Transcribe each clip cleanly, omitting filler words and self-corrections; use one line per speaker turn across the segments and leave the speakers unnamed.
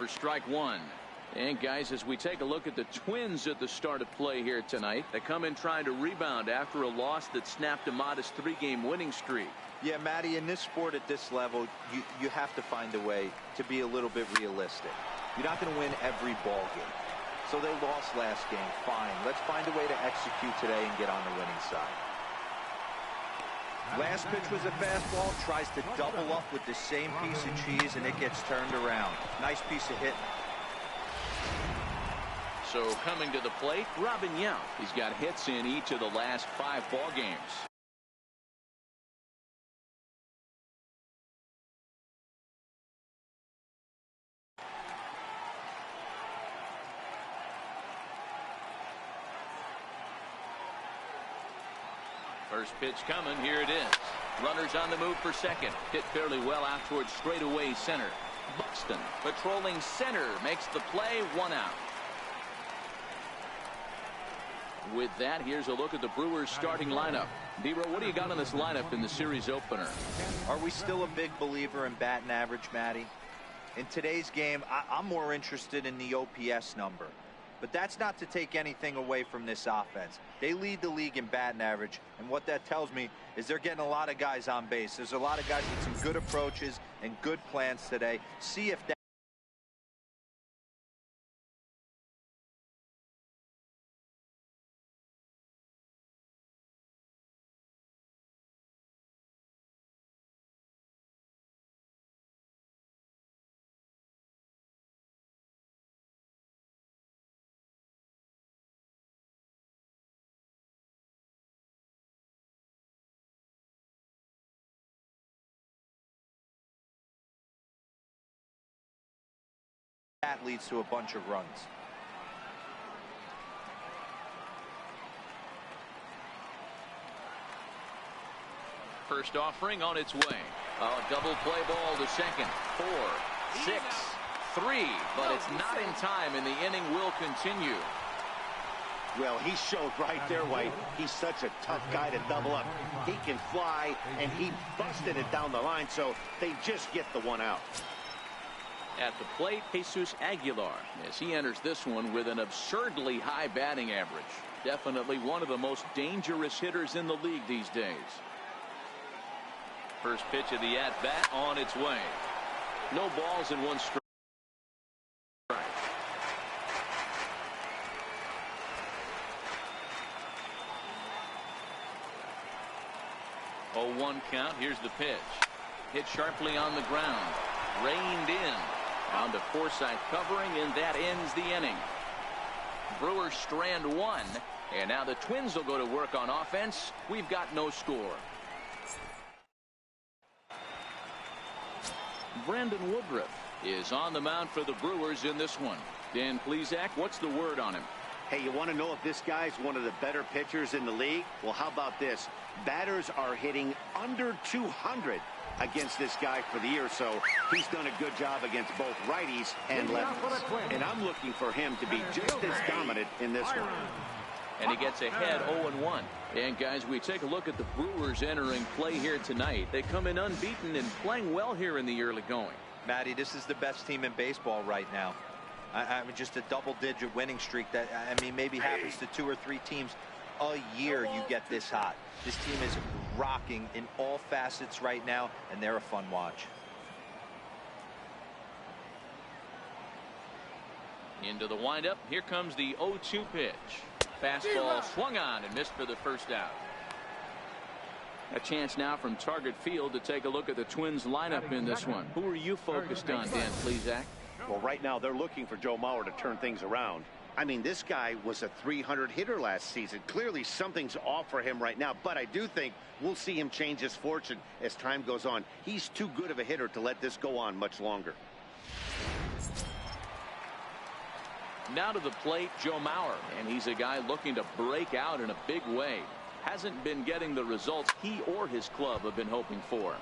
for strike one. And guys, as we take a look at the Twins at the start of play here tonight, they come in trying to rebound after a loss that snapped a modest 3-game winning streak.
Yeah, Matty, in this sport at this level, you have to find a way to be a little bit realistic. You're not going to win every ball game. So they lost last game. Fine. Let's find a way to execute today and get on the winning side. Last pitch was a fastball. Tries to double up with the same piece of cheese, and it gets turned around. Nice piece of hitting.
So coming to the plate, Robin Yount. He's got hits in each of the last 5 ball games. First pitch coming. Here it is. Runners on the move for second. Hit fairly well out towards straightaway center. Buxton patrolling center makes the play. 1 out. With that, here's a look at the Brewers starting lineup. Dero, what do you got on this lineup in the series opener?
Are we still a big believer in batting average, Matty? In today's game, I'm more interested in the OPS number. But that's not to take anything away from this offense. They lead the league in batting average, and what that tells me is they're getting a lot of guys on base. There's a lot of guys with some good approaches and good plans today. See if that leads to a bunch of runs.
First offering on its way. A double play ball to second. 4, 6, 3, but it's not in time, and the inning will continue.
Well, he showed right there why he's such a tough guy to double up. He can fly, and he busted it down the line, so they just get the 1 out.
At the plate, Jesus Aguilar, as he enters this one with an absurdly high batting average. Definitely one of the most dangerous hitters in the league these days. First pitch of the at-bat on its way. No balls in 1 strike. 0-1 count. Here's the pitch. Hit sharply on the ground. Reined in. Down to Forsythe covering, and that ends the inning. Brewers strand 1, and now the Twins will go to work on offense. We've got no score. Brandon Woodruff is on the mound for the Brewers in this one. Dan Plesac, what's the word on him?
Hey, you want to know if this guy's one of the better pitchers in the league? Well, how about this? Batters are hitting under 200 against this guy for the year, so he's done a good job against both righties and lefties. And I'm looking for him to be just as dominant in this one.
And he gets ahead 0-1. And guys, we take a look at the Brewers entering play here tonight. They come in unbeaten and playing well here in the early going.
Matty, this is the best team in baseball right now. I mean, just a double-digit winning streak that, I mean, maybe happens to 2 or 3 teams a year. You get this hot. This team is rocking in all facets right now, and they're a fun watch.
Into the windup. Here comes the 0-2 pitch. Fastball swung on and missed for the first out. A chance now from Target Field to take a look at the Twins lineup in this one. Who are you focused on, Dan Plesac?
Well, right now they're looking for Joe Mauer to turn things around. I mean, this guy was a 300 hitter last season. Clearly something's off for him right now, but I do think we'll see him change his fortune as time goes on. He's too good of a hitter to let this go on much longer.
Now to the plate, Joe Mauer, and he's a guy looking to break out in a big way. Hasn't been getting the results he or his club have been hoping for.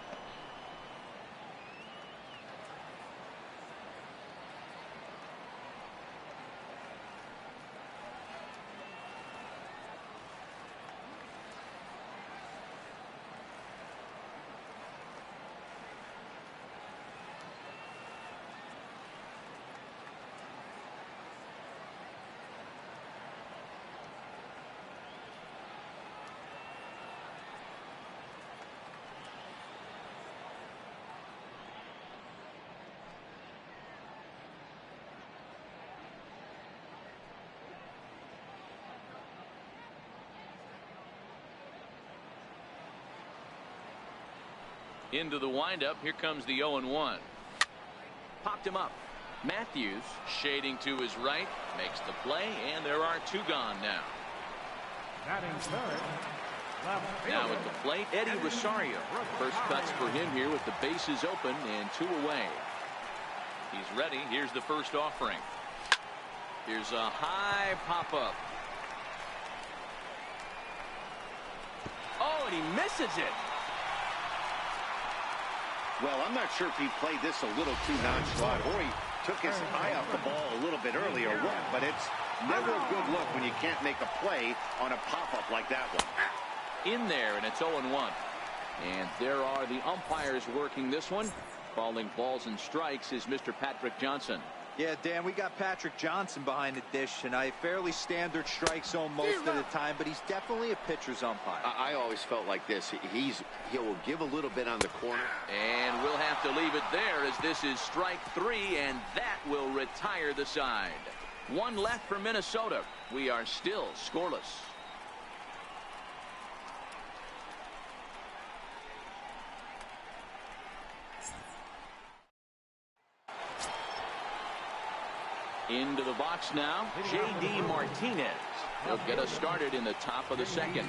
Into the windup. Here comes the 0-1. Popped him up. Matthews shading to his right, makes the play, and there are 2 gone now. Now at the plate, Eddie Rosario. First cuts for him here with the bases open and 2 away. He's ready. Here's the first offering. Here's a high pop-up. Oh, and he misses it.
Well, I'm not sure if he played this a little too nonchalant or he took his eye off the ball a little bit early or what, but it's never a good look when you can't make a play on a pop-up like that one.
In there, and it's 0-1. And there are the umpires working this one. Calling balls and strikes is Mr. Patrick Johnson.
Yeah, Dan, we got Patrick Johnson behind the dish, and a fairly standard strike zone most of the time, but he's definitely a pitcher's umpire.
I always felt like this. He will give a little bit on the corner.
And we'll have to leave it there as this is strike 3, and that will retire the side. 1 left for Minnesota. We are still scoreless. Into the box now, J.D. Martinez. He'll get us started in the top of the second.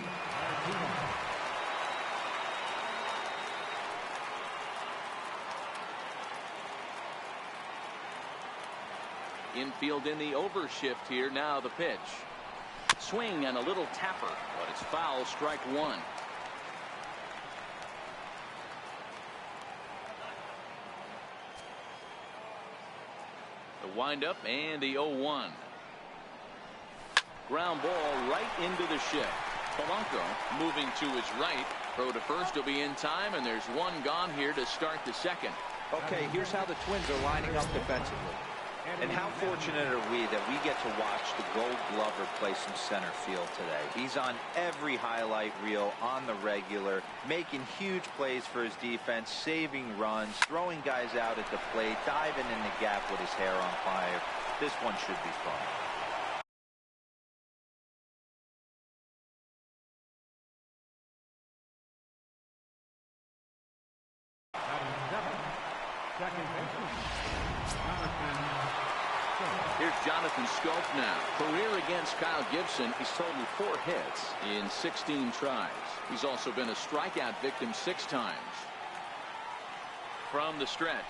Infield in the overshift here. Now the pitch. Swing and a little tapper, but it's foul. Strike 1. The windup and the 0-1. Ground ball right into the shed. Polanco moving to his right. Throw to first will be in time, and there's 1 gone here to start the second.
Okay, here's how the Twins are lining up defensively. And how fortunate are we that we get to watch the Gold Glover play some center field today. He's on every highlight reel on the regular, making huge plays for his defense, saving runs, throwing guys out at the plate, diving in the gap with his hair on fire. This one should be fun.
Here's Jonathan Scope now. Career against Kyle Gibson. He's totaled 4 hits in 16 tries. He's also been a strikeout victim 6 times. From the stretch.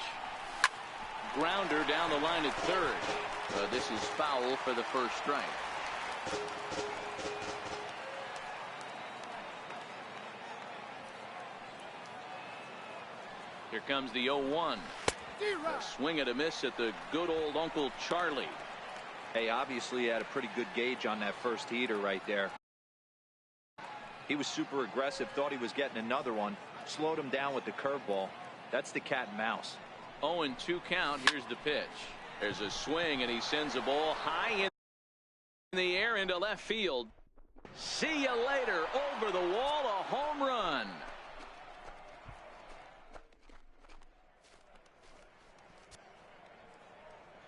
Grounder down the line at third. This is foul for the first strike. Here comes the 0-1. A swing and a miss at the good old Uncle Charlie.
Hey, obviously he had a pretty good gauge on that first heater right there. He was super aggressive, thought he was getting another one, slowed him down with the curveball. That's the cat and mouse.
0-2 count. Here's the pitch. There's a swing, and he sends a ball high in the air into left field. See you later. Over the wall, a home run.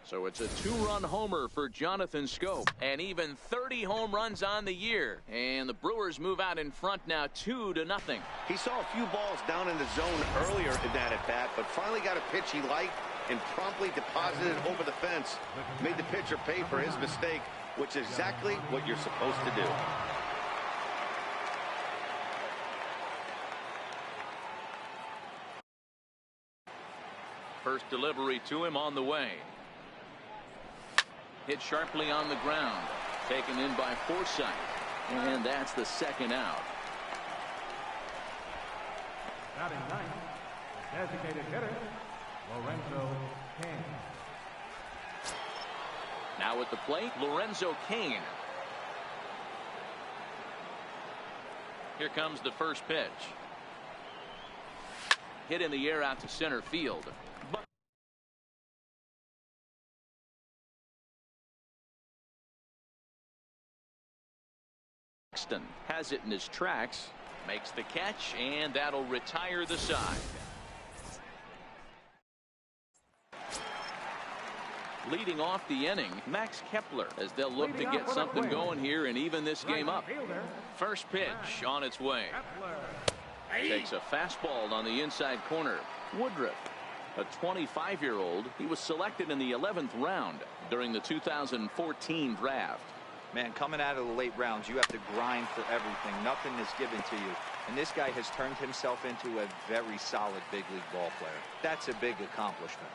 So it's a 2-run homer for Jonathan Scope, and even 30 home runs on the year. And the Brewers move out in front now 2-0.
He saw a few balls down in the zone earlier in that at bat, but finally got a pitch he liked and promptly deposited it over the fence. Made the pitcher pay for his mistake, which is exactly what you're supposed to do.
First delivery to him on the way. Hit sharply on the ground. Taken in by Forsythe. And that's the second out.
Batting ninth, designated hitter, Lorenzo Cain.
Now at the plate, Lorenzo Cain. Here comes the first pitch. Hit in the air out to center field. Buxton has it in his tracks, makes the catch, and that'll retire the side. Leading off the inning, Max Kepler, as they'll look to get something going here and even this game up. First pitch on its way. Takes a fastball on the inside corner. Woodruff, a 25-year-old. He was selected in the 11th round during the 2014 draft.
Man, coming out of the late rounds, you have to grind for everything. Nothing is given to you. And this guy has turned himself into a very solid big league ball player. That's a big accomplishment.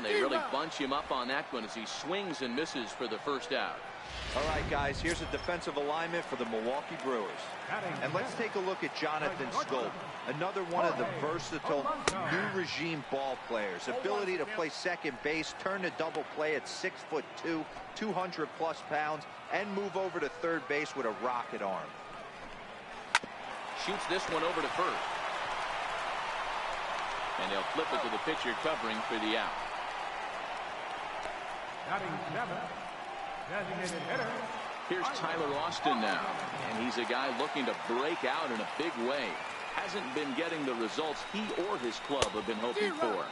They really bunch him up on that one as he swings and misses for the first out.
All right, guys, here's a defensive alignment for the Milwaukee Brewers. And let's take a look at Jonathan Scope, another one of the versatile new regime ball players. Ability to play second base, turn to double play at 6'2", 200+ pounds, and move over to third base with a rocket arm.
Shoots this one over to first. And they'll flip it to the pitcher covering for the out.
Batting 7, designated hitter.
Here's Tyler Austin now, and he's a guy looking to break out in a big way. Hasn't been getting the results he or his club have been hoping for.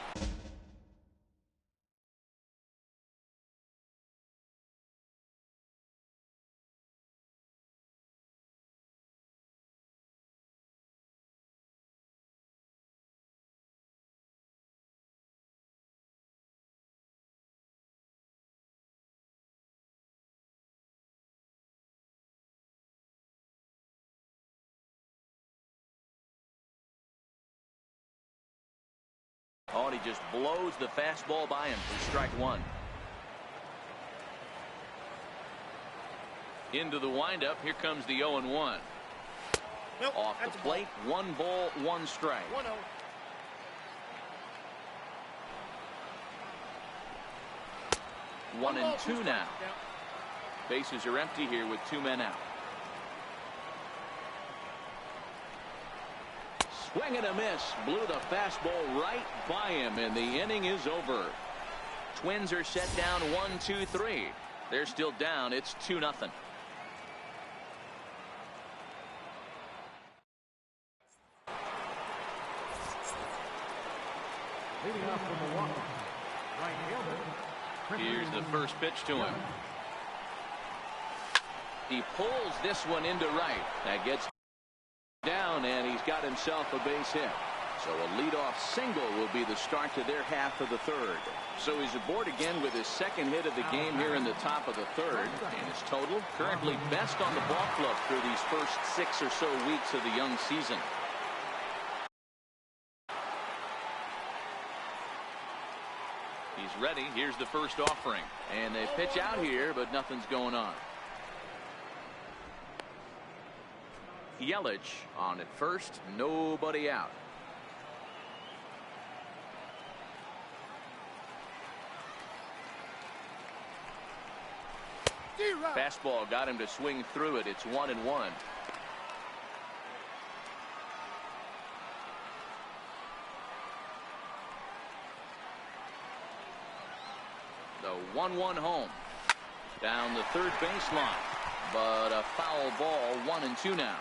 Oh, and he just blows the fastball by him for strike one. Into the windup. Here comes the 0-1.
Nope,
off the plate. 1 ball, 1 strike.
1-0.
1-2 now. Bases are empty here with 2 men out. Swing and a miss. Blew the fastball right by him, and the inning is over. Twins are set down 1-2-3. They're still down. It's 2-0.
Leading off for Milwaukee, right fielder.
Here's the first pitch to him. He pulls this one into right. That gets down, and he's got himself a base hit. So a leadoff single will be the start to their half of the third. So he's aboard again with his second hit of the game here in the top of the third. And his total currently best on the ball club through these first 6 or so weeks of the young season. He's ready. Here's the first offering. And they pitch out here, but nothing's going on. Yelich on at first, nobody out. Fastball got him to swing through it. It's 1-1. The 1-1 home. Down the third baseline. But a foul ball. 1-2 now.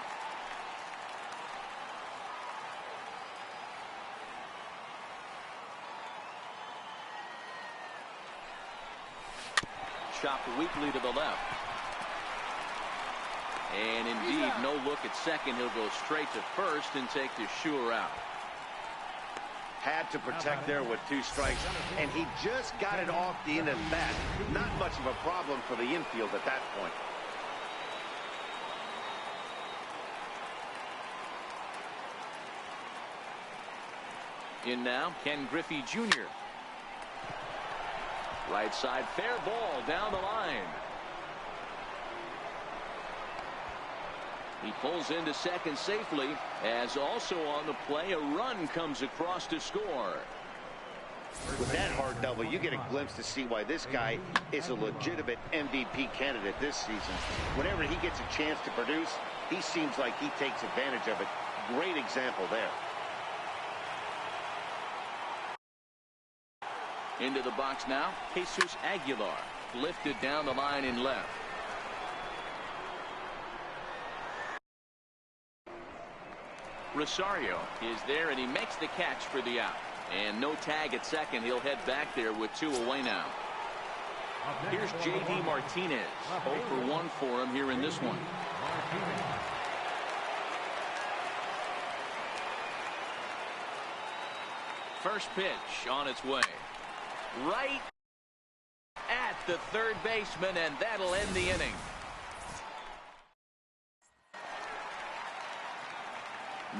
Chopped weakly to the left. And indeed, no look at second. He'll go straight to first and take the sure out.
Had to protect there with 2 strikes, and he just got it off the end of the bat. Not much of a problem for the infield at that point.
In now, Ken Griffey Jr. Right side, fair ball down the line. He pulls into second safely, as also on the play, a run comes across to score.
With that hard double, you get a glimpse to see why this guy is a legitimate MVP candidate this season. Whenever he gets a chance to produce, he seems like he takes advantage of it. Great example there.
Into the box now, Jesus Aguilar, lifted down the line in left. Rosario is there, and he makes the catch for the out. And no tag at second. He'll head back there with 2 away now. Here's J.D. Martinez. 0 for 1 for him here in this one. First pitch on its way. Right at the third baseman, and that'll end the inning.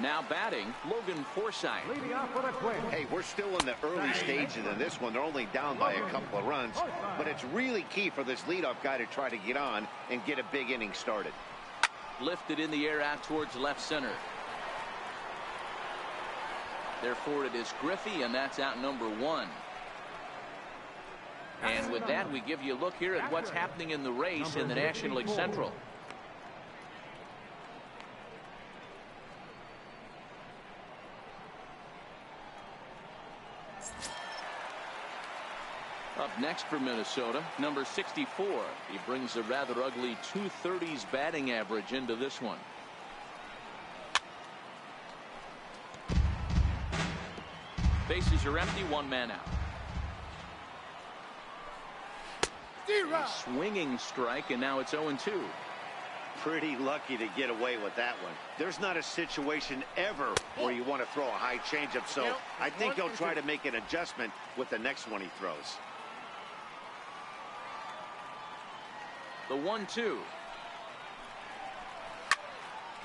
Now batting, Logan Forsythe.
Hey, we're still in the early stages of this one. They're only down by a couple of runs, but it's really key for this leadoff guy to try to get on and get a big inning started.
Lifted in the air out towards left center. Therefore, it is Griffey, and that's out number 1. And with that, we give you a look here at what's happening in the race in the National League Central. Up next for Minnesota, number 64. He brings a rather ugly 230s batting average into this one. Bases are empty, 1 man out. A swinging strike, and now it's 0-2.
Pretty lucky to get away with that one. There's not a situation ever where you want to throw a high changeup, so I think he'll try to make an adjustment with the next one he throws.
The 1-2.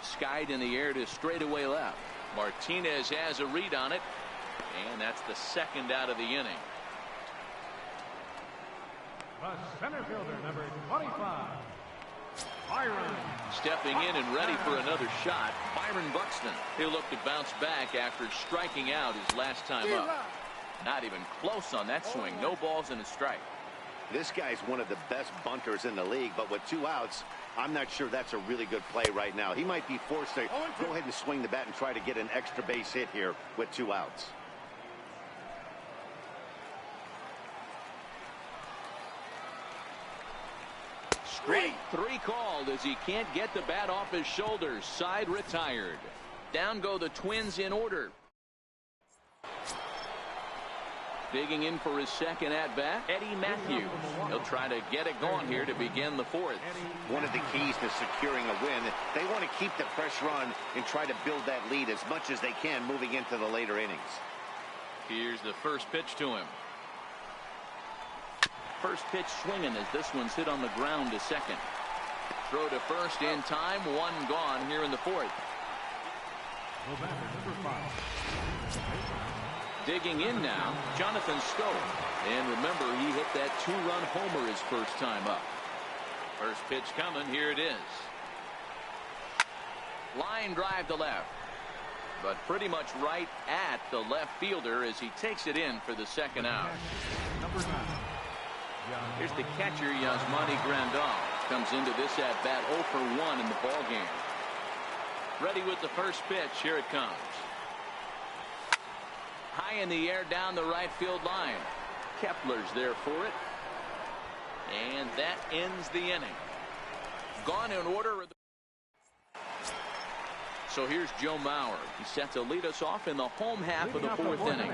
Skied in the air to straightaway left. Martinez has a read on it, and that's the second out of the inning.
The center fielder, number 25, Byron.
Stepping in and ready for another shot, Byron Buxton. He'll look to bounce back after striking out his last time up. Not even close on that swing. No balls and a strike.
This guy's one of the best bunters in the league, but with 2 outs, I'm not sure that's a really good play right now. He might be forced to go ahead and swing the bat and try to get an extra base hit here with 2 outs.
Straight 3 called as he can't get the bat off his shoulders. Side retired. Down go the Twins in order. Digging in for his second at-bat, Eddie Matthews. He'll try to get it going here to begin the 4th.
One of the keys to securing a win, they want to keep the pressure on and try to build that lead as much as they can moving into the later innings.
Here's the first pitch to him. First pitch swinging as this one's hit on the ground to second. Throw to first in time. 1 gone here in the 4th. Digging in now, Jonathan Stowe. And remember, he hit that 2-run homer his first time up. First pitch coming. Here it is. Line drive to left. But pretty much right at the left fielder as he takes it in for the second out. Here's the catcher, Yasmani Grandal. Comes into this at-bat 0 for 1 in the ballgame. Ready with the first pitch. Here it comes. High in the air down the right field line. Kepler's there for it. And that ends the inning. Gone in order. So here's Joe Mauer. He's set to lead us off in the home half of the 4th inning.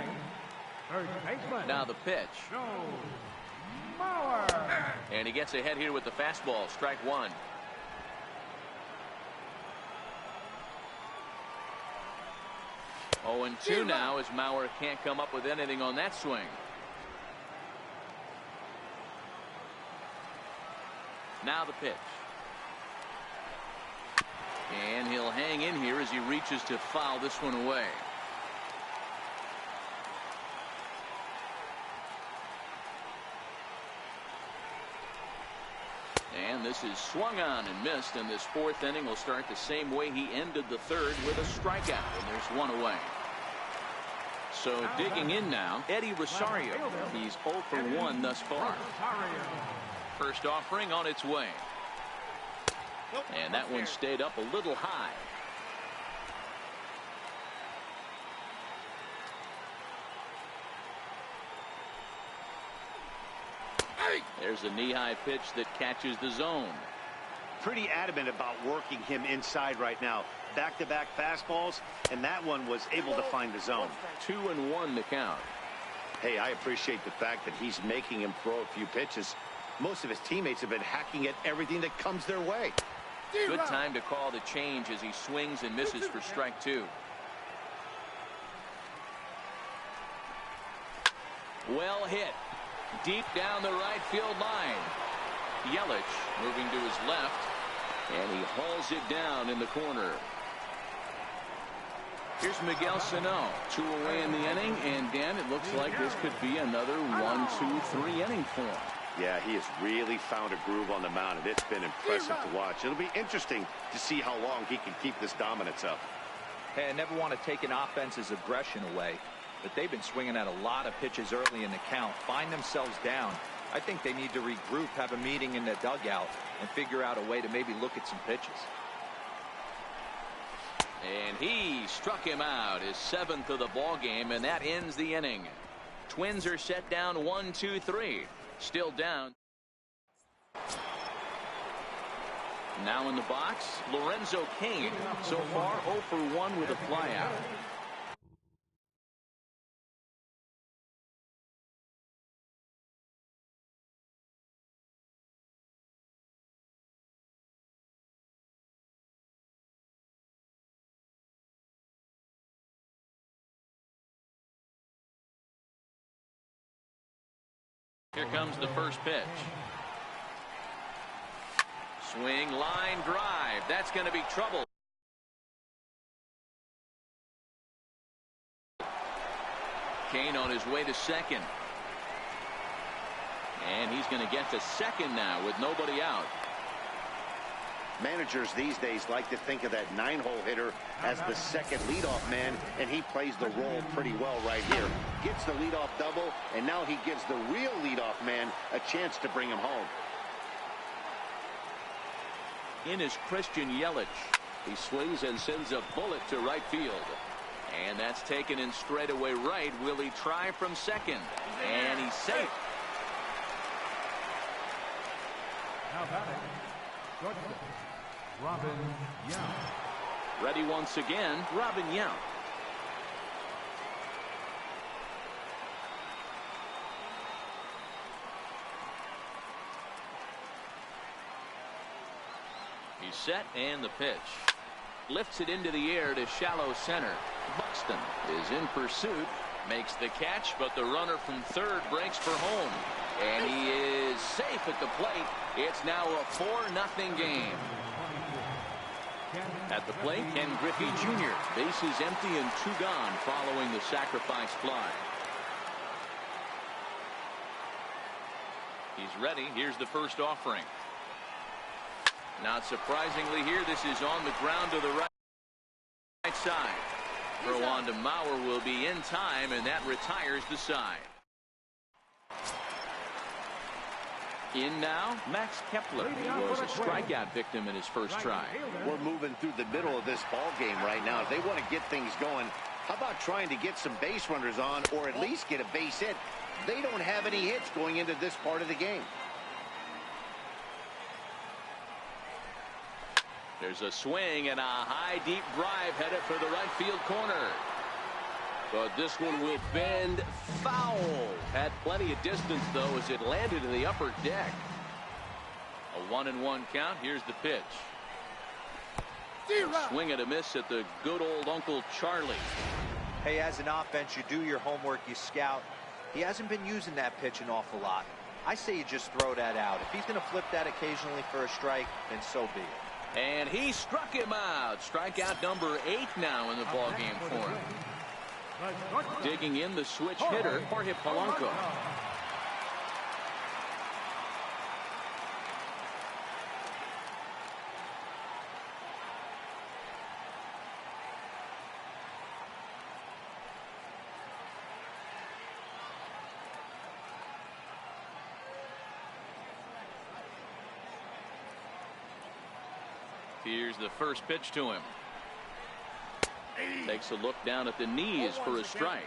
Now the pitch. And he gets ahead here with the fastball. Strike 1. Oh, and 2 now as Mauer can't come up with anything on that swing. Now the pitch. And he'll hang in here as he reaches to foul this one away. And this is swung on and missed, and this 4th inning will start the same way he ended the 3rd with a strikeout, and there's 1 away. So digging in now, Eddie Rosario. He's 0 for 1 thus far. First offering on its way. And that one stayed up a little high. There's a knee-high pitch that catches the zone.
Pretty adamant about working him inside right now. back-to-back fastballs, and that one was able to find the zone.
2-1 the count.
Hey, I appreciate the fact that he's making him throw a few pitches. Most of his teammates have been hacking at everything that comes their way.
Good time to call the change as he swings and misses for strike 2. Well hit. Deep down the right field line. Yelich moving to his left, and he hauls it down in the corner. Here's Miguel Sano. 2 away in the inning, and Dan, it looks like this could be another 1-2-3 inning for him.
Yeah, he has really found a groove on the mound, and it's been impressive to watch. It'll be interesting to see how long he can keep this dominance up.
Hey, I never want to take an offense's aggression away, but they've been swinging at a lot of pitches early in the count, find themselves down. I think they need to regroup, have a meeting in the dugout, and figure out a way to maybe look at some pitches.
And he struck him out, his 7th of the ball game, and that ends the inning. Twins are set down 1-2-3. Still down. Now in the box, Lorenzo Cain. So far 0 for 1 with a flyout. Here comes the first pitch. Swing, line drive. That's going to be trouble. Cain on his way to second. And he's going to get to second now with nobody out.
Managers these days like to think of that 9-hole hitter as the second leadoff man, and he plays the role pretty well right here. Gets the leadoff double, and now he gives the real leadoff man a chance to bring him home.
In is Christian Yelich. He swings and sends a bullet to right field. And that's taken in straightaway right. Will he try from second? And he's safe.
Now batting, shortstop, Robin Yount.
Ready once again, Robin Yount. He's set, and the pitch. Lifts it into the air to shallow center. Buxton is in pursuit, makes the catch, but the runner from third breaks for home. And he is safe at the plate. It's now a 4-0 game. At the plate, Ken Griffey Jr. Bases empty and 2 gone following the sacrifice fly. He's ready. Here's the first offering. Not surprisingly here, this is on the ground to the right side. Throw on to Mauer will be in time, and that retires the side. In now, Max Kepler. He was a strikeout victim in his first try.
We're moving through the middle of this ball game right now. If they want to get things going, how about trying to get some base runners on, or at least get a base hit? They don't have any hits going into this part of the game.
There's a swing and a high deep drive headed for the right field corner. But this one will bend foul. Had plenty of distance though as it landed in the upper deck. A 1-1 count. Here's the pitch. A swing and a miss at the good old Uncle Charlie.
Hey, as an offense, you do your homework, you scout. He hasn't been using that pitch an awful lot. I say you just throw that out. If he's going to flip that occasionally for a strike, then so be it.
And he struck him out. Strikeout number 8 now in the ballgame for him. Digging in the switch hitter, Jorge Polanco. Here's the first pitch to him. Takes a look down at the knees for a strike.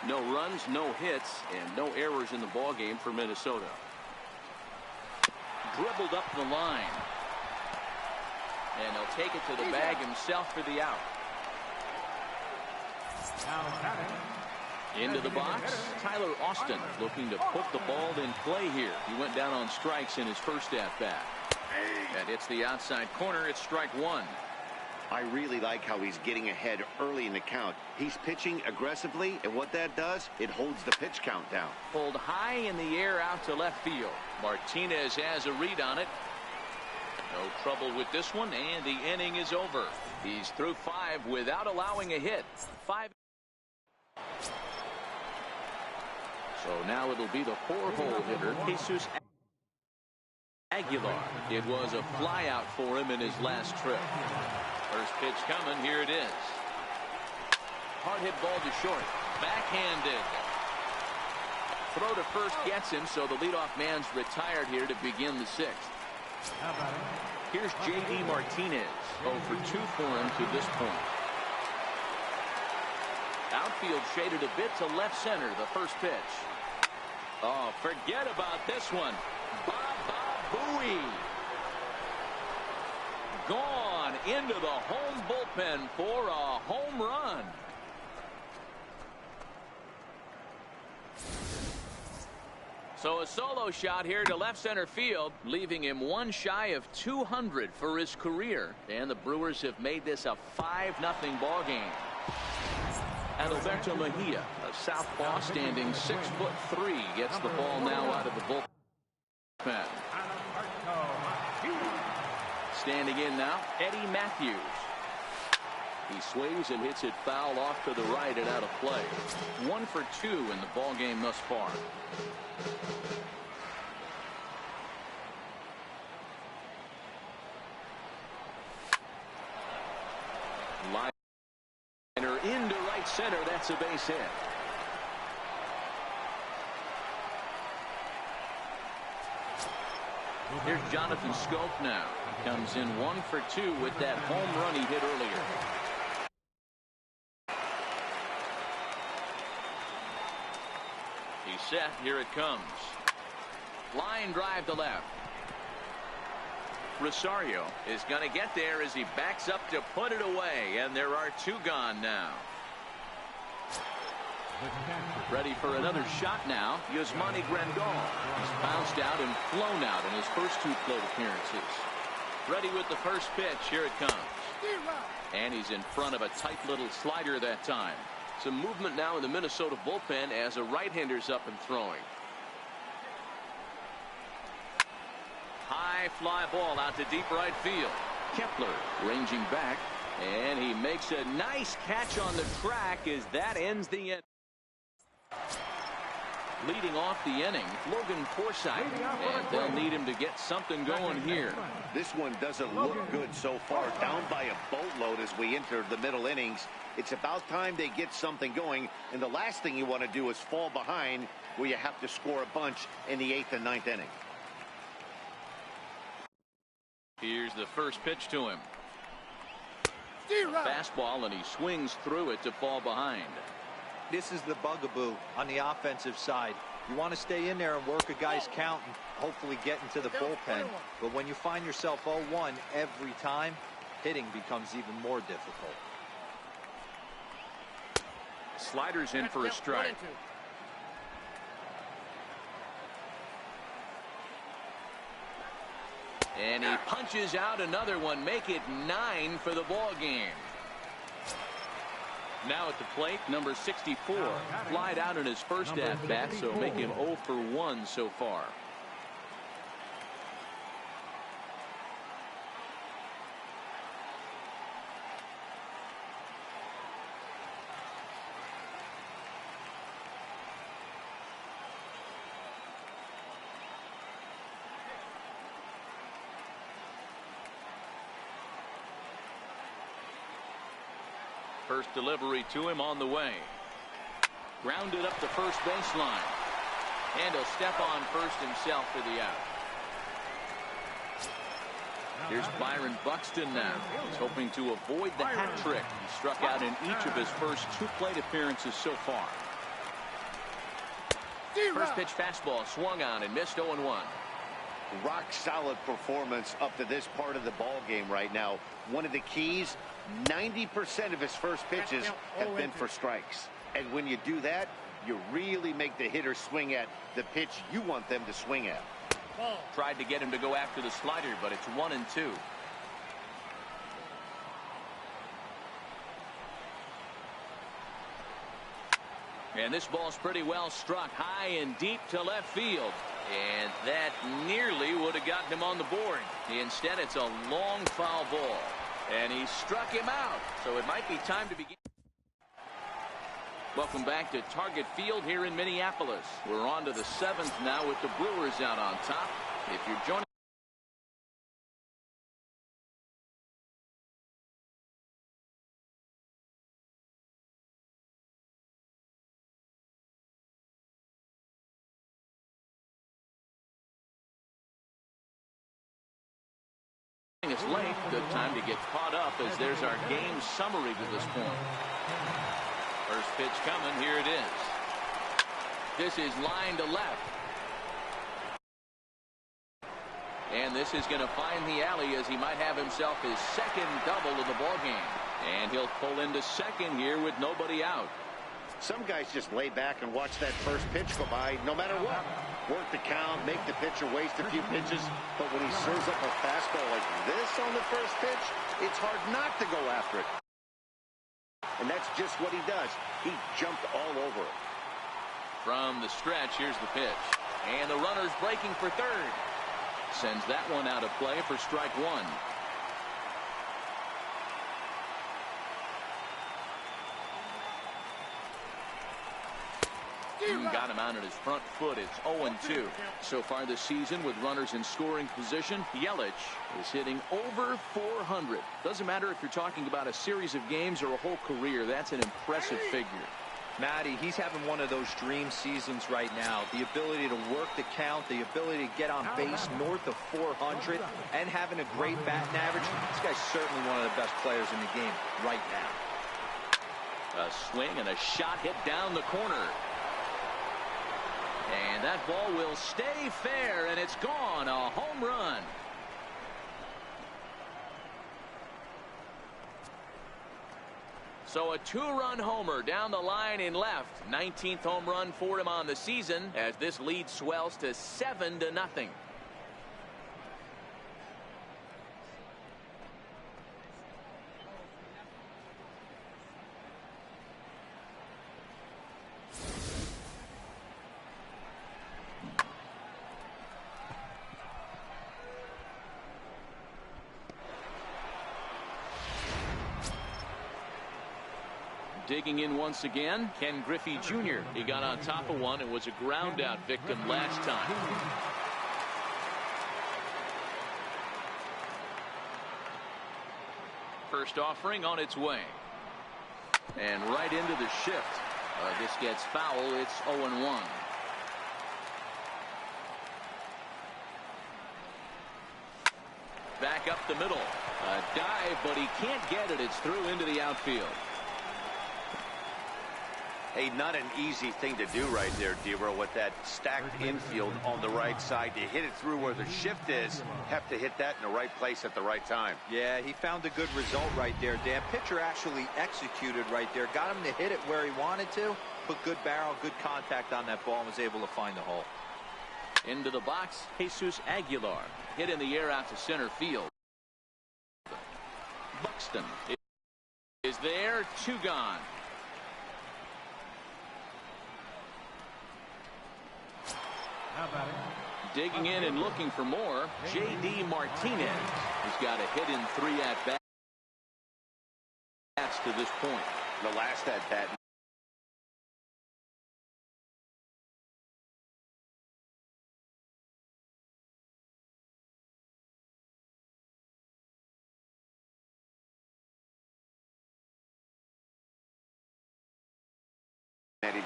No runs, no hits, and no errors in the ball game for Minnesota. Dribbled up the line. And he'll take it to the bag himself for the out. Into the box, Tyler Austin looking to put the ball in play here. He went down on strikes in his first at-bat. And it's the outside corner. It's strike one.
I really like how he's getting ahead early in the count. He's pitching aggressively, and what that does, it holds the pitch count down.
Pulled high in the air out to left field. Martinez has a read on it. No trouble with this one, and the inning is over. He's through 5 without allowing a hit. 5. So now it'll be the 4-hole hitter, Jesus Aguilar. It was a flyout for him in his last trip. First pitch coming. Here it is. Hard hit ball to short. Backhanded. Throw to first gets him, so the leadoff man's retired here to begin the 6th. Here's J.D. Martinez. 0 for 2 for him to this point. Outfield shaded a bit to left center. The first pitch. Oh, forget about this one. Booey. Gone into the home bullpen for a home run. So a solo shot here to left center field, leaving him one shy of 200 for his career. And the Brewers have made this a 5-0 ball game. Adalberto Mejia, a southpaw standing 6'3", gets the ball now out of the bullpen. Standing in now, Eddie Matthews. He swings and hits it foul off to the right and out of play. 1 for 2 in the ball game thus far. Liner into right center. That's a base hit. Here's Jonathan Scope now. He comes in 1 for 2 with that home run he hit earlier. He's set. Here it comes. Line drive to left. Rosario is going to get there as he backs up to put it away, and there are 2 gone now. Ready for another shot now. Yasmani Grandal. He's bounced out and flown out in his first 2 plate appearances. Ready with the first pitch. Here it comes. And he's in front of a tight little slider that time. Some movement now in the Minnesota bullpen as a right-hander's up and throwing. High fly ball out to deep right field. Kepler ranging back, and he makes a nice catch on the track as that ends the inning. Leading off the inning, Logan Forsythe, and they'll need him to get something going here.
This one doesn't look good so far. Down by a boatload as we enter the middle innings. It's about time they get something going, and the last thing you want to do is fall behind where you have to score a bunch in the 8th and 9th inning.
Here's the first pitch to him. Fastball, and he swings through it to fall behind.
This is the bugaboo on the offensive side. You want to stay in there and work a guy's count and hopefully get into the bullpen. But when you find yourself 0-1 every time, hitting becomes even more difficult.
Sliders in for a strike. And he punches out another one. Make it 9 for the ball game. Now at the plate, number 64. Flied out in his first at-bat, so make him 0 for 1 so far. First delivery to him on the way. Grounded up the first baseline. And he'll step on first himself for the out. Here's Byron Buxton now. He's hoping to avoid the hat trick. He struck out in each of his first 2 plate appearances so far. First pitch fastball swung on and missed 0-1.
Rock solid performance up to this part of the ball game right now. One of the keys, 90% of his first pitches have been for strikes. And when you do that, you really make the hitter swing at the pitch you want them to swing at.
Tried to get him to go after the slider, but it's 1-2. And this ball's pretty well struck high and deep to left field. And that nearly would have gotten him on the board. Instead, it's a long foul ball. And he struck him out. So it might be time to begin. Welcome back to Target Field here in Minneapolis. We're on to the 7th now with the Brewers out on top. If you're joining it's late, good time to get caught up as there's our game summary to this point. First pitch coming, here it is. This is line to left. And this is going to find the alley as he might have himself his second double of the ball game. And he'll pull into second here with nobody out.
Some guys just lay back and watch that first pitch go by no matter what. Work the count, make the pitcher waste a few pitches. But when he serves up a fastball like this on the first pitch, it's hard not to go after it. And that's just what he does. He jumped all over it.
From the stretch, here's the pitch. And the runner's breaking for third. Sends that one out of play for strike one. Got him out at his front foot. It's 0-2. So far this season with runners in scoring position, Yelich is hitting over 400. Doesn't matter if you're talking about a series of games or a whole career. That's an impressive figure.
Matty, he's having one of those dream seasons right now. The ability to work the count, the ability to get on base north of 400, and having a great batting average. This guy's certainly one of the best players in the game right now.
A swing and a shot hit down the corner. And that ball will stay fair, and it's gone. A home run. So a two-run homer down the line in left. 19th home run for him on the season as this lead swells to 7-0. Digging in once again, Ken Griffey Jr. He got on top of one and was a ground out victim last time. First offering on its way. And right into the shift. This gets foul. It's 0-1. Back up the middle. A dive, but he can't get it. It's through into the outfield.
Hey, not an easy thing to do right there, Dero, with that stacked infield on the right side. To hit it through where the shift is, have to hit that in the right place at the right time.
Yeah, he found a good result right there, Dan. Pitcher actually executed right there. Got him to hit it where he wanted to. Put good barrel, good contact on that ball, and was able to find the hole.
Into the box, Jesus Aguilar. Hit in the air out to center field. Buxton is there. Two gone. Digging in and looking for more, J.D. Martinez, who's got a hit in 3 at-bats to this point.
The last at-bat.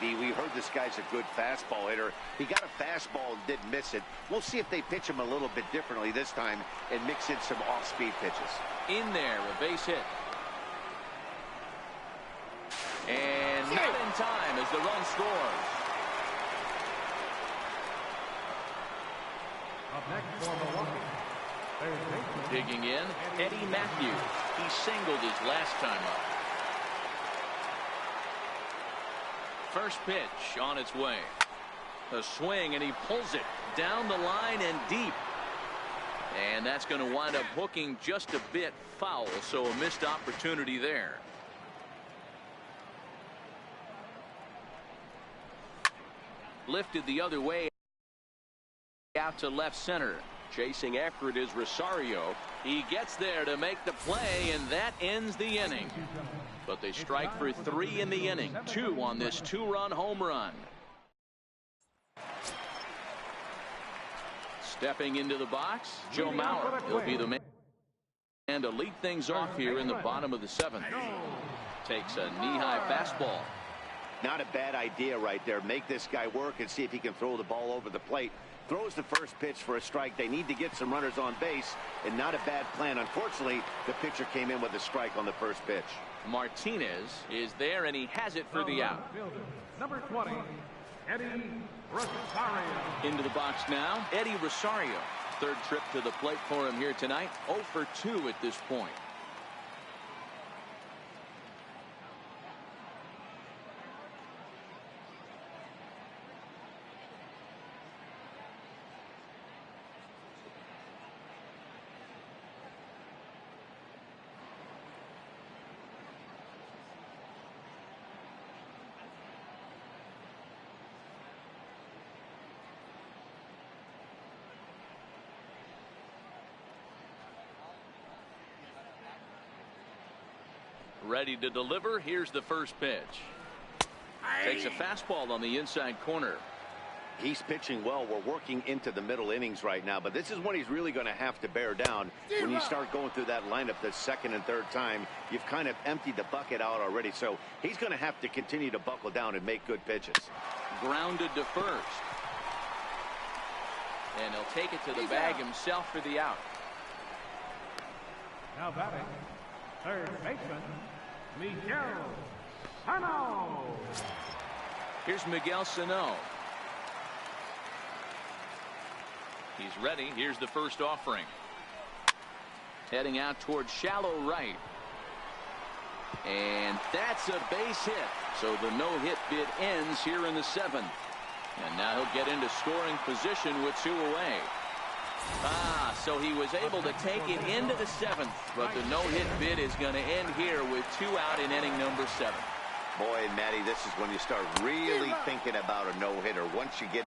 We heard this guy's a good fastball hitter. He got a fastball and didn't miss it. We'll see if they pitch him a little bit differently this time and mix in some off-speed pitches.
In there, a base hit. And not in time as the run scores.
Up next for Milwaukee, third baseman.
Digging in, Eddie Matthews. He singled his last time up. First pitch on its way. A swing, and he pulls it down the line and deep. And that's going to wind up hooking just a bit foul, so a missed opportunity there. Lifted the other way out to left center. Chasing after it is Rosario. He gets there to make the play, and that ends the inning. But they strike for 3 in the inning. 2 on this 2-run home run. Stepping into the box, Joe Mauer. He'll be the man to lead things off here in the bottom of the 7th. Takes a knee-high fastball.
Not a bad idea right there. Make this guy work and see if he can throw the ball over the plate. Throws the first pitch for a strike. They need to get some runners on base, and not a bad plan. Unfortunately, the pitcher came in with a strike on the first pitch.
Martinez is there, and he has it for the out.
Number 20, Eddie Rosario.
Into the box now, Eddie Rosario. Third trip to the plate for him here tonight. 0 for 2 at this point. Ready to deliver. Here's the first pitch. Takes a fastball on the inside corner.
He's pitching well. We're working into the middle innings right now, but this is when he's really going to have to bear down. When you start going through that lineup the second and third time, you've kind of emptied the bucket out already. So he's going to have to continue to buckle down and make good pitches.
Grounded to first. And he'll take it to the bag himself for the out.
Now batting, third baseman, Miguel Sano.
Here's Miguel Sano. He's ready. Here's the first offering. Heading out towards shallow right. And that's a base hit. So the no-hit bid ends here in the 7th. And now he'll get into scoring position with 2 away. So he was able to take it into the 7th, but the no-hit bid is going to end here with 2 out in inning number 7.
Boy, and Matty, this is when you start really thinking about a no-hitter. Once you get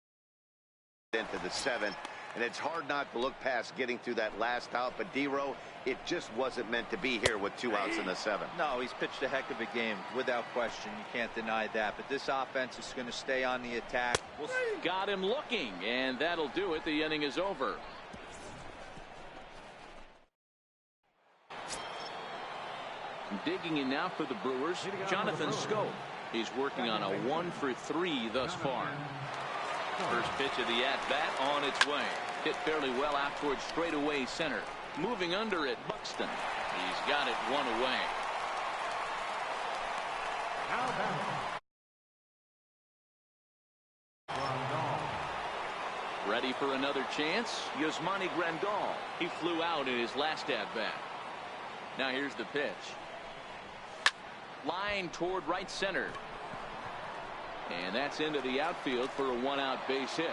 into the 7th, and it's hard not to look past getting through that last out, but D-Row, it just wasn't meant to be here with 2 outs in the 7th.
No, he's pitched a heck of a game, without question. You can't deny that, but this offense is going to stay on the attack.
Got him looking, and that'll do it. The inning is over. Digging in now for the Brewers, Jonathan Scope. He's working on a 1 for 3 thus far. First pitch of the at-bat on its way. Hit fairly well out towards straightaway center. Moving under it, Buxton. He's got it 1 away. Ready for another chance? Yasmani Grandal. He flew out in his last at-bat. Now here's the pitch. Line toward right center. And that's into the outfield for a 1-out base hit.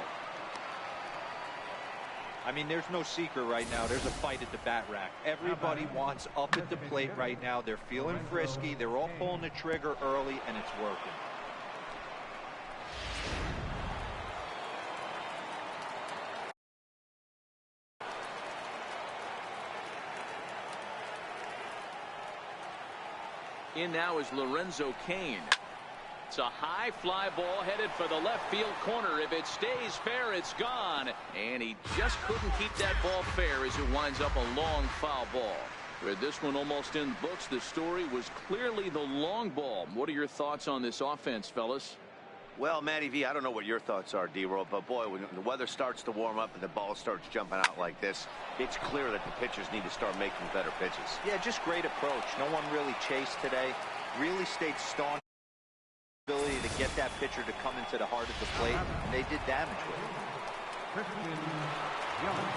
I mean, there's no secret right now. There's a fight at the bat rack. Everybody wants up at the plate right now. They're feeling frisky. They're all pulling the trigger early, and it's working.
In now is Lorenzo Cain. It's a high fly ball headed for the left field corner. If it stays fair, it's gone. And he just couldn't keep that ball fair as it winds up a long foul ball. With this one almost in the books, the story was clearly the long ball. What are your thoughts on this offense, fellas?
Well, Matty V, I don't know what your thoughts are, D-Roll, but boy, when the weather starts to warm up and the ball starts jumping out like this, it's clear that the pitchers need to start making better pitches.
Yeah, just great approach. No one really chased today. Really stayed staunch. Ability to get that pitcher to come into the heart of the plate, and they did damage with it.
Yelich.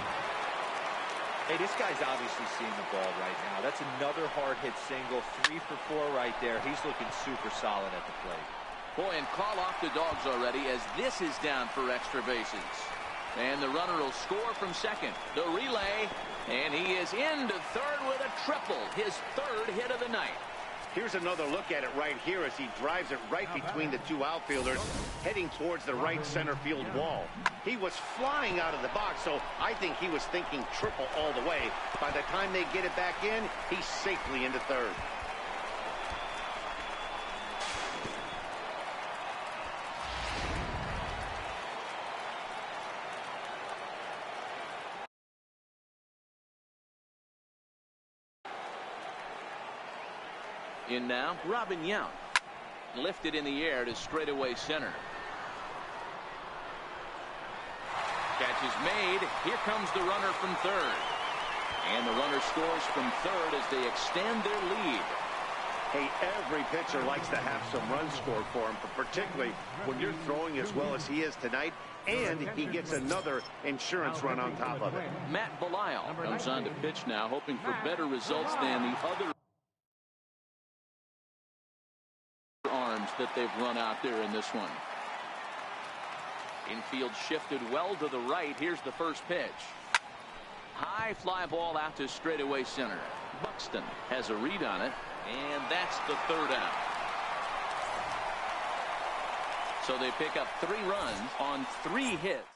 Hey, this guy's obviously seeing the ball right now. That's another hard hit single. 3 for 4 right there. He's looking super solid at the plate.
Boy, and call off the dogs already as this is down for extra bases. And the runner will score from second. The relay, and he is into third with a triple. His 3rd hit of the night.
Here's another look at it right here as he drives it right between the 2 outfielders, heading towards the right center field wall. He was flying out of the box, so I think he was thinking triple all the way. By the time they get it back in, he's safely into third.
In now, Robin Yount. Lifted in the air to straightaway center. Catch is made. Here comes the runner from third. And the runner scores from third as they extend their lead.
Hey, every pitcher likes to have some runs scored for him, but particularly when you're throwing as well as he is tonight, and he gets another insurance run on top of it.
Matt Belisle comes on to pitch now, hoping for better results than the other arms that they've run out there in this one. Infield shifted well to the right. Here's the first pitch. High fly ball out to straightaway center. Buxton has a read on it, and that's the 3rd out. So they pick up 3 runs on 3 hits.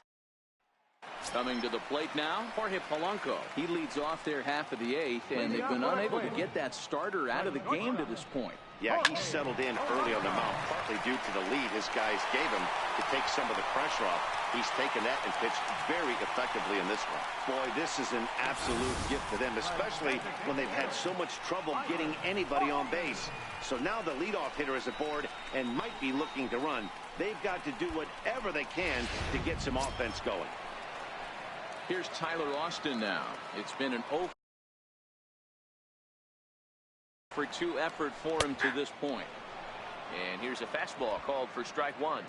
Coming to the plate now, Jorge Polanco. He leads off their half of the 8th, and they've been unable to get that starter out of the game to this point.
Yeah, he settled in early on the mound, partly due to the lead his guys gave him to take some of the pressure off. He's taken that and pitched very effectively in this one. Boy, this is an absolute gift to them, especially when they've had so much trouble getting anybody on base. So now the leadoff hitter is aboard and might be looking to run. They've got to do whatever they can to get some offense going.
Here's Tyler Austin now. It's been an 0 for 2 effort for him to this point. And here's a fastball called for strike 1.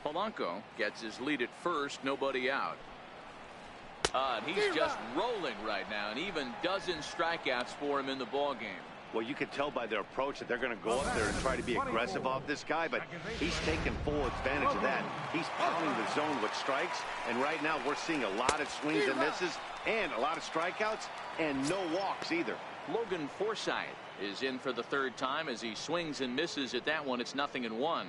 Polanco gets his lead at first, nobody out. And he's just rolling right now, and even dozen strikeouts for him in the ball game.
Well, you can tell by their approach that they're going to go up there and try to be aggressive off this guy, but he's taking full advantage of that. He's pounding the zone with strikes, and right now we're seeing a lot of swings and misses and a lot of strikeouts and no walks either.
Logan Forsythe is in for the 3rd time as he swings and misses at that one. It's 0-1.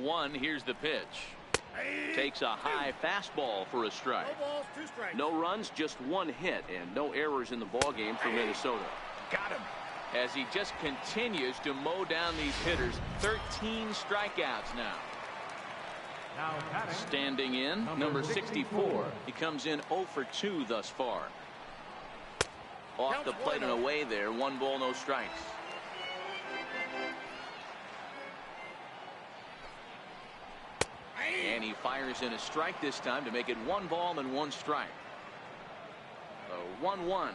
One. Here's the pitch. Takes a high fastball for a strike. No runs, just 1 hit, and no errors in the ball game for Minnesota.
Got him.
As he just continues to mow down these hitters. 13 strikeouts now. Standing in, number 64. He comes in 0 for 2 thus far. Off the plate and away there. 1 ball, no strikes. And he fires in a strike this time to make it 1 ball and 1 strike. 1-1.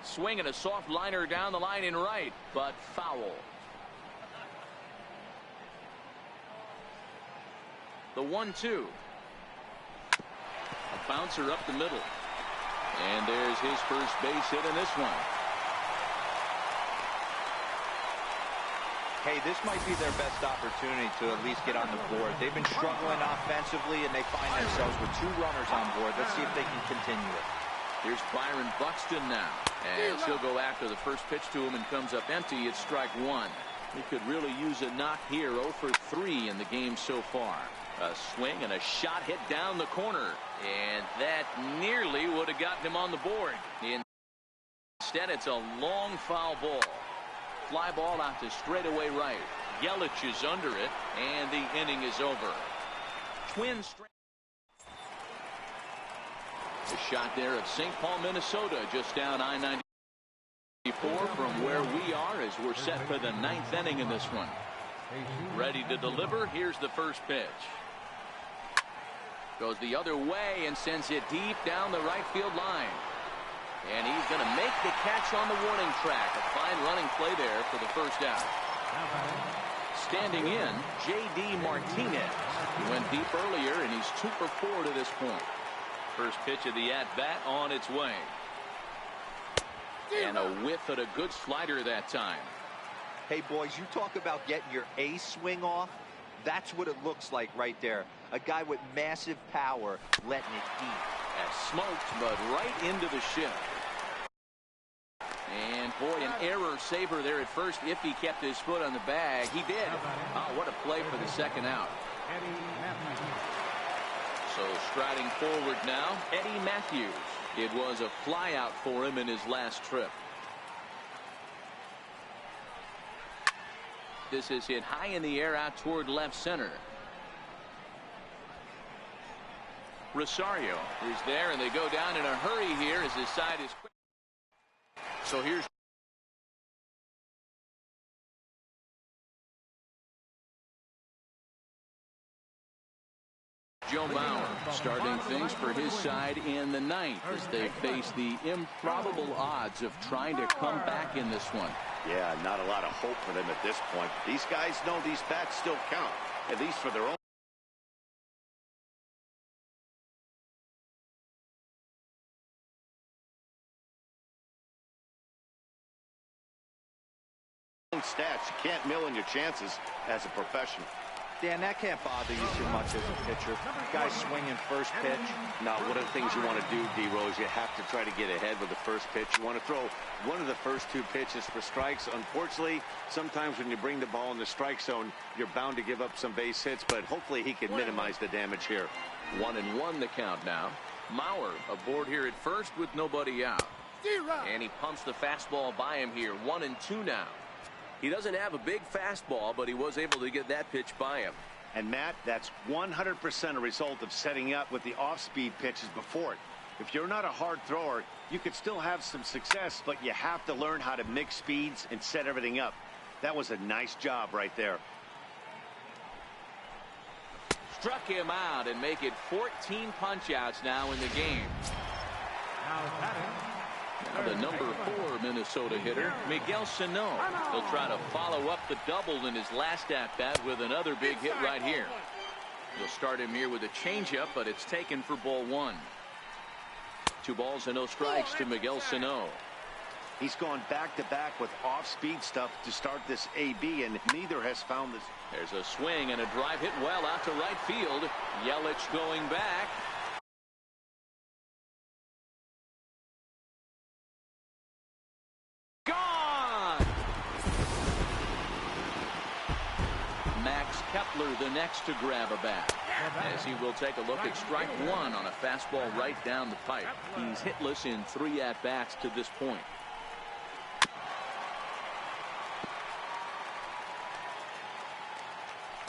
Swing and a soft liner down the line in right, but foul. The 1-2. A bouncer up the middle. And there's his first base hit in this one.
Hey, this might be their best opportunity to at least get on the board. They've been struggling offensively, and they find themselves with 2 runners on board. Let's see if they can continue it.
Here's Byron Buxton now. As he'll go after the first pitch to him and comes up empty. It's strike 1. He could really use a knock here. 0 for 3 in the game so far. A swing and a shot hit down the corner. And that nearly would have gotten him on the board. Instead, it's a long foul ball. Fly ball out to straightaway right. Yelich is under it, and the inning is over. Twins. The shot there at St. Paul, Minnesota, just down I-94 from where we are as we're set for the 9th inning in this one. Ready to deliver. Here's the first pitch. Goes the other way and sends it deep down the right field line. And he's going to make the catch on the warning track. A fine running play there for the first out. Standing in, J.D. Martinez. He went deep earlier, and he's 2 for 4 to this point. First pitch of the at-bat on its way. And a whiff at a good slider that time.
Hey, boys, you talk about getting your A swing off. That's what it looks like right there. A guy with massive power letting it eat.
As smoked, but right into the shift. And, boy, an error saver there at first if he kept his foot on the bag. He did. Oh, what a play for the second out. So striding forward now, Eddie Matthews. It was a flyout for him in his last trip. This is hit high in the air out toward left center. Rosario is there, and they go down in a hurry here as his side is quick. So here's Joe Mauer starting things for his side in the 9th as they face the improbable odds of trying to come back in this one.
Yeah, not a lot of hope for them at this point. These guys know these bats still count, at least for their own. Stats, you can't mill in your chances as a professional.
Dan, that can't bother you too much as a pitcher. Guy swinging first pitch.
Now, one of the things you want to do, D-Rose, you have to try to get ahead with the first pitch. You want to throw one of the first 2 pitches for strikes. Unfortunately, sometimes when you bring the ball in the strike zone, you're bound to give up some base hits, but hopefully he can minimize the damage here.
1-1 the count now. Mauer aboard here at first with nobody out. And he pumps the fastball by him here. 1-2 now. He doesn't have a big fastball, but he was able to get that pitch by him.
And, Matt, that's 100% a result of setting up with the off-speed pitches before it. If you're not a hard thrower, you could still have some success, but you have to learn how to mix speeds and set everything up. That was a nice job right there.
Struck him out and make it 14 punch-outs now in the game. Now the number 4 Minnesota hitter, Miguel Sano. He'll try to follow up the double in his last at-bat with another big hit right here. He'll start him here with a changeup, but it's taken for ball 1. 2 balls and no strikes to Miguel Sano.
He's gone back-to-back with off-speed stuff to start this AB, and neither has found this.
There's a swing and a drive hit well out to right field. Yelich going back. Kepler the next to grab a bat, as he will take a look at strike 1 on a fastball right down the pipe. He's hitless in 3 at-bats to this point.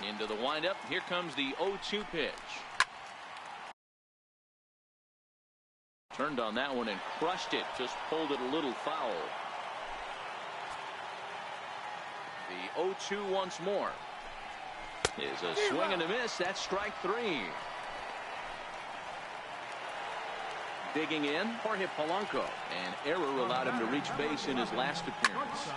Into the windup. Here comes the 0-2 pitch. Turned on that one and crushed it. Just pulled it a little foul. The 0-2 once more. Is a swing and a miss. That's strike 3. Digging in, Jorge Polanco. An error allowed him to reach base in his last appearance.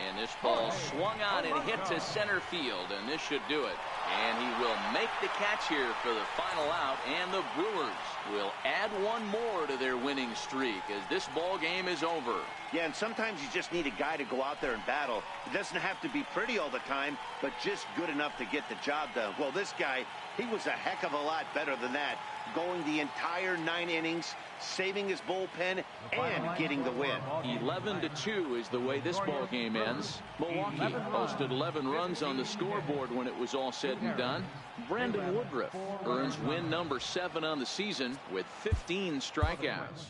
And this ball swung on and hit to center field, and this should do it. And he will make the catch here for the final out, and the Brewers will add 1 more to their winning streak as this ball game is over.
Yeah, and sometimes you just need a guy to go out there and battle. It doesn't have to be pretty all the time, but just good enough to get the job done. Well, this guy He was a heck of a lot better than that, going the entire 9 innings, saving his bullpen, and getting the win.
11-2 is the way this ball game ends. Milwaukee posted 11 runs on the scoreboard when it was all said and done. Brandon Woodruff earns win number 7 on the season with 15 strikeouts.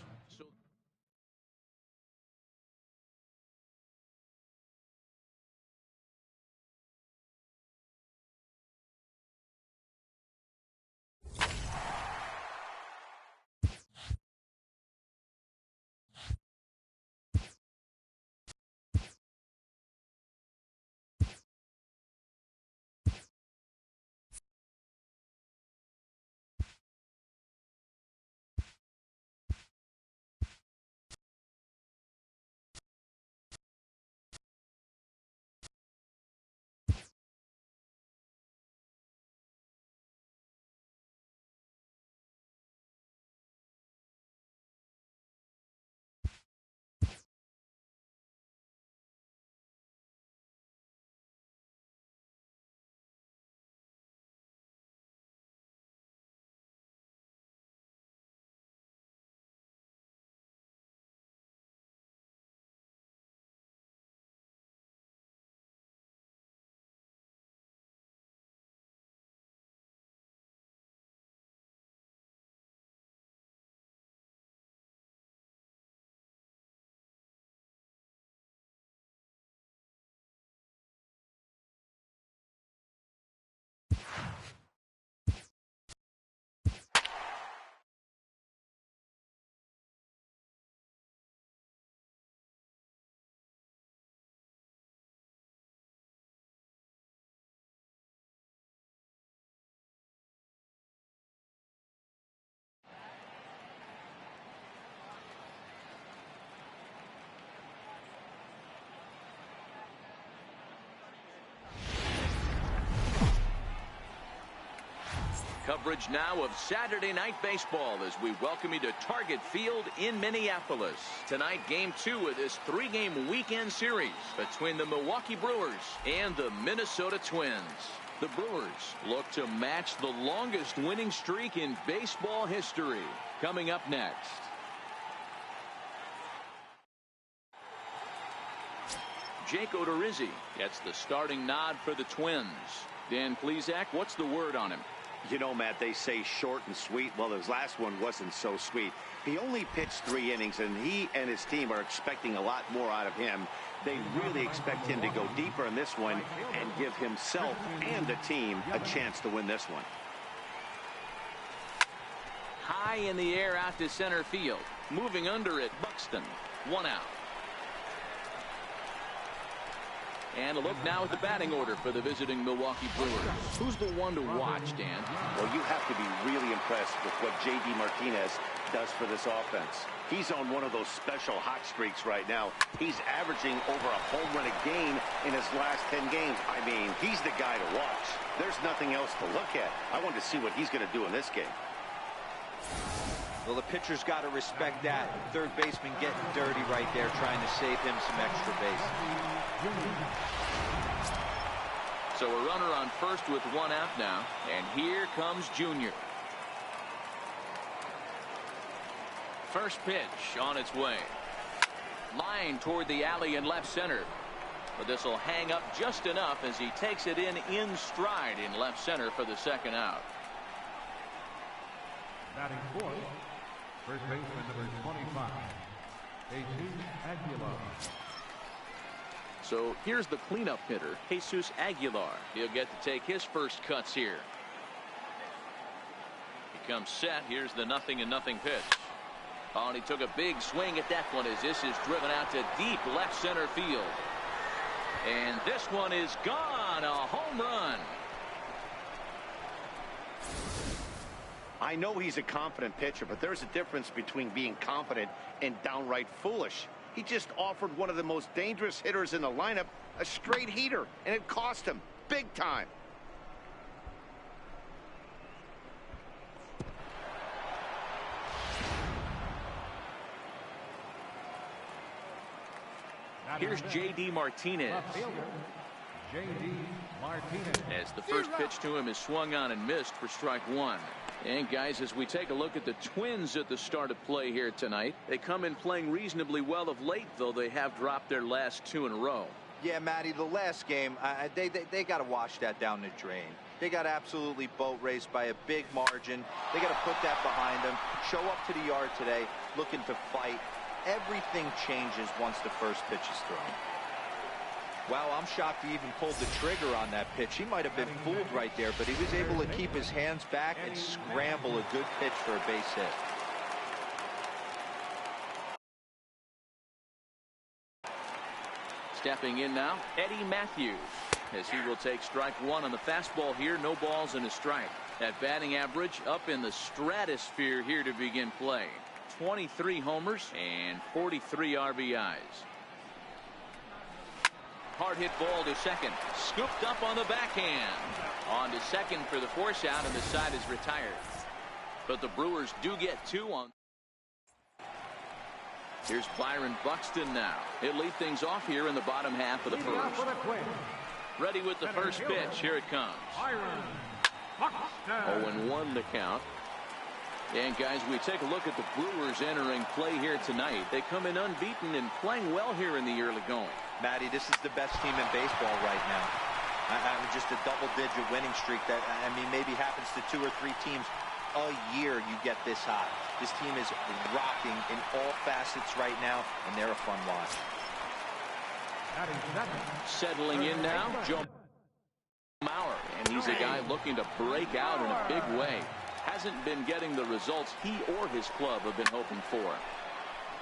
Coverage now of Saturday Night Baseball as we welcome you to Target Field in Minneapolis. Tonight, Game 2 of this 3-game weekend series between the Milwaukee Brewers and the Minnesota Twins. The Brewers look to match the longest winning streak in baseball history. Coming up next. Jake Odorizzi gets the starting nod for the Twins. Dan Plesac, what's the word on him?
You know, Matt, they say short and sweet. Well, his last one wasn't so sweet. He only pitched 3 innings, and he and his team are expecting a lot more out of him. They really expect him to go deeper in this one and give himself and the team a chance to win this one.
High in the air out to center field. Moving under it, Buxton. 1 out. And a look now at the batting order for the visiting Milwaukee Brewers. Who's the one to watch, Dan?
Well, you have to be really impressed with what J.D. Martinez does for this offense. He's on one of those special hot streaks right now. He's averaging over a home run a game in his last 10 games. I mean, he's the guy to watch. There's nothing else to look at. I want to see what he's going to do in this game.
Well, the pitcher's got to respect that. Third baseman getting dirty right there, trying to save him some extra base.
So a runner on first with 1 out now. And here comes Junior. First pitch on its way. Line toward the alley in left center. But this will hang up just enough as he takes it in stride in left center for the 2nd out.
Batting fourth, first baseman number 25, Jesus Aguilar.
So here's the cleanup hitter, Jesus Aguilar. He'll get to take his first cuts here. He comes set. Here's the 0-0 pitch. Oh, and he took a big swing at that one as this is driven out to deep left center field. And this one is gone. A home run.
I know he's a confident pitcher, but there's a difference between being confident and downright foolish. He just offered one of the most dangerous hitters in the lineup a straight heater, and it cost him big time.
Here's J.D. Martinez.
J.D. Martinez.
As the first pitch to him is swung on and missed for strike one. And guys, as we take a look at the Twins at the start of play here tonight, they come in playing reasonably well of late, though they have dropped their last two in a row.
Yeah, Matty, the last game, they got to wash that down the drain. They got absolutely boat raced by a big margin. They got to put that behind them, show up to the yard today, looking to fight. Everything changes once the first pitch is thrown. Wow, I'm shocked he even pulled the trigger on that pitch. He might have been fooled right there, but he was able to keep his hands back and scramble a good pitch for a base hit.
Stepping in now, Eddie Matthews, as he will take strike one on the fastball here. No balls and a strike. That batting average up in the stratosphere here to begin play. 23 homers and 43 RBIs. Hard hit ball to second. Scooped up on the backhand. On to second for the force out, and the side is retired. But the Brewers do get two on. Here's Byron Buxton now. He'll lead things off here in the bottom half of the first. Ready with the first pitch. Here it comes. 0-1 the count. And guys, we take a look at the Brewers entering play here tonight. They come in unbeaten and playing well here in the early going.
Matty, this is the best team in baseball right now. Just a double-digit winning streak that, I mean, maybe happens to 2 or 3 teams a year. You get this hot. This team is rocking in all facets right now, and they're a fun watch.
Settling in now, Joe Mauer, and he's a guy looking to break out in a big way. Hasn't been getting the results he or his club have been hoping for.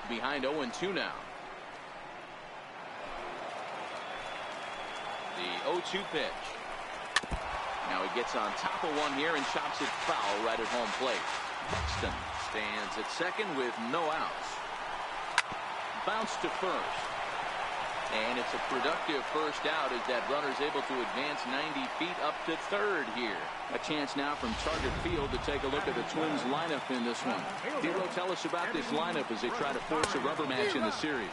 Behind 0-2 now. The 0-2 pitch. Now he gets on top of one here and chops it foul right at home plate. Buxton stands at second with no outs. Bounce to first. And it's a productive first out as that runner's able to advance 90 feet up to third here. A chance now from Target Field to take a look at the Twins lineup in this one. Hero, tell us about this lineup as they try to force a rubber match in the series.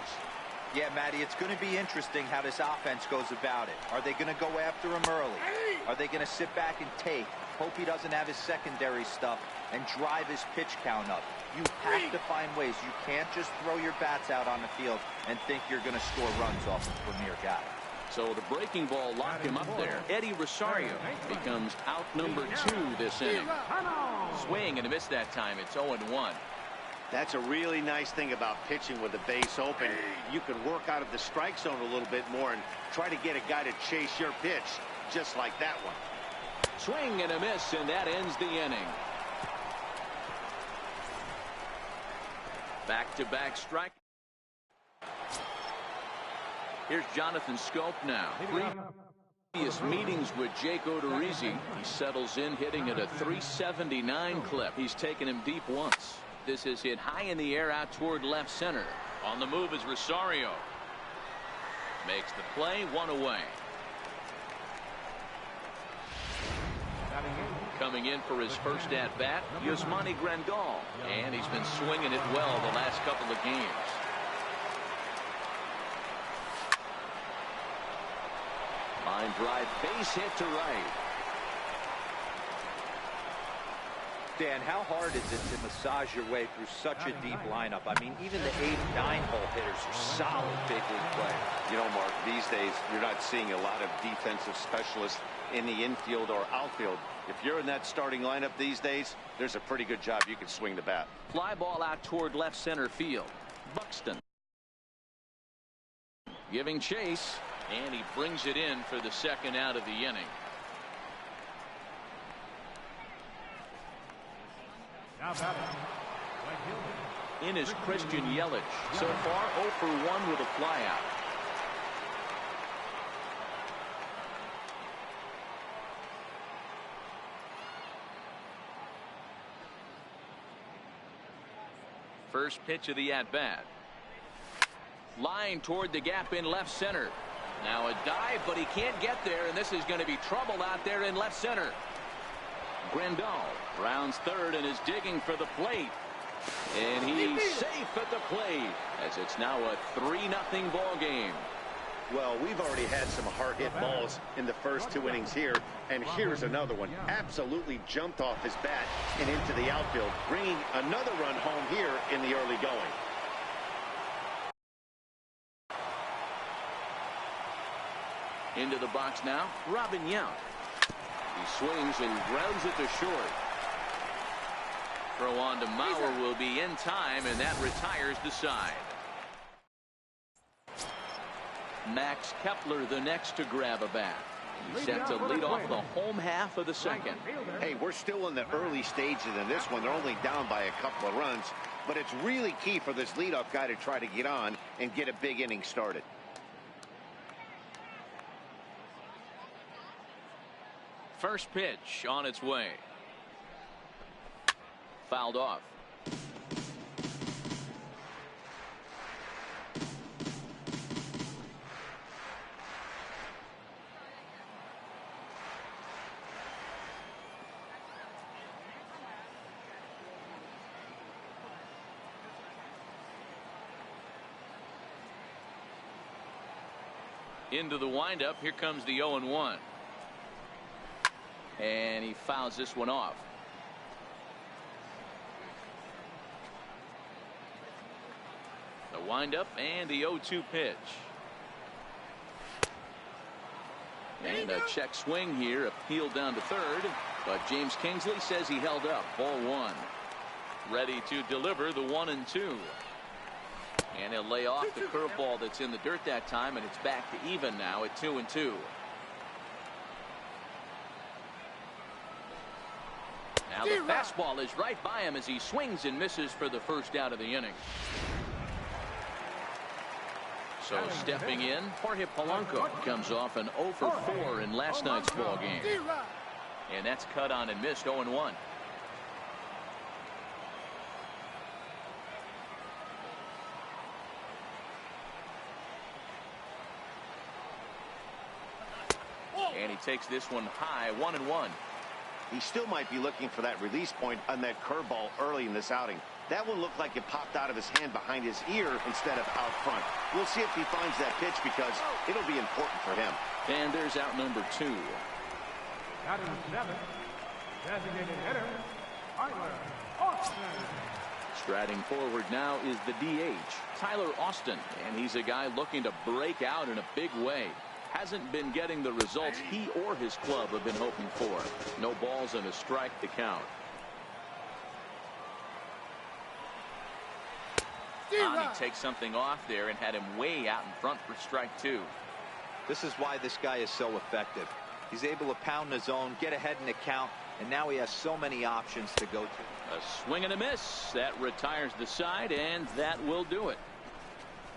Yeah, Matty, it's going to be interesting how this offense goes about it. Are they going to go after him early? Are they going to sit back and take, hope he doesn't have his secondary stuff, and drive his pitch count up? You have to find ways. You can't just throw your bats out on the field and think you're going to score runs off a premier guy.
So the breaking ball locked him up there. Eddie Rosario becomes out number 2 this inning. Swing and a miss that time. It's 0-1.
That's a really nice thing about pitching with the base open. You can work out of the strike zone a little bit more and try to get a guy to chase your pitch, just like that one.
Swing and a miss, and that ends the inning. Back-to-back strike. Here's Jonathan Scope now. Previous meetings with Jake Odorizzi. He settles in, hitting at a 379 clip. He's taken him deep once. This is hit high in the air out toward left center. On the move is Rosario. Makes the play, 1 away. Coming in for his first at-bat, Yasmani Grandal. And he's been swinging it well the last couple of games. Line drive, base hit to right.
Dan, how hard is it to massage your way through such a deep lineup? I mean, even the 8 and 9 hole hitters are solid big league players.
You know, Mark, these days you're not seeing a lot of defensive specialists in the infield or outfield. If you're in that starting lineup these days, there's a pretty good job you can swing the bat.
Fly ball out toward left center field. Buxton giving chase, and he brings it in for the second out of the inning. In is Christian Yelich. So far 0 for 1 with a flyout. First pitch of the at-bat. Line toward the gap in left center. Now a dive, but he can't get there, and this is going to be trouble out there in left center. Grandal rounds third and is digging for the plate. And he's safe at the plate as it's now a 3-0 ball game.
Well, we've already had some hard-hit balls in the first 2 innings here, and here's another one. Absolutely jumped off his bat and into the outfield, bringing another run home here in the early going.
Into the box now, Robin Yount. He swings and grounds it to short. Throw on to Mauer will be in time, and that retires the side. Max Kepler the next to grab a bat. He's set to lead off the home half of the second.
Hey, we're still in the early stages in this one. They're only down by a couple of runs, but it's really key for this leadoff guy to try to get on and get a big inning started.
First pitch on its way. Fouled off. Into the windup. Here comes the 0-1. And he fouls this one off. The windup and the 0-2 pitch. And a check swing here, appealed down to third, but James Kingsley says he held up. Ball 1. Ready to deliver the 1-2. And he'll lay off the curveball that's in the dirt that time, and it's back to even now at 2-2. Now the fastball is right by him as he swings and misses for the first out of the inning. So stepping in, Jorge Polanco comes off an 0 for 4 in last night's ball game. And that's cut on and missed. 0-1. And he takes this one high, 1-1.
He still might be looking for that release point on that curveball early in this outing. That one looked like it popped out of his hand behind his ear instead of out front. We'll see if he finds that pitch because it'll be important for him.
And there's out number 2.
Batting 7, designated hitter, Tyler Austin.
Striding forward now is the DH, Tyler Austin, and he's a guy looking to break out in a big way. Hasn't been getting the results he or his club have been hoping for. No balls and a strike to count. He takes something off there and had him way out in front for strike 2.
This is why this guy is so effective. He's able to pound the zone, get ahead in the count, and now he has so many options to go to.
A swing and a miss. That retires the side, and that will do it.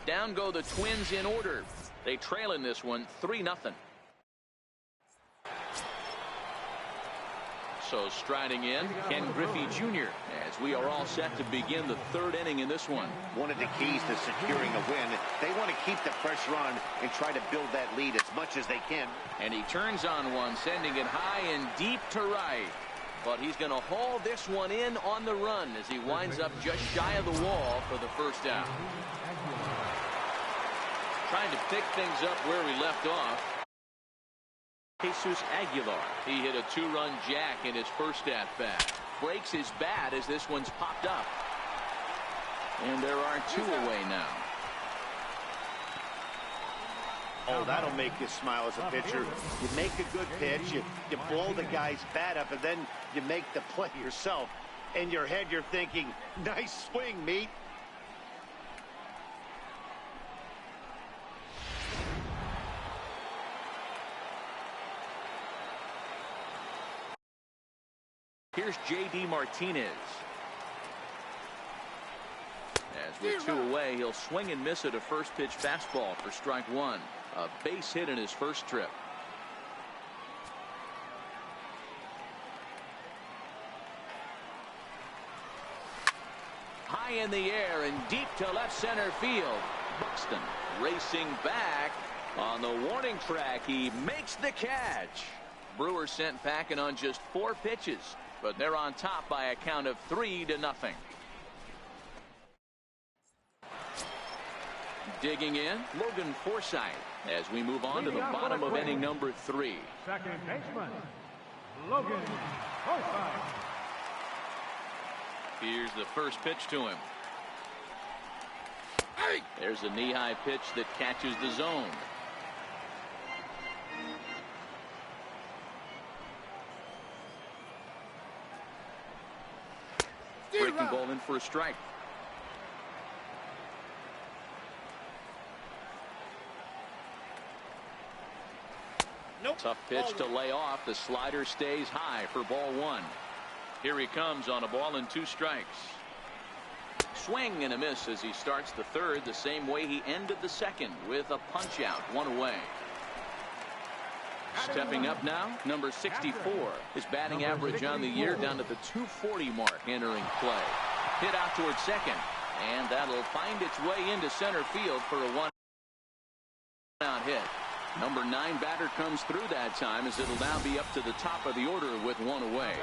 Down go the Twins in order. They trail in this one 3-0. So striding in, Ken Griffey Jr. as we are all set to begin the 3rd inning in this one.
One of the keys to securing a win, they want to keep the pressure on and try to build that lead as much as they can.
And he turns on one, sending it high and deep to right. But he's going to haul this one in on the run as he winds up just shy of the wall for the first out. Trying to pick things up where we left off. Jesus Aguilar. He hit a 2-run jack in his first at-bat. Breaks his bat as this one's popped up. And there are 2 away now.
Oh, that'll make you smile as a pitcher. You make a good pitch, you blow the guy's bat up, and then you make the play yourself. In your head, you're thinking, nice swing, meat.
Here's J.D. Martinez. As with 2 away, he'll swing and miss at a first pitch fastball for strike 1. A base hit in his first trip. High in the air and deep to left center field. Buxton racing back on the warning track. He makes the catch. Brewers sent packing on just 4 pitches, but they're on top by a count of 3-0. Digging in, Logan Forsythe, as we move on to the bottom of inning number 3.
Second baseman, Logan Forsythe.
Here's the first pitch to him. There's a knee-high pitch that catches the zone. Breaking ball in for a strike.
Nope.
Tough pitch to lay off. The slider stays high for ball 1. Here he comes on a ball and 2 strikes. Swing and a miss as he starts the third the same way he ended the second, with a punch out, 1 away. Stepping up now, number 64. His batting average on the year down to the 240 mark entering play. Hit out towards second, and that'll find its way into center field for a 1-out hit. Number 9 batter comes through that time, as it'll now be up to the top of the order with 1 away.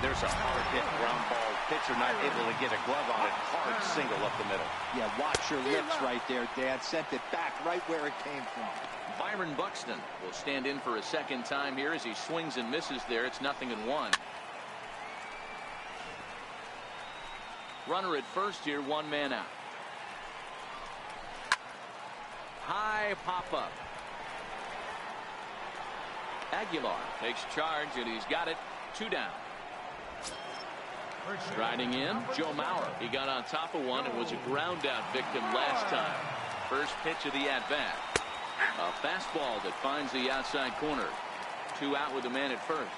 There's a hard hit ground ball. Pitcher not able to get a glove on it. Hard single up the middle.
Yeah, watch your lips right there, Dad. Sent it back right where it came from.
Byron Buxton will stand in for a second time here as he swings and misses there. It's 0-1. Runner at first here, 1 man out. High pop-up. Aguilar takes charge, and he's got it. 2 down. Striding in, Joe Mauer. He got on top of one and was a ground out victim last time. First pitch of the at-bat. A fastball that finds the outside corner. 2 out with the man at first.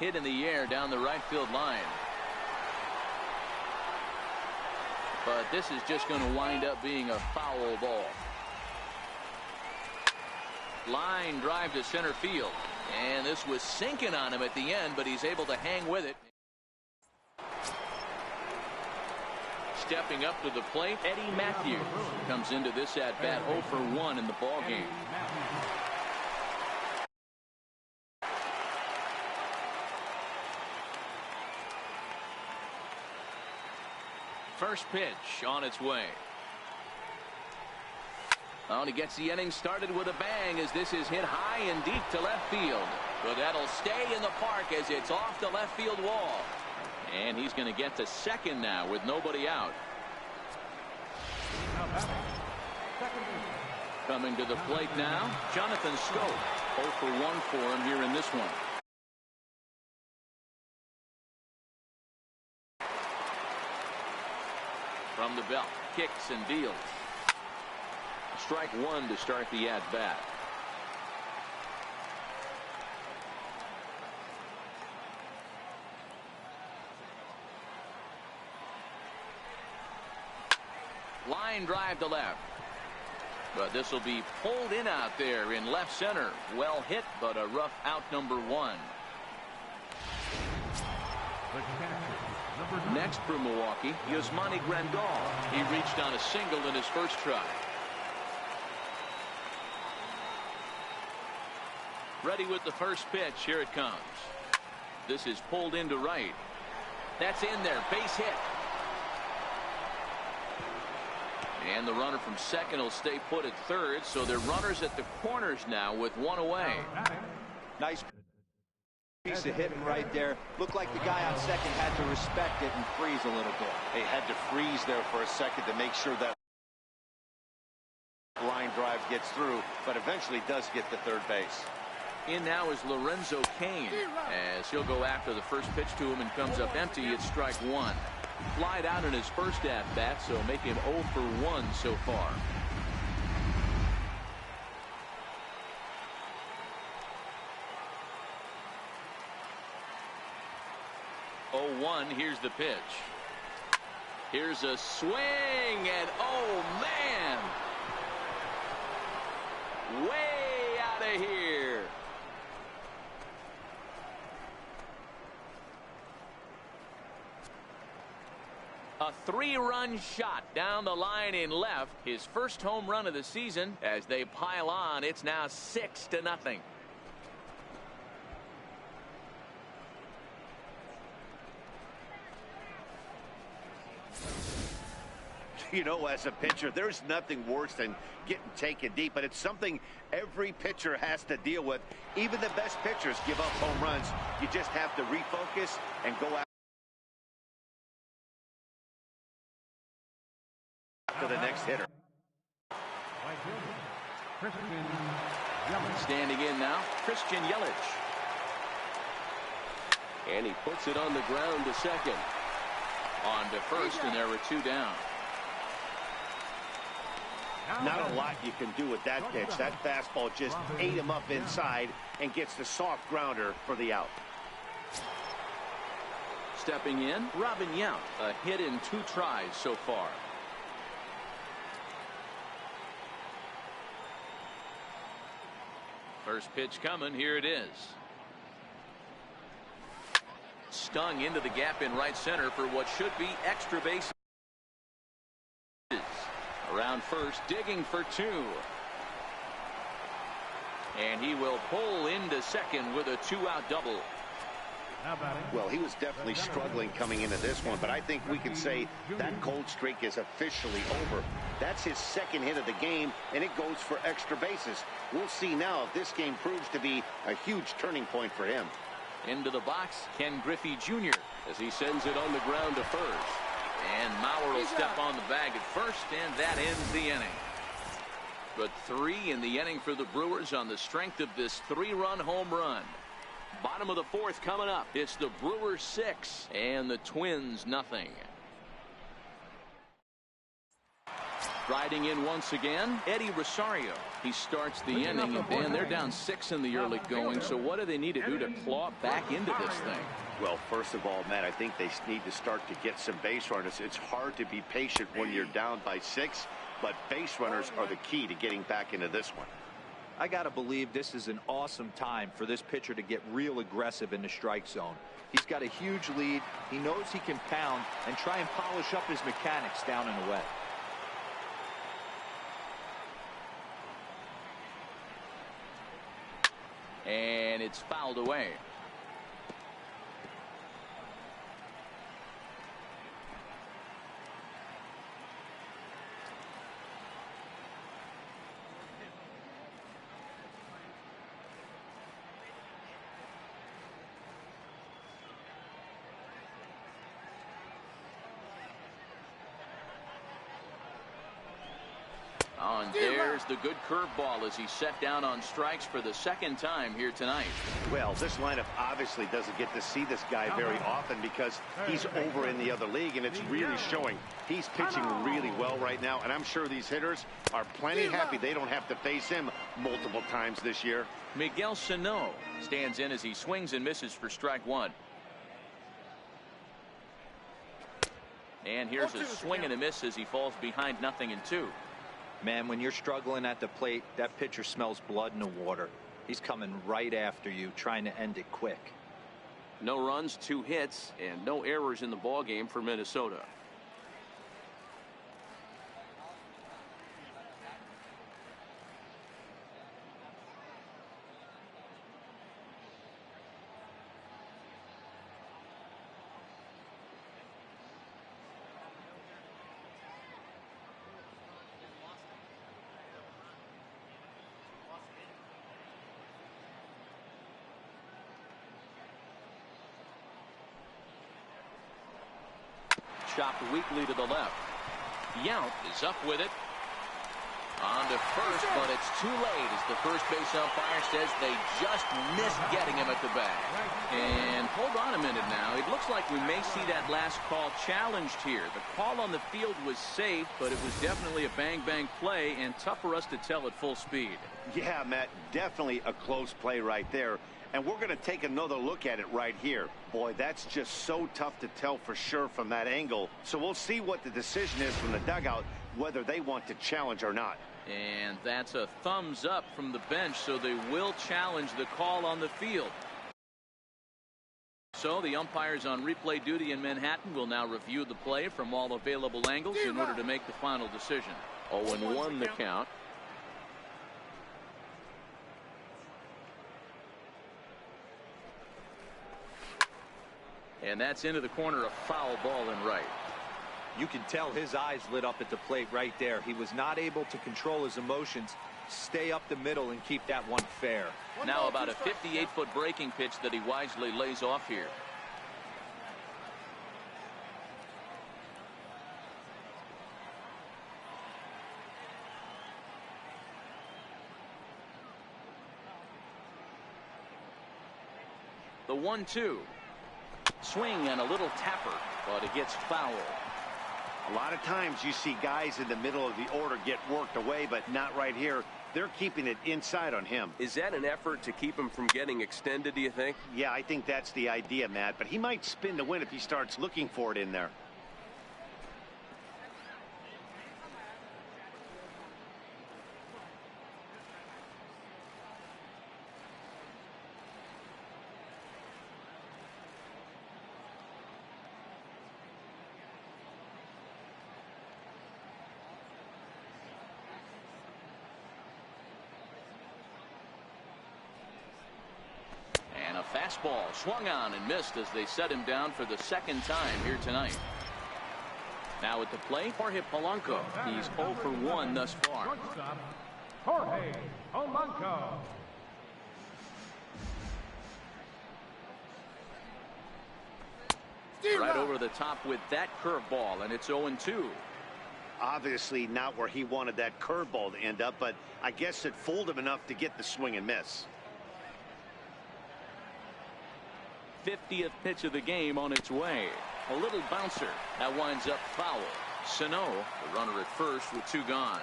Hit in the air down the right field line. But this is just going to wind up being a foul ball. Line drive to center field. And this was sinking on him at the end, but he's able to hang with it. Stepping up to the plate, Eddie Matthews comes into this at-bat 0 for 1 in the ballgame. First pitch on its way. Oh, and he gets the inning started with a bang as this is hit high and deep to left field. But that'll stay in the park as it's off the left field wall. And he's going to get to second now with nobody out. Coming to the plate now, Jonathan Scope. 0 for 1 for him here in this one. From the belt, kicks and deals. Strike 1 to start the at-bat. Line drive to left. But this will be pulled in out there in left center. Well hit, but a rough out, number 1. Next for Milwaukee, Yasmani Grandal. He reached on a single in his first try. Ready with the first pitch. Here it comes. This is pulled into right. That's in there. Base hit. And the runner from second will stay put at third. So they're runners at the corners now with 1 away.
Nice piece of hitting right there. Looked like the guy on second had to respect it and freeze a little bit.
They had to freeze there for a second to make sure that line drive gets through, but eventually does get to third base.
In now is Lorenzo Cain, as he'll go after the first pitch to him and comes up empty. It's strike 1. Flied out in his first at-bat, so make him 0 for 1 so far. Oh, 1. Here's the pitch. Here's a swing, and oh man, way out of here. A 3-run shot down the line in left. His first home run of the season. As they pile on, it's now 6-0.
You know, as a pitcher, there's nothing worse than getting taken deep, but it's something every pitcher has to deal with. Even the best pitchers give up home runs. You just have to refocus and go after the next hitter.
Standing in now, Christian Yelich. And he puts it on the ground to second. On to first, and there were 2 down.
Not a lot you can do with that pitch. That fastball just ate him up inside and gets the soft grounder for the out.
Stepping in, Robin Yount, a hit in 2 tries so far. First pitch coming, here it is. Stung into the gap in right center for what should be extra bases. Around first, digging for 2. And he will pull into second with a 2-out double.
Well, he was definitely struggling coming into this one, but I think we can say that cold streak is officially over. That's his second hit of the game, and it goes for extra bases. We'll see now if this game proves to be a huge turning point for him.
Into the box, Ken Griffey Jr. as he sends it on the ground to first. And Mauer will step on the bag at first, and that ends the inning. But 3 in the inning for the Brewers on the strength of this 3-run home run. Bottom of the 4th coming up. It's the Brewers 6 and the Twins nothing. Riding in once again, Eddie Rosario. He starts the inning, and Dan, they're down 6 in the early going. So what do they need to do to claw back into this thing?
Well, first of all, Matt, I think they need to start to get some base runners. It's hard to be patient when you're down by 6, but base runners are the key to getting back into this one.
I got to believe this is an awesome time for this pitcher to get real aggressive in the strike zone. He's got a huge lead. He knows he can pound and try and polish up his mechanics down and away.
And it's fouled away. And there's the good curveball as he's set down on strikes for the 2nd time here tonight.
Well, this lineup obviously doesn't get to see this guy very often because he's over in the other league, and it's really showing. He's pitching really well right now, and I'm sure these hitters are plenty happy they don't have to face him multiple times this year.
Miguel Sano stands in as he swings and misses for strike 1. And here's a swing and a miss as he falls behind 0-2.
Man, when you're struggling at the plate, that pitcher smells blood in the water. He's coming right after you, trying to end it quick.
No runs, 2 hits, and no errors in the ballgame for Minnesota. Chopped weakly to the left. Yount is up with it. On to first, but it's too late as the first base umpire says they just missed getting him at the bag. And hold on a minute now. It looks like we may see that last call challenged here. The call on the field was safe, but it was definitely a bang-bang play and tough for us to tell at full speed.
Yeah, Matt, definitely a close play right there. And we're going to take another look at it right here. Boy, that's just so tough to tell for sure from that angle. So we'll see what the decision is from the dugout, whether they want to challenge or not.
And that's a thumbs up from the bench, so they will challenge the call on the field. So the umpires on replay duty in Manhattan will now review the play from all available angles in order to make the final decision. 0-1 the count. And that's into the corner, a foul ball in right.
You can tell his eyes lit up at the plate right there. He was not able to control his emotions, stay up the middle, and keep that one fair.
Now about a 58-foot breaking pitch that he wisely lays off here. The 1-2. Swing and a little tapper, but it gets foul.
A lot of times you see guys in the middle of the order get worked away, but not right here. They're keeping it inside on him.
Is that an effort to keep him from getting extended, do you think?
Yeah, I think that's the idea, Matt. But he might spin to win if he starts looking for it in there.
Fastball swung on and missed as they set him down for the second time here tonight. Now at the plate, Jorge Polanco. He's 0 for 1 thus far.
Shortstop, Jorge Polanco.
Right over the top with that curveball, and it's 0-2.
Obviously not where he wanted that curveball to end up, but I guess it fooled him enough to get the swing and miss.
50th pitch of the game on its way. A little bouncer that winds up foul. Sano, the runner at first with 2 gone.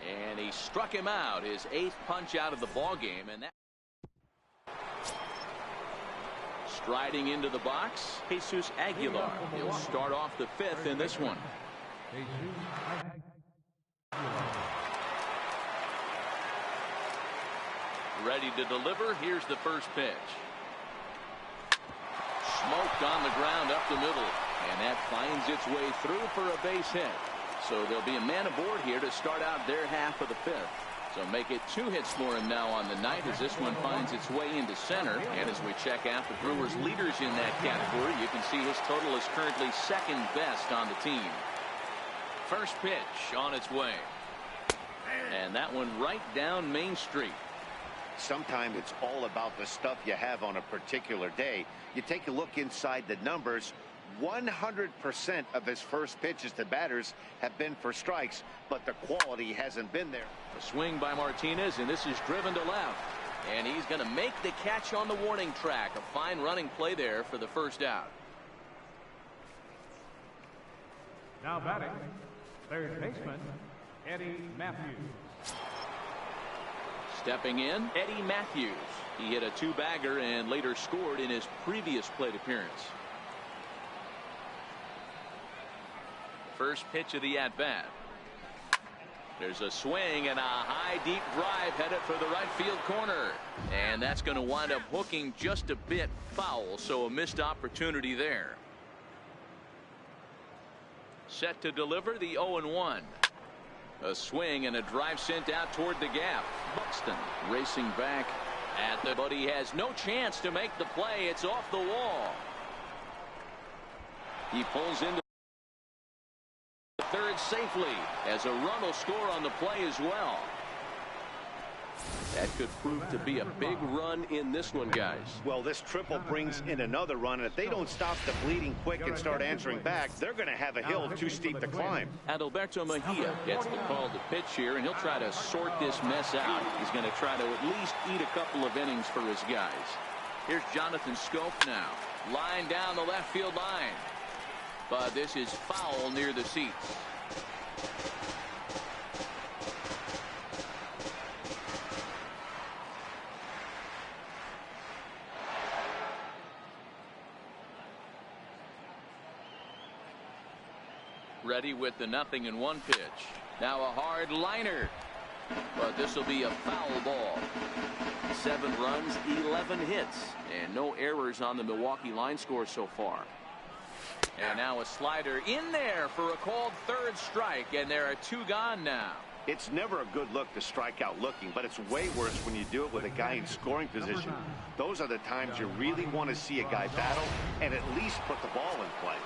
And he struck him out, his 8th punch out of the ball game, and that striding into the box, Jesus Aguilar. He'll start off the 5th in this one. Ready to deliver. Here's the first pitch. Smoked on the ground up the middle, and that finds its way through for a base hit. So there'll be a man aboard here to start out their half of the 5th. So make it 2 hits for him now on the night as this one finds its way into center. And as we check out the Brewers leaders in that category, you can see his total is currently 2nd best on the team. First pitch on its way. And that one right down Main Street.
Sometimes it's all about the stuff you have on a particular day. You take a look inside the numbers. 100% of his first pitches to batters have been for strikes, but the quality hasn't been there.
A swing by Martinez, and this is driven to left. And he's going to make the catch on the warning track. A fine running play there for the first out.
Now batting, third baseman, Eddie Matthews.
Stepping in, Eddie Matthews. He hit a 2-bagger and later scored in his previous plate appearance. First pitch of the at-bat. There's a swing and a high deep drive headed for the right field corner. And that's going to wind up hooking just a bit foul, so a missed opportunity there. Set to deliver the 0-1. A swing and a drive sent out toward the gap. Buxton racing back at the, but he has no chance to make the play. It's off the wall. He pulls into third safely as a run will score on the play as well.
That could prove to be a big run in this one, guys.
Well, this triple brings in another run, and if they don't stop the bleeding quick and start answering back, they're going to have a hill too steep to climb.
Adalberto Mejia gets the call to pitch here, and he'll try to sort this mess out. He's going to try to at least eat a couple of innings for his guys. Here's Jonathan Schoop now. Line down the left field line. But this is foul near the seats. Ready with the 0-1 pitch. Now a hard liner. But this will be a foul ball. 7 runs, 11 hits, and no errors on the Milwaukee line score so far. And now a slider in there for a called third strike, and there are 2 gone now.
It's never a good look to strike out looking, but it's way worse when you do it with a guy in scoring position. Those are the times you really want to see a guy battle and at least put the ball in play.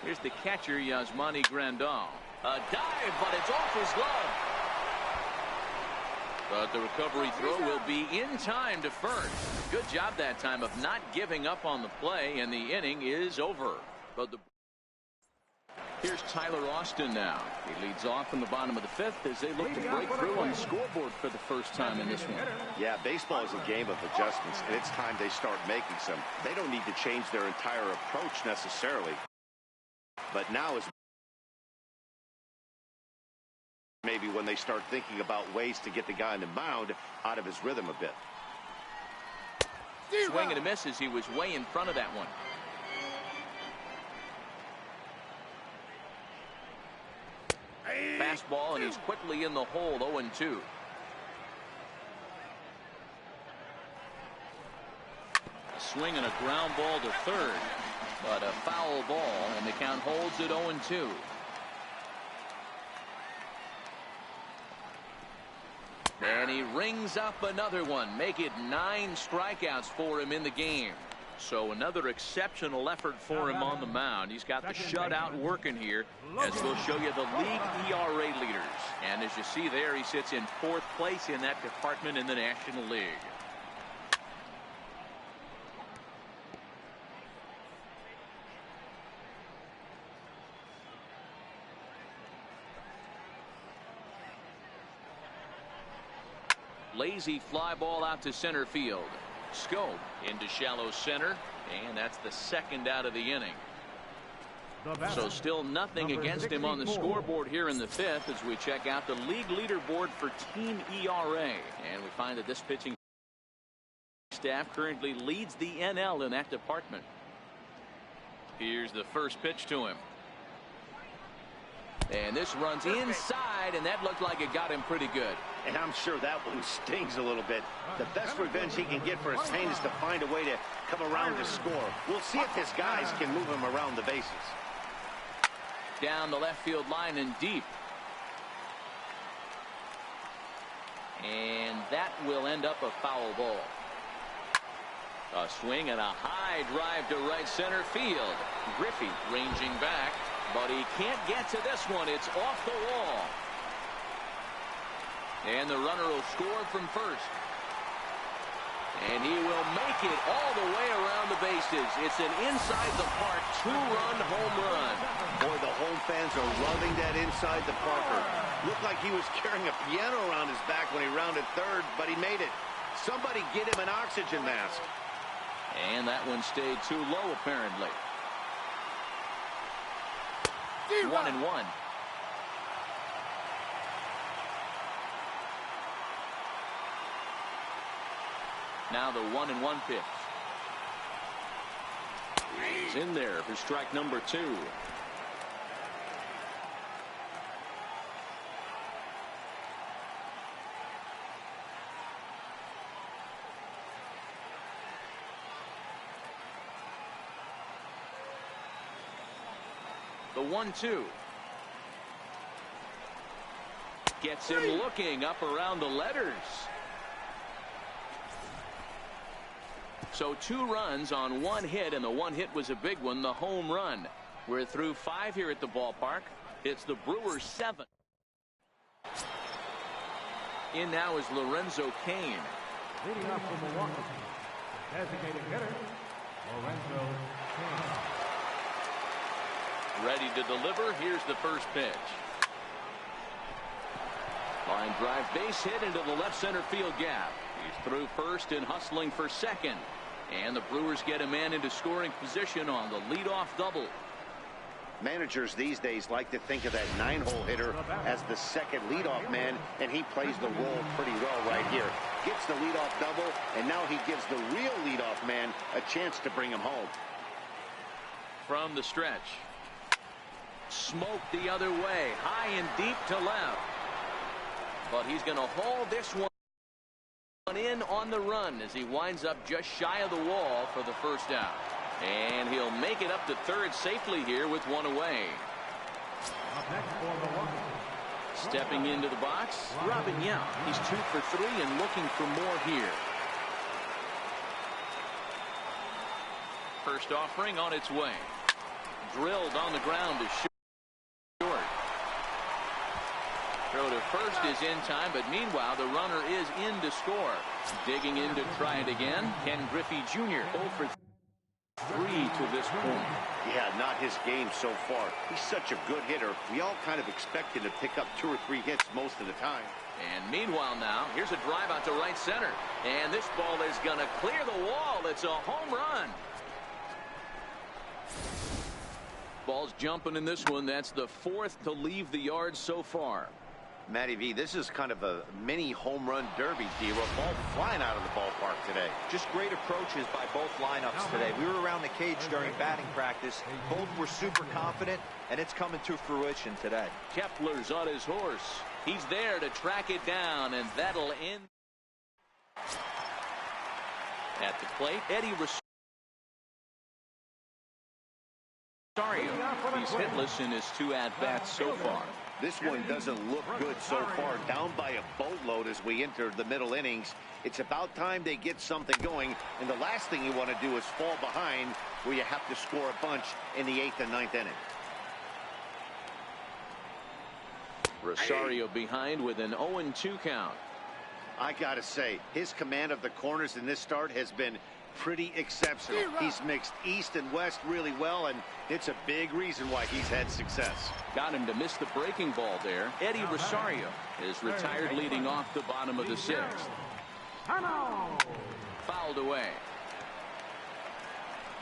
Here's the catcher, Yasmani Grandal. A dive, but it's off his glove. But the recovery throw will be in time to first. Good job that time of not giving up on the play, and the inning is over. But here's Tyler Austin now. He leads off in the bottom of the fifth as they look to break through on the scoreboard for the first time in this one.
Yeah, baseball is a game of adjustments, and it's time they start making some. They don't need to change their entire approach necessarily. But now is maybe when they start thinking about ways to get the guy on the mound out of his rhythm a bit.
Swing and a miss as he was way in front of that one. Fastball, and he's quickly in the hole, 0-2. A swing and a ground ball to third. But a foul ball, and the count holds at 0-2. And he rings up another one. Make it 9 strikeouts for him in the game. So another exceptional effort for him on the mound. He's got the shutout working here, as we'll show you the league ERA leaders. And as you see there, he sits in 4th place in that department in the National League. Lazy fly ball out to center field. Scope into shallow center, and that's the second out of the inning. So still nothing against him on the scoreboard here in the 5th as we check out the league leaderboard for team ERA. And we find that this pitching staff currently leads the NL in that department. Here's the first pitch to him. And this runs inside, and that looked like it got him pretty good.
And I'm sure that one stings a little bit. The best revenge he can get for his pain is to find a way to come around to score. We'll see if his guys can move him around the bases.
Down the left field line and deep. And that will end up a foul ball. A swing and a high drive to right center field. Griffey ranging back, but he can't get to this one. It's off the wall. And the runner will score from first. And he will make it all the way around the bases. It's an inside the park two-run home run.
Boy, the home fans are loving that inside the parker. Looked like he was carrying a piano around his back when he rounded third, but he made it. Somebody get him an oxygen mask.
And that one stayed too low, apparently. 1-1. Now the 1-1 pitch. He's in there for strike number 2. The 1-2. Gets him looking up around the letters. So 2 runs on 1 hit, and the 1 hit was a big one, the home run. We're through 5 here at the ballpark. It's the Brewers 7. In now is Lorenzo Cain.
Leading off for Milwaukee, designated hitter, Lorenzo Cain.
Ready to deliver. Here's the first pitch. Line drive base hit into the left center field gap. He's through first and hustling for second. And the Brewers get a man into scoring position on the leadoff double.
Managers these days like to think of that 9-hole hitter as the second leadoff man, and he plays the role pretty well right here. Gets the leadoff double, and now he gives the real leadoff man a chance to bring him home.
From the stretch. Smoke the other way, high and deep to left. But he's going to haul this one in on the run as he winds up just shy of the wall for the first out. And he'll make it up to third safely here with 1 away. Stepping into the box, Robin Yount. He's 2 for 3 and looking for more here. First offering on its way. Drilled on the ground to short. Throw to first is in time, but meanwhile the runner is in to score. Digging in to try it again. Ken Griffey Jr. 0 for 3 to this point.
Yeah, not his game so far. He's such a good hitter. We all kind of expect him to pick up 2 or 3 hits most of the time.
And meanwhile now, here's a drive out to right center. And this ball is going to clear the wall. It's a home run. Ball's jumping in this one. That's the 4th to leave the yard so far.
Matty V, this is kind of a mini home run derby deal. A ball flying out of the ballpark today.
Just great approaches by both lineups today. We were around the cage during batting practice. Both were super confident, and it's coming to fruition today.
Kepler's on his horse. He's there to track it down, and that'll end. At the plate, Eddie Rosario. He's hitless in his 2 at-bats so far.
This one doesn't look good so far. Down by a boatload as we enter the middle innings. It's about time they get something going, and the last thing you want to do is fall behind where you have to score a bunch in the 8th and 9th inning.
Rosario behind with an 0-2 count.
I gotta say, his command of the corners in this start has been pretty exceptional. He's mixed east and west really well, and it's a big reason why he's had success.
Got him to miss the breaking ball there. Eddie Rosario is retired leading off the bottom of the 6th. Fouled away.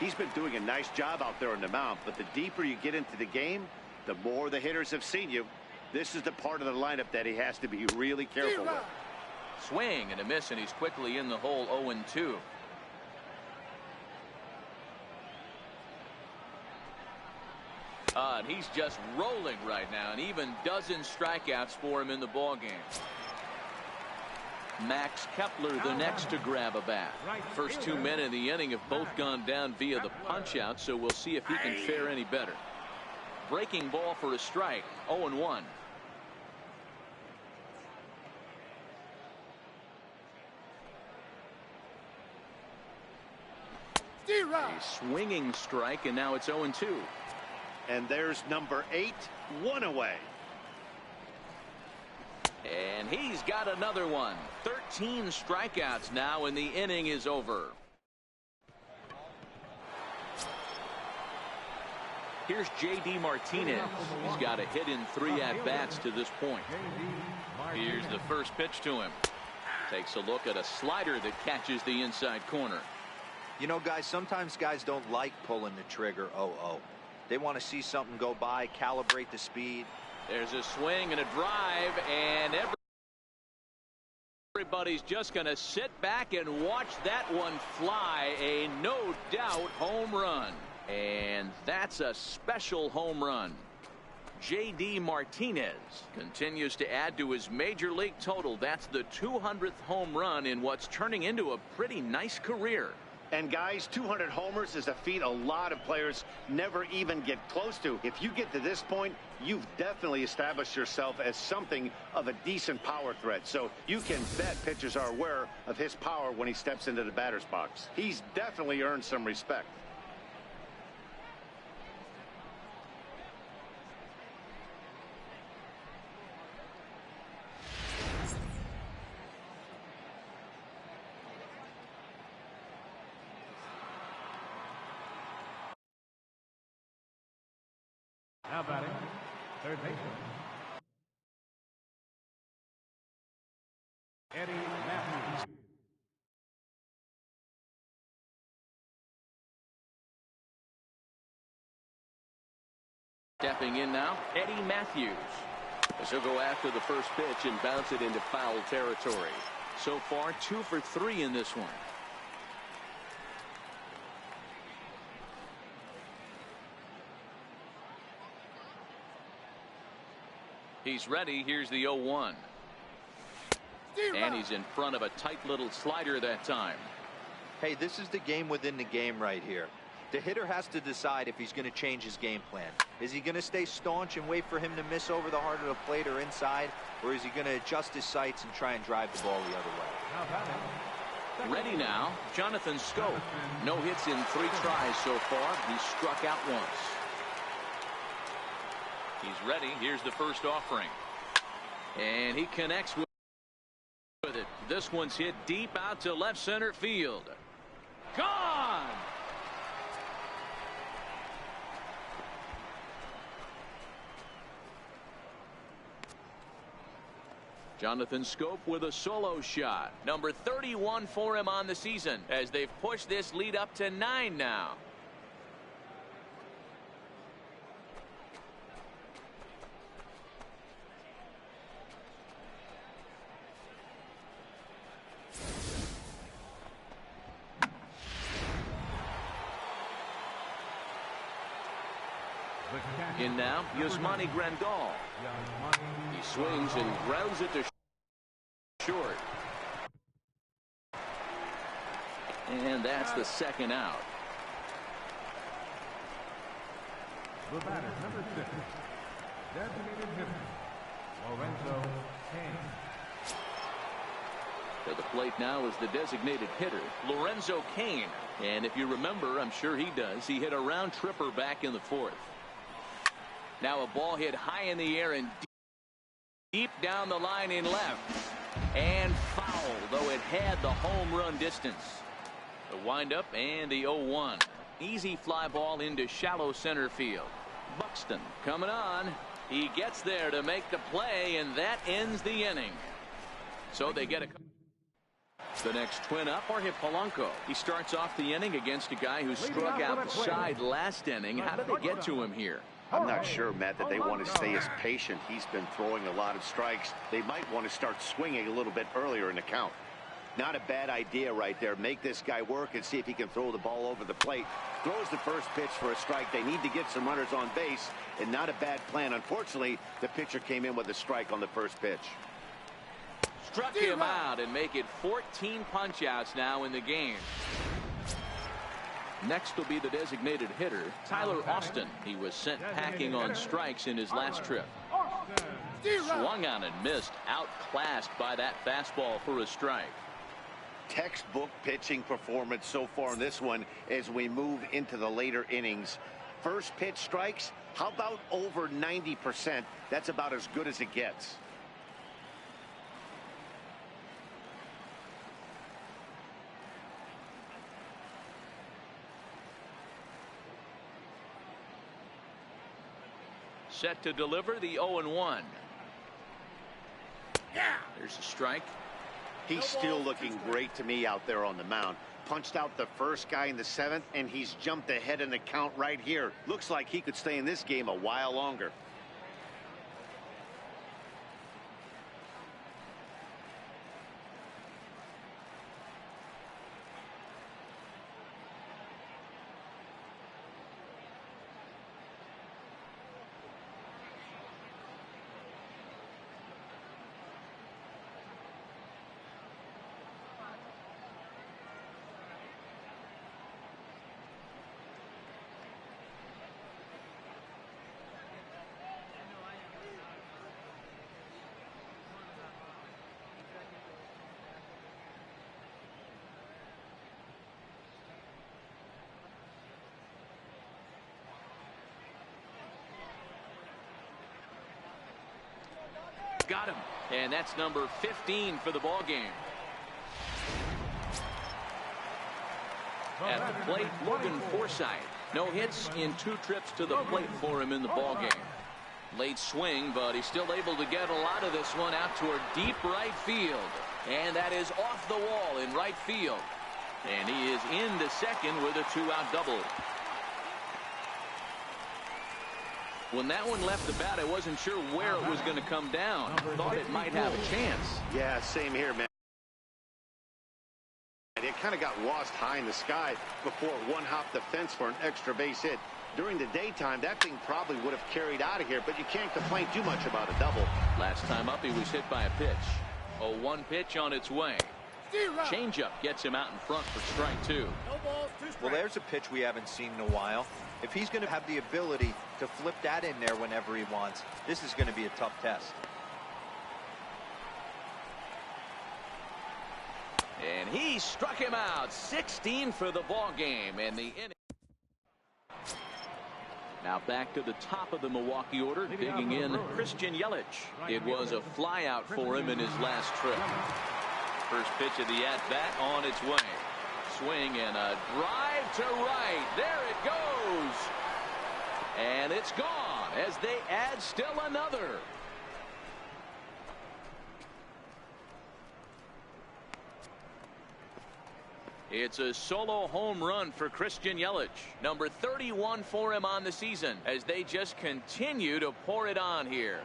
He's been doing a nice job out there on the mound, but the deeper you get into the game, the more the hitters have seen you. This is the part of the lineup that he has to be really careful with.
Swing and a miss, and he's quickly in the hole. 0-2. And he's just rolling right now, and even dozen strikeouts for him in the ballgame. Max Kepler the next to grab a bat. First 2 men in the inning have both gone down via the punch out, so we'll see if he can fare any better. Breaking ball for a strike. 0-1. A swinging strike, and now it's 0-2.
And there's number 8, 1 away.
And he's got another one. 13 strikeouts now, and the inning is over. Here's J.D. Martinez. He's got a hit in 3 at-bats to this point. Here's the first pitch to him. Takes a look at a slider that catches the inside corner.
You know, guys, sometimes guys don't like pulling the trigger 0-0. They want to see something go by, calibrate the speed.
There's a swing and a drive, and everybody's just going to sit back and watch that one fly. A no-doubt home run. And that's a special home run. J.D. Martinez continues to add to his major league total. That's the 200th home run in what's turning into a pretty nice career.
And guys, 200 homers is a feat a lot of players never even get close to. If you get to this point, you've definitely established yourself as something of a decent power threat. So you can bet pitchers are aware of his power when he steps into the batter's box. He's definitely earned some respect.
Now batting, third baseman, Eddie Matthews.
Stepping in now, Eddie Matthews. As he'll go after the first pitch and bounce it into foul territory. So far, 2 for 3 in this one. He's ready. Here's the 0-1. And he's in front of a tight little slider that time.
Hey, this is the game within the game right here. The hitter has to decide if he's going to change his game plan. Is he going to stay staunch and wait for him to miss over the heart of the plate or inside? Or is he going to adjust his sights and try and drive the ball the other way?
Ready now, Jonathan Scope. No hits in 3 tries so far. He struck out once. He's ready. Here's the first offering. And he connects with it. This one's hit deep out to left center field. Gone! Jonathan Scope with a solo shot. Number 31 for him on the season as they've pushed this lead up to 9 now. In now, Yasmani Grandal. He swings and grounds it to short. And that's the second out.
The batter, number 6, designated hitter, Lorenzo Cain.
To the plate now is the designated hitter, Lorenzo Cain. And if you remember, I'm sure he does, he hit a round tripper back in the 4th. Now a ball hit high in the air and deep down the line in left. And foul, though it had the home run distance. The windup and the 0-1. Easy fly ball into shallow center field. Buxton coming on. He gets there to make the play, and that ends the inning. So they get a... The next twin up are hit Polanco. He starts off the inning against a guy who struck out the side last inning. How did they get to him here?
I'm not sure, Matt, that they want to stay as patient. He's been throwing a lot of strikes. They might want to start swinging a little bit earlier in the count. Not a bad idea right there. Make this guy work and see if he can throw the ball over the plate. Throws the first pitch for a strike. They need to get some runners on base, and not a bad plan. Unfortunately, the pitcher came in with a strike on the first pitch.
Struck him out and make it 14 punch-outs now in the game. Next will be the designated hitter, Tyler Austin. He was sent packing on strikes in his last trip. Swung on and missed, outclassed by that fastball for a strike.
Textbook pitching performance so far in this one as we move into the later innings. First pitch strikes, how about over 90%? That's about as good as it gets.
Set to deliver the 0-1. There's a strike.
He's still looking great to me out there on the mound. Punched out the first guy in the 7th, and he's jumped ahead in the count right here. Looks like he could stay in this game a while longer.
Got him, and that's number 15 for the ball game. At the plate, Logan Forsythe. No hits in 2 trips to the plate for him in the ball game. Late swing, but he's still able to get a lot of this one out toward deep right field. And that is off the wall in right field. And he is into second with a 2-out double. When that one left the bat, I wasn't sure where it was going to come down. Thought it might have a chance.
Yeah, same here, man. It kind of got lost high in the sky before it one-hopped the fence for an extra base hit. During the daytime, that thing probably would have carried out of here, but you can't complain too much about a double.
Last time up, he was hit by a pitch. A 1 pitch on its way. Changeup gets him out in front for strike 2.
Well, there's a pitch we haven't seen in a while. If he's going to have the ability to flip that in there whenever he wants, this is going to be a tough test.
And he struck him out. 16 for the ball game, and the inning. Now back to the top of the Milwaukee order, digging in Christian Yelich. It was a flyout for him in his last trip. First pitch of the at-bat on its way. Swing and a drive to right. There it goes. And it's gone as they add still another. It's a solo home run for Christian Yelich. Number 31 for him on the season as they just continue to pour it on here.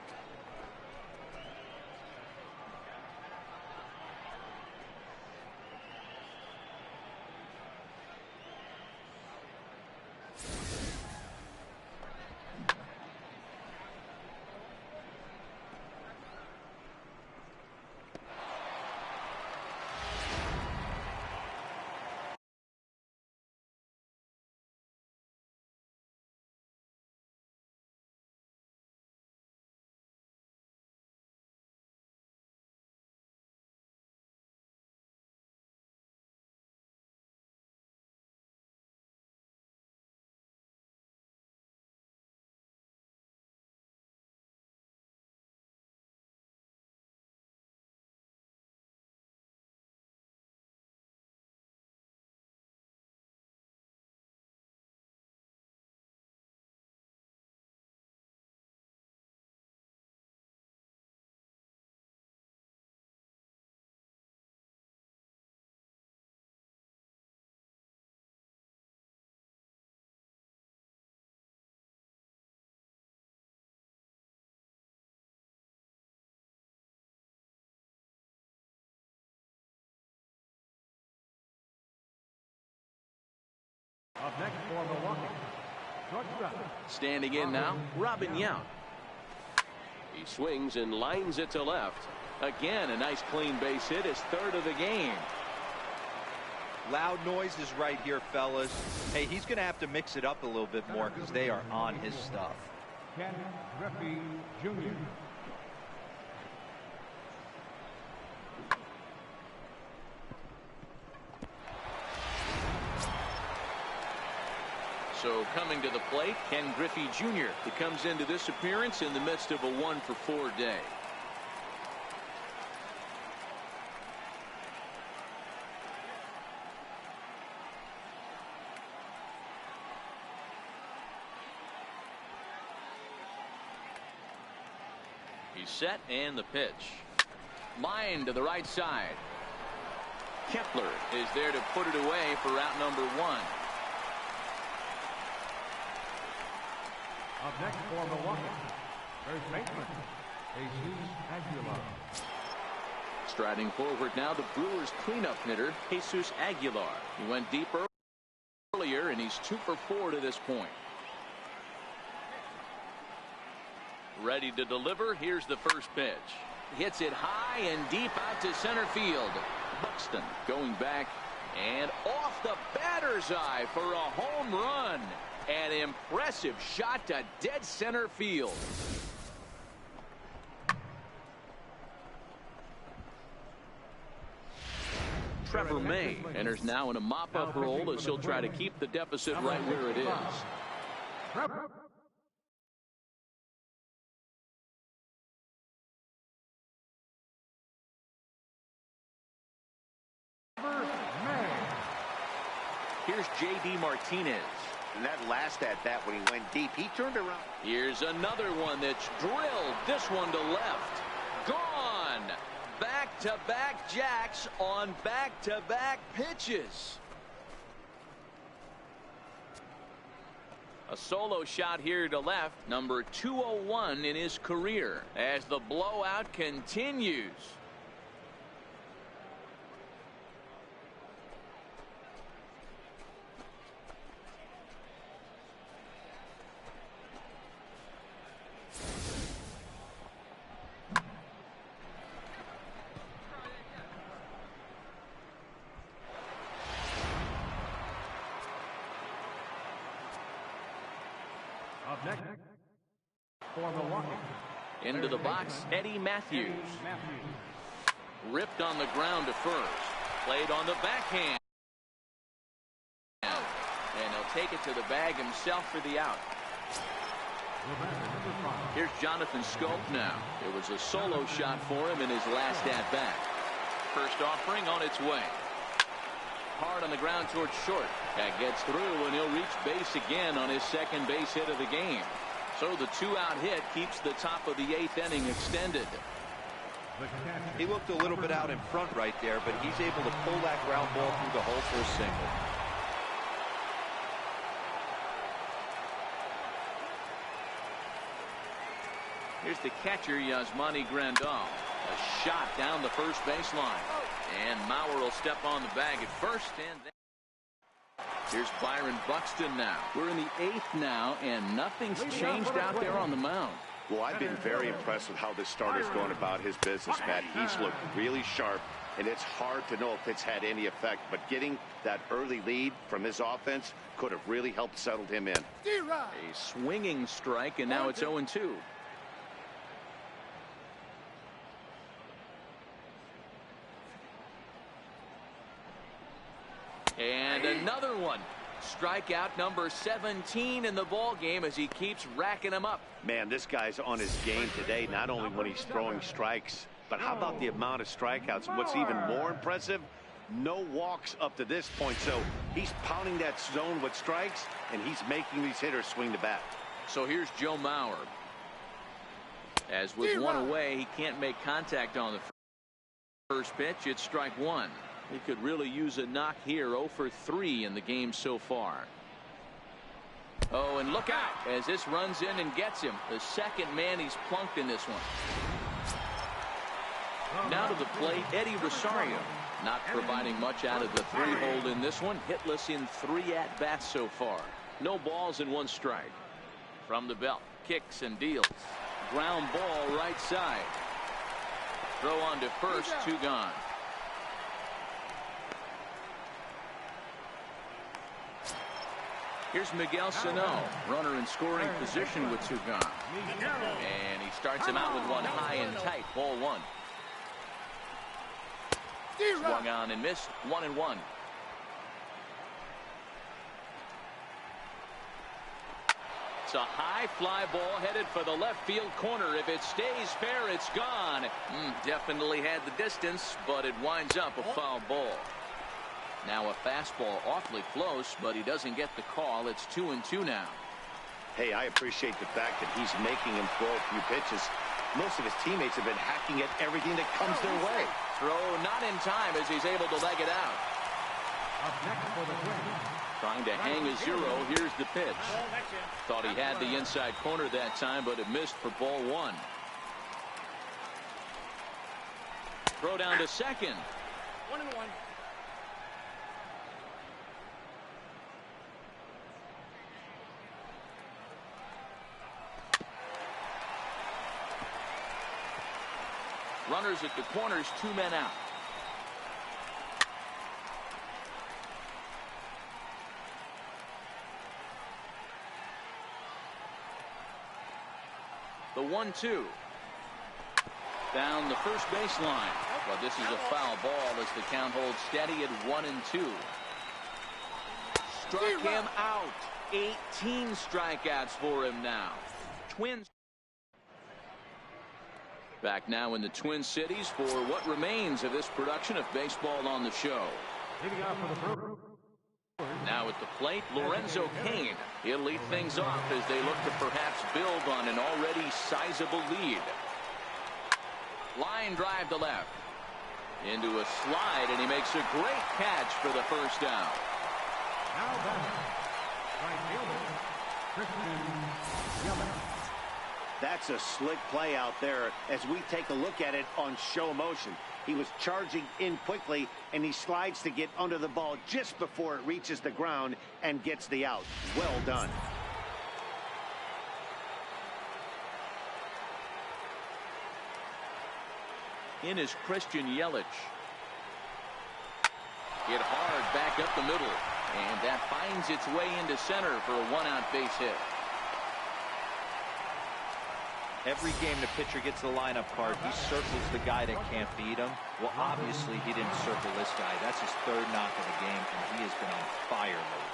Up next for Milwaukee, shortstop.
Standing in now, Robin Yount.
He swings and lines it to left.
Again, a nice clean base hit, his 3rd of the game.
Loud noises right here, fellas. Hey, he's going to have to mix it up a little bit more because they are on his stuff.
Ken Griffey Jr.
So coming to the plate, Ken Griffey Jr. He comes into this appearance in the midst of a 1-for-4 day. He's set and the pitch. Line to the right side. Kepler is there to put it away for out number 1.
Up next for Milwaukee, first baseman, Jesus Aguilar.
Striding forward now, the Brewers cleanup hitter, Jesus Aguilar. He went deep earlier, and he's 2-for-4 to this point. Ready to deliver. Here's the first pitch. Hits it high and deep out to center field. Buxton going back and off the batter's eye for a home run. An impressive shot to dead center field. Trevor May enters now in a mop-up role as he'll try to keep the deficit right where it is. Here's J.D. Martinez.
And that last at-bat when he went deep, he turned around.
Here's another one that's drilled. This one to left. Gone. Back-to-back jacks on back-to-back pitches. A solo shot here to left. Number 201 in his career as the blowout continues.
Up next for Milwaukee.
Into the box, Eddie Matthews. Ripped on the ground to first. Played on the backhand. And he'll take it to the bag himself for the out. Here's Jonathan Scope now. It was a solo shot for him in his last at-bat. First offering on its way. Hard on the ground towards short. That gets through, and he'll reach base again on his second base hit of the game. So the two-out hit keeps the top of the 8th inning extended.
He looked a little bit out in front right there, but he's able to pull that ground ball through the hole for a single.
Here's the catcher, Yasmani Grandal. A shot down the first baseline. And Mauer will step on the bag at first. And then here's Byron Buxton now. We're in the 8th now, and nothing's changed out there on the mound.
Well, I've been very impressed with how this starter's going about his business, Matt. He's looked really sharp, and it's hard to know if it's had any effect. But getting that early lead from his offense could have really helped settle him in.
A swinging strike, and now it's 0-2. And another one. Strikeout number 17 in the ball game as he keeps racking them up.
Man, this guy's on his game today, not only when he's throwing strikes, but how about the amount of strikeouts? And what's even more impressive, no walks up to this point. So he's pounding that zone with strikes, and he's making these hitters swing the bat.
So here's Joe Mauer. As with one away, he can't make contact on the first pitch. It's strike one. He could really use a knock here. 0 for 3 in the game so far. Oh, and look out as this runs in and gets him. The second man he's plunked in this one. Now to the plate, Eddie Rosario. Not providing much out of the 3-hole in this one. Hitless in 3 at-bats so far. No balls and 1 strike. From the belt, kicks and deals. Ground ball right side. Throw on to first, 2 gone. Here's Miguel Sano, runner in scoring position with 2 gone. And he starts him out with one high and tight. Ball 1. Swung on and missed. 1-1. It's a high fly ball headed for the left field corner. If it stays fair, it's gone. Definitely had the distance, but it winds up a foul ball. Now a fastball awfully close, but he doesn't get the call. It's 2-2 now.
Hey, I appreciate the fact that he's making him throw a few pitches. Most of his teammates have been hacking at everything that comes their way.
Throw not in time as he's able to leg it out. Trying to hang a 0. Here's the pitch. Thought he had the inside corner that time, but it missed for ball 1. Throw down to second.
1-1.
Runners at the corners, 2 men out. The 1-2. Down the first baseline. But this is a foul ball as the count holds steady at 1-2. Struck him out. 18 strikeouts for him now. Twins. Back now in the Twin Cities for what remains of this production of Baseball on the Show. Now at the plate, Lorenzo Cain. He'll lead things off as they look to perhaps build on an already sizable lead. Line drive to left. Into a slide, and he makes a great catch for the first down.
Now batting, right fielder, Christian Yelich.
That's a slick play out there as we take a look at it on show motion. He was charging in quickly, and he slides to get under the ball just before it reaches the ground and gets the out. Well done.
In is Christian Yelich. Hit hard back up the middle, and that finds its way into center for a 1-out base hit.
Every game the pitcher gets the lineup card, he circles the guy that can't beat him. Well, obviously he didn't circle this guy. That's his 3rd knock of the game, and he has been on fire lately.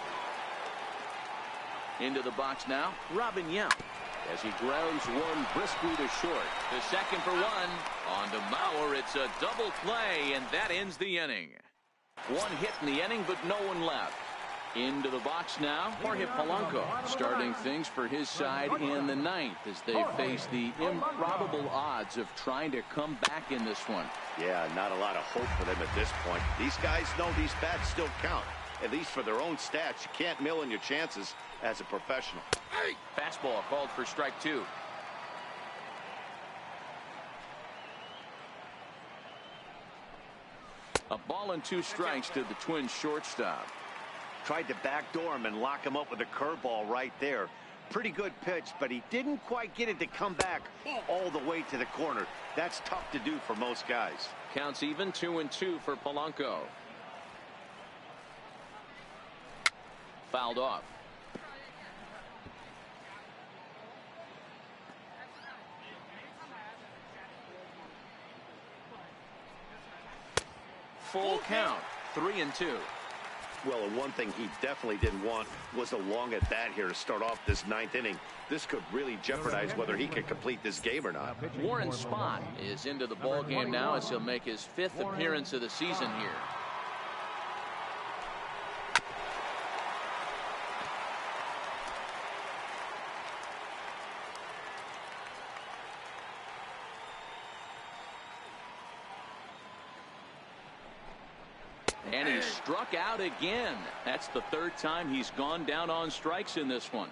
Into the box now, Robin Yount, as he grounds one briskly to short. The second for 1. On to Mauer, it's a double play, and that ends the inning. 1 hit in the inning, but no one left. Into the box now, Jorge Polanco starting things for his side in the 9th as they face the improbable odds of trying to come back in this one.
Yeah, not a lot of hope for them at this point. These guys know these bats still count, at least for their own stats. You can't mill in your chances as a professional.
Fastball called for strike 2. A ball and 2 strikes to the Twins shortstop.
Tried to backdoor him and lock him up with a curveball right there. Pretty good pitch, but he didn't quite get it to come back all the way to the corner. That's tough to do for most guys.
Counts even, 2-2 for Polanco. Fouled off. Full count, 3-2.
Well, and one thing he definitely didn't want was a long at bat here to start off this 9th inning. This could really jeopardize whether he can complete this game or not.
Warren Spahn is into the ball game now as he'll make his 5th appearance of the season here. And he struck out again. That's the 3rd time he's gone down on strikes in this one.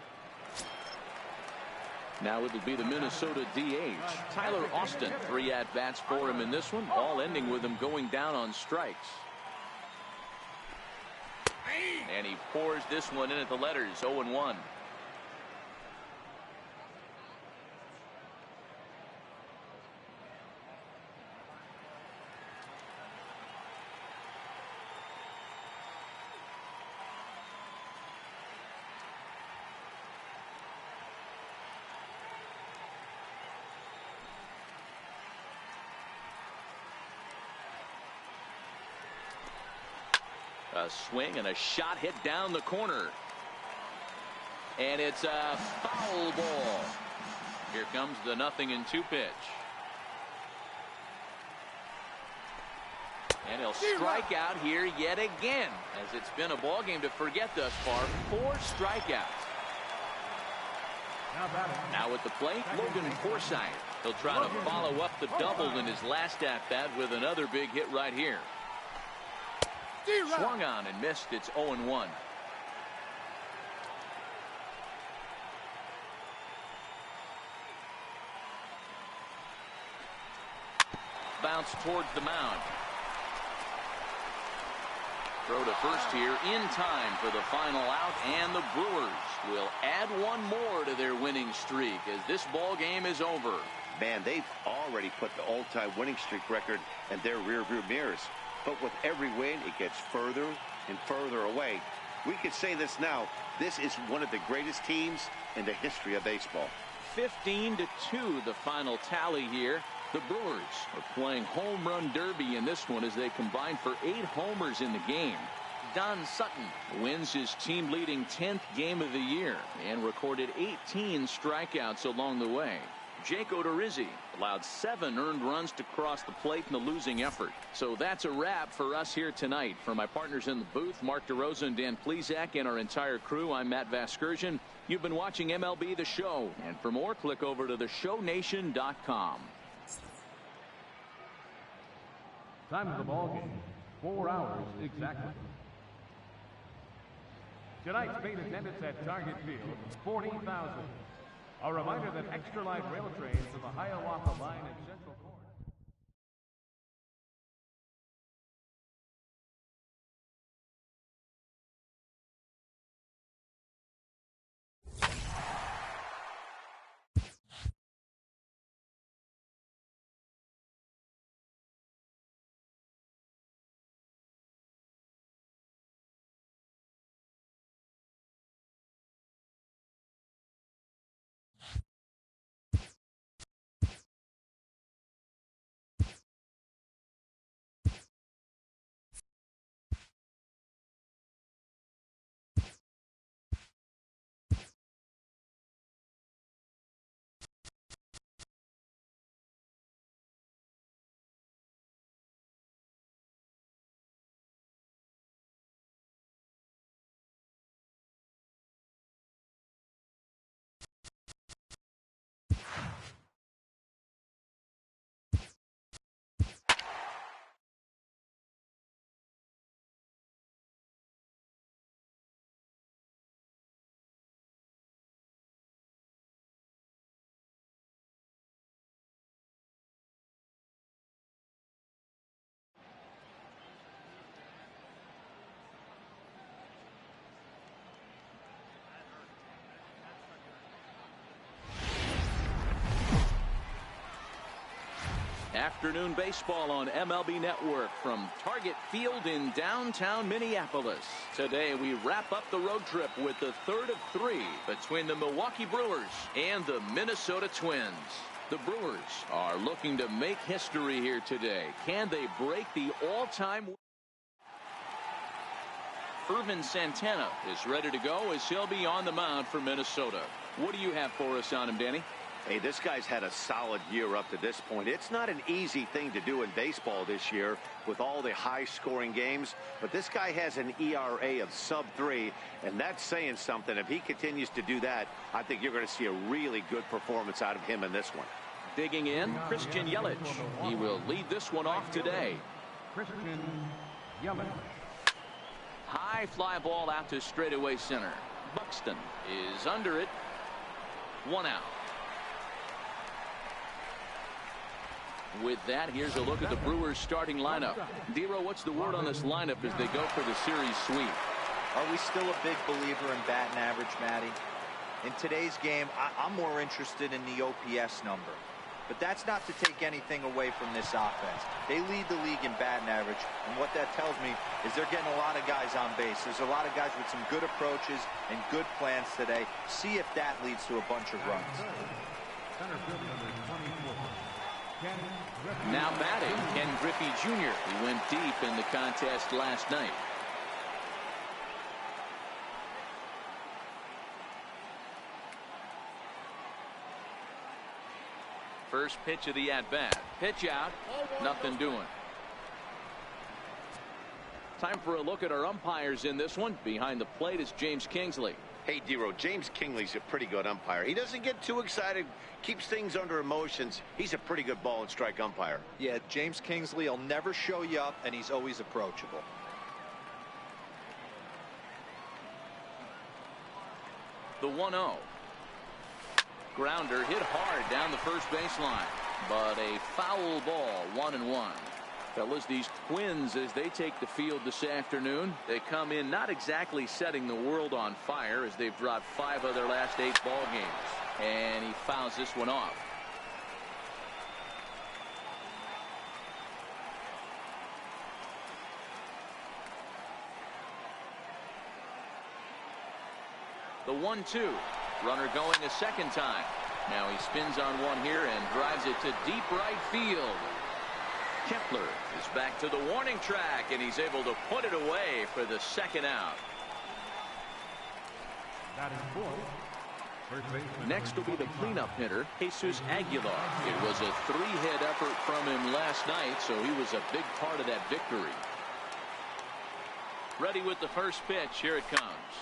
Now it'll be the Minnesota DH, Tyler Austin. 3 at-bats for him in this one, all ending with him going down on strikes. And he pours this one in at the letters, 0-1. A swing and a shot hit down the corner. And it's a foul ball. Here comes the 0-2 pitch. And he'll strike out here yet again, as it's been a ball game to forget thus far. 4 strikeouts. Now at the plate, Logan Forsythe. He'll try to follow up the double in his last at-bat with another big hit right here. Swung on and missed. It's 0-1. Bounce towards the mound. Throw to first here in time for the final out, and the Brewers will add one more to their winning streak as this ball game is over.
Man, they've already put the all-time winning streak record in their rearview mirrors. But with every win, it gets further and further away. We could say this now. This is one of the greatest teams in the history of baseball.
15-2 the final tally here. The Brewers are playing home run derby in this one as they combine for 8 homers in the game. Don Sutton wins his team-leading 10th game of the year and recorded 18 strikeouts along the way. Jake Odorizzi allowed 7 earned runs to cross the plate in the losing effort. So that's a wrap for us here tonight. For my partners in the booth, Mark DeRosa and Dan Plesac, and our entire crew, I'm Matt Vasgersian. You've been watching MLB The Show. And for more, click over to theshownation.com.
Time of the ball game, 4 hours exactly. Tonight's main attendance at Target Field, 40,000. A reminder that extra light rail trains from the Hiawatha line in Central Court.
Afternoon baseball on MLB Network from Target Field in downtown Minneapolis. Today we wrap up the road trip with the third of 3 between the Milwaukee Brewers and the Minnesota Twins. The Brewers are looking to make history here today. Can they break the all-time? Irvin Santana is ready to go as he'll be on the mound for Minnesota. What do you have for us on him, Danny?
Hey, this guy's had a solid year up to this point. It's not an easy thing to do in baseball this year with all the high-scoring games, but this guy has an ERA of sub-3, and that's saying something. If he continues to do that, I think you're going to see a really good performance out of him in this one.
Digging in, Christian Yelich. He will lead this one off today.
Christian Yelich.
High fly ball out to straightaway center. Buxton is under it. 1 out. With that, here's a look at the Brewers starting lineup. Dero, what's the word on this lineup as they go for the series sweep?
Are we still a big believer in batting average, Matty? In today's game, I'm more interested in the OPS number. But that's not to take anything away from this offense. They lead the league in batting average, and what that tells me is they're getting a lot of guys on base. There's a lot of guys with some good approaches and good plans today. See if that leads to a bunch of runs.
Now batting, Ken Griffey Jr. He went deep in the contest last night. First pitch of the at-bat. Pitch out. Nothing doing. Time for a look at our umpires in this one. Behind the plate is James Kingsley.
Hey, D-Row, James Kingsley's a pretty good umpire. He doesn't get too excited, keeps things under emotions. He's a pretty good ball and strike umpire.
Yeah, James Kingsley will never show you up, and he's always approachable.
The 1-0. Grounder hit hard down the first baseline, but a foul ball, 1-1. Fellas, these Twins, as they take the field this afternoon, they come in not exactly setting the world on fire, as they've dropped 5 of their last 8 ball games. And he fouls this one off. The 1-2. Runner going a second time. Now he spins on one here and drives it to deep right field. Kepler is back to the warning track, and he's able to put it away for the second out. Next will be the cleanup hitter, Jesus Aguilar. It was a 3-hit effort from him last night, so he was a big part of that victory. Ready with the first pitch. Here it comes.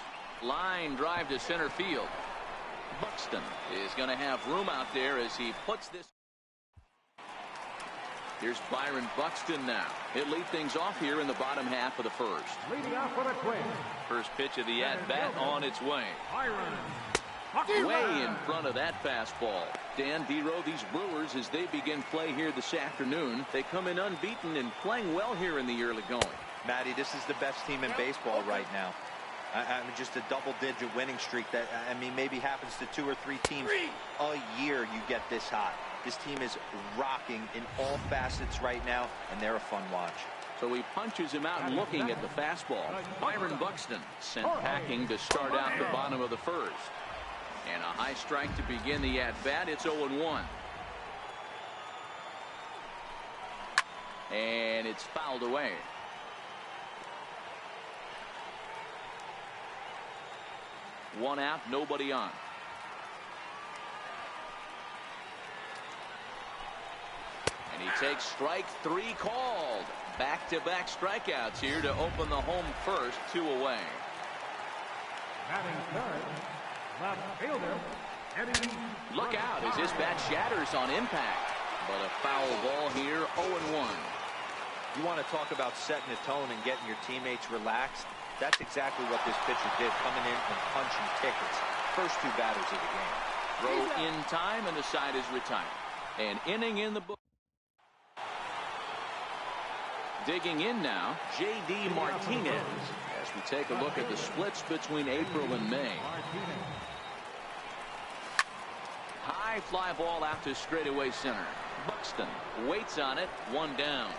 Line drive to center field. Buxton is going to have room out there as he puts this. Here's Byron Buxton now. He'll lead things off here in the bottom half of the first.
Leading off for the Twins.
First pitch of the at-bat on its way. Way in front of that fastball. Dan D-Row, these Brewers, as they begin play here this afternoon, they come in unbeaten and playing well here in the early going.
Matty, this is the best team in baseball right now. I mean, just a double-digit winning streak that, I mean, maybe happens to 2 or 3 teams a year. You get this hot. This team is rocking in all facets right now, and they're a fun watch.
So he punches him out looking at the fastball. Byron Buxton sent packing to start out the bottom of the first. And a high strike to begin the at-bat. It's 0-1. And it's fouled away. One out, nobody on. And he takes strike 3 called. Back-to-back strikeouts here to open the home first, 2 away.
Batting third, left fielder, Eddie.
Look out as his bat shatters on impact. But a foul ball here, 0-1.
You want to talk about setting the tone and getting your teammates relaxed? That's exactly what this pitcher did, coming in and punching tickets. First 2 batters of the game.
Throw in time, and the side is retired. An inning in the book. Digging in now, J.D. Martinez, as we take a look at the splits between April and May. High fly ball out to straightaway center. Buxton waits on it, 1 down.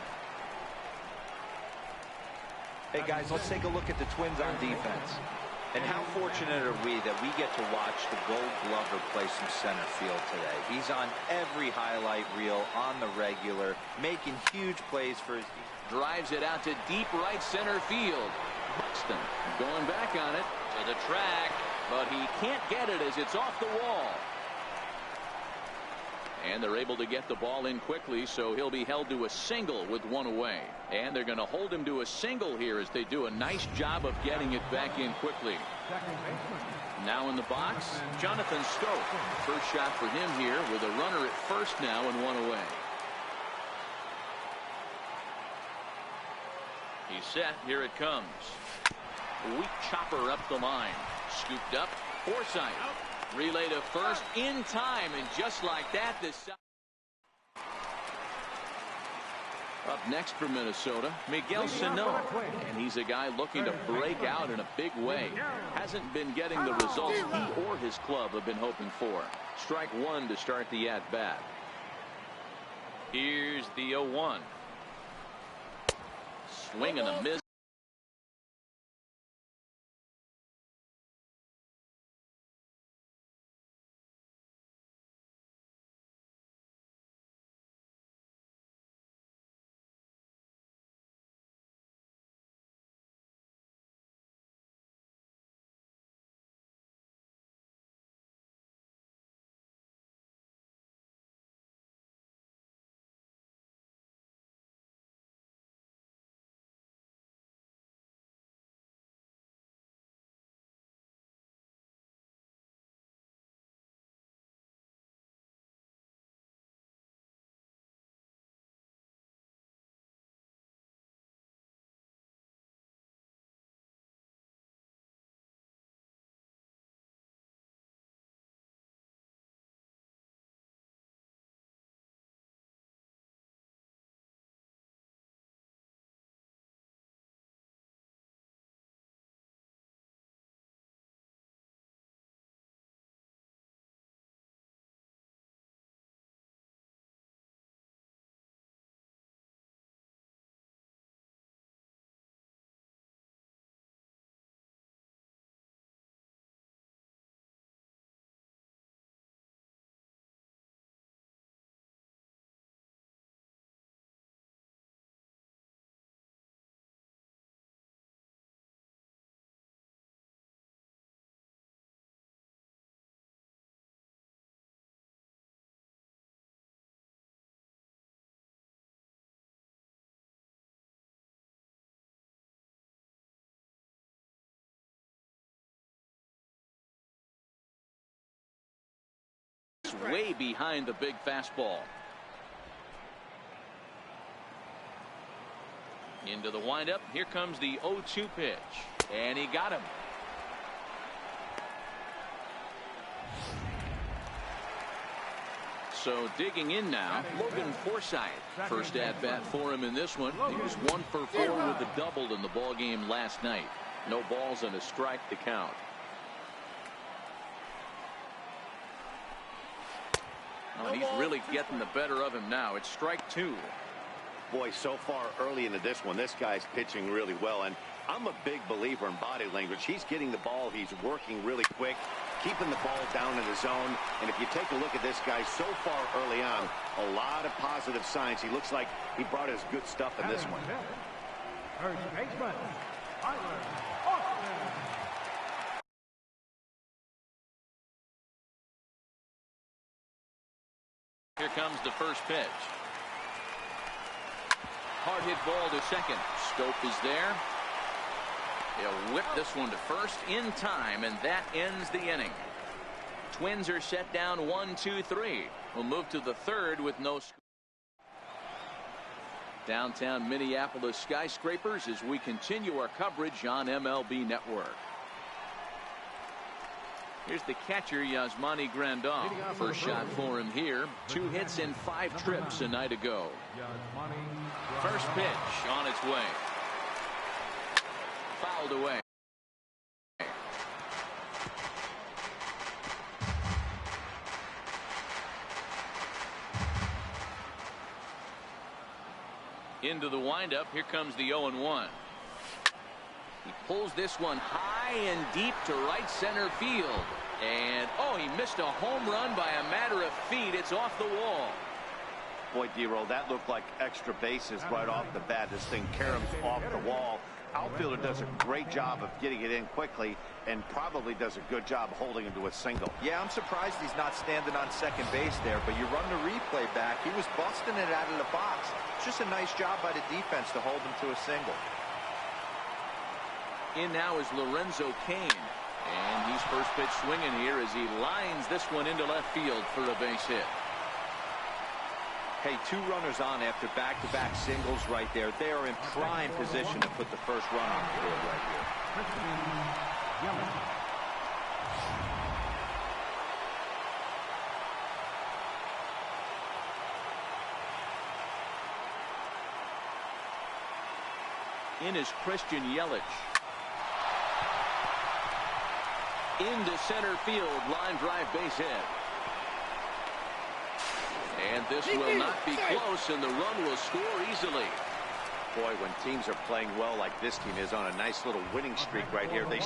Hey, guys, let's take a look at the Twins on defense. And how fortunate are we that we get to watch the Gold Glover play some center field today. He's on every highlight reel, on the regular, making huge plays for his team.
Drives it out to deep right center field. Buxton going back on it to the track, but he can't get it as it's off the wall. And they're able to get the ball in quickly, so he'll be held to a single with 1 away. And they're going to hold him to a single here as they do a nice job of getting it back in quickly. Now in the box, Jonathan Stoke. First shot for him here with a runner at first now and 1 away. He's set. Here it comes. Weak chopper up the line. Scooped up. Forsythe. Relay to first in time, and just like that, this. Up next for Minnesota, Miguel Sano, and he's a guy looking to break out in a big way. Hasn't been getting the results he or his club have been hoping for. Strike 1 to start the at-bat. Here's the 0-1. Swing and a miss. way behind the big fastball. Into the windup. Here comes the 0-2 pitch. And he got him. So digging in now, Logan Forsythe. First at bat for him in this one. He was 1 for 4 with a double in the ball game last night. No balls and a strike to count. Oh, he's really getting the better of him now. It's strike 2.
Boy, so far early into this one, this guy's pitching really well, and I'm a big believer in body language. He's getting the ball. He's working really quick, keeping the ball down in the zone. And if you take a look at this guy so far early on, a lot of positive signs. He looks like he brought his good stuff in this one.
First baseman,
Here comes the first pitch. Hard hit ball to second. Stope is there. He'll whip this one to first in time, and that ends the inning. Twins are set down 1-2-3. We'll move to the third with no score. Downtown Minneapolis skyscrapers as we continue our coverage on MLB Network. Here's the catcher, Yasmani Grandal. First shot for him here. 2 hits and 5 trips a night ago. First pitch on its way. Fouled away. Into the windup. Here comes the 0-1. He pulls this one high and deep to right center field. And, oh, he missed a home run by a matter of feet. It's off the wall.
Boy, D-Roll, that looked like extra bases right off the bat. This thing caroms off the wall. Outfielder does a great job of getting it in quickly and probably does a good job holding him to a single.
Yeah, I'm surprised he's not standing on second base there, but you run the replay back. He was busting it out of the box. It's just a nice job by the defense to hold him to a single.
In now is Lorenzo Cain. And he's first pitch swinging here as he lines this one into left field for a base hit.
Hey, 2 runners on after back-to-back singles right there. They are in prime position to put the first run on the board right
here. In is Christian Yelich. Into center field, line drive base hit. And this will not be close, and the run will score easily.
Boy, when teams are playing well like this team is on a nice little winning streak right here, they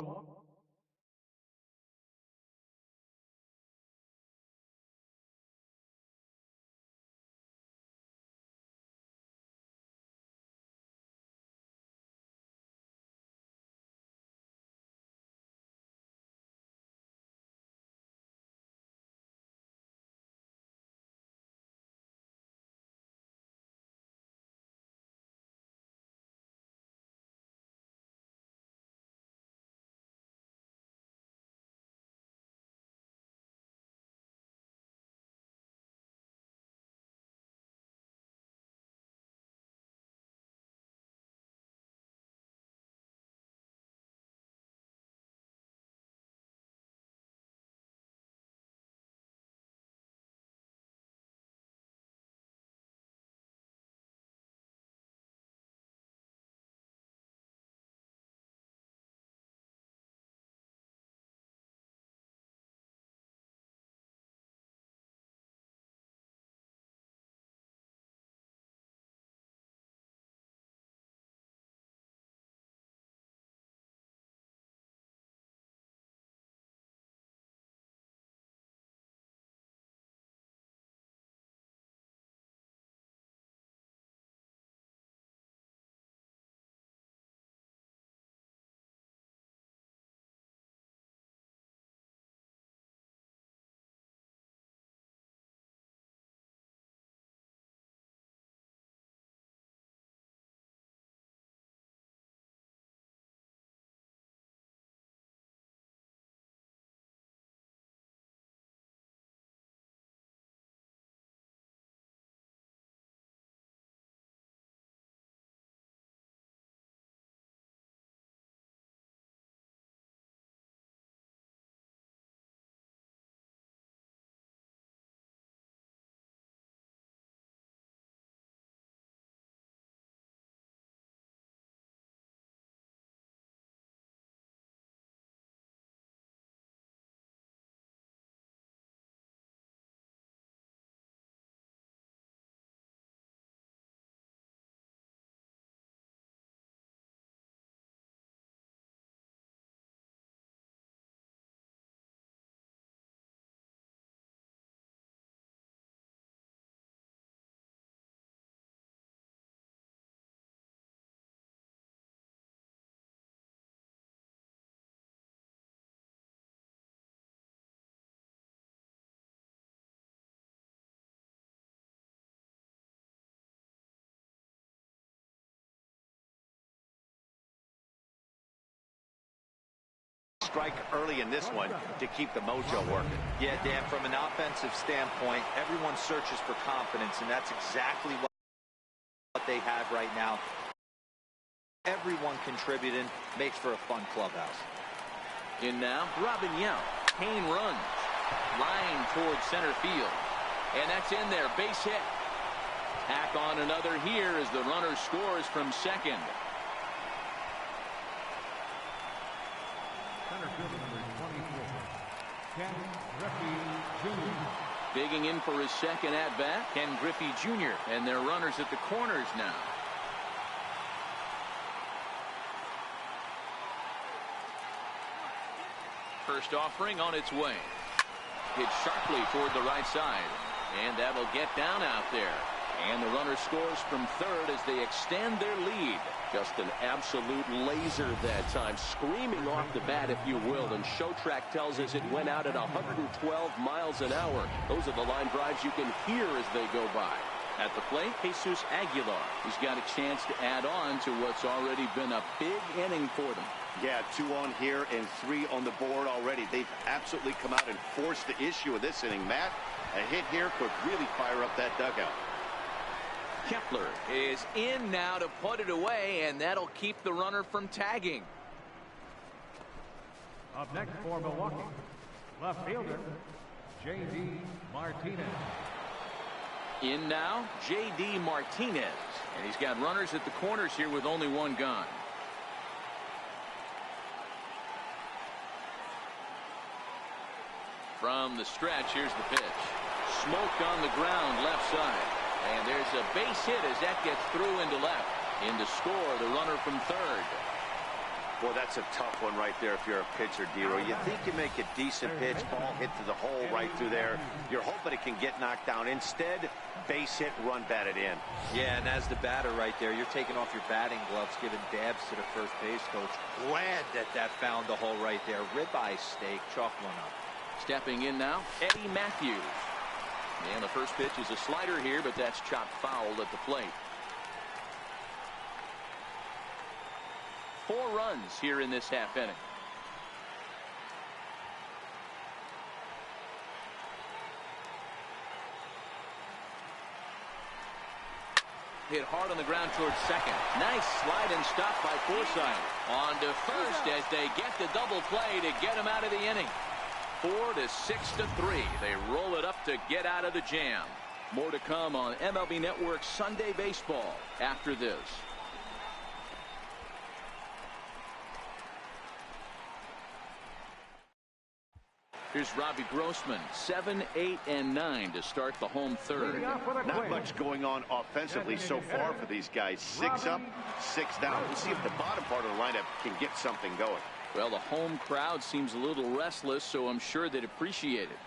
strike early in this one to keep the mojo working.
Yeah, Dan, from an offensive standpoint, everyone searches for confidence, and that's exactly what they have right now. Everyone contributing makes for a fun clubhouse.
In now, Robin Yount. Kane runs. Line towards center field. And that's in there. Base hit. Tack on another here as the runner scores from second.
Center fielder number 24, Ken Griffey Jr.
Digging in for his second at-bat, Ken Griffey Jr. And their runners at the corners now. First offering on its way. Hit sharply toward the right side. And that'll get down out there. And the runner scores from third as they extend their lead.
Just an absolute laser that time, screaming off the bat, if you will. And Showtrack tells us it went out at 112 miles an hour. Those are the line drives you can hear as they go by.
At the plate, Jesus Aguilar. He's got a chance to add on to what's already been a big inning for them.
Yeah, 2 on here and 3 on the board already. They've absolutely come out and forced the issue of this inning. Matt, a hit here could really fire up that dugout.
Kepler is in now to put it away, and that'll keep the runner from tagging.
Up next for Milwaukee, left fielder J.D. Martinez.
In now, J.D. Martinez. And he's got runners at the corners here with only one gone. From the stretch, here's the pitch. Smoked on the ground, left side. And there's a base hit as that gets through into left. In to score, the runner from third.
Well, that's a tough one right there if you're a pitcher, Dero. You think you make a decent pitch, ball hit to the hole right through there. You're hoping it can get knocked down. Instead, base hit, run batted in.
Yeah, and as the batter right there, you're taking off your batting gloves, giving dabs to the first base coach. Glad that found the hole right there. Ribeye steak, chalk one up.
Stepping in now, Eddie Matthews. And the first pitch is a slider here, but that's chopped foul at the plate. 4 runs here in this half inning. Hit hard on the ground towards second. Nice slide and stop by Forsythe. On to first as they get the double play to get him out of the inning. 4-6-3. They roll it up to get out of the jam. More to come on MLB Network Sunday Baseball after this. Here's Robbie Grossman, 7, 8, and 9 to start the home third.
Not much going on offensively so far for these guys. 6 up, 6 down. We'll see if the bottom part of the lineup can get something going.
Well, the home crowd seems a little restless, so I'm sure they'd appreciate it.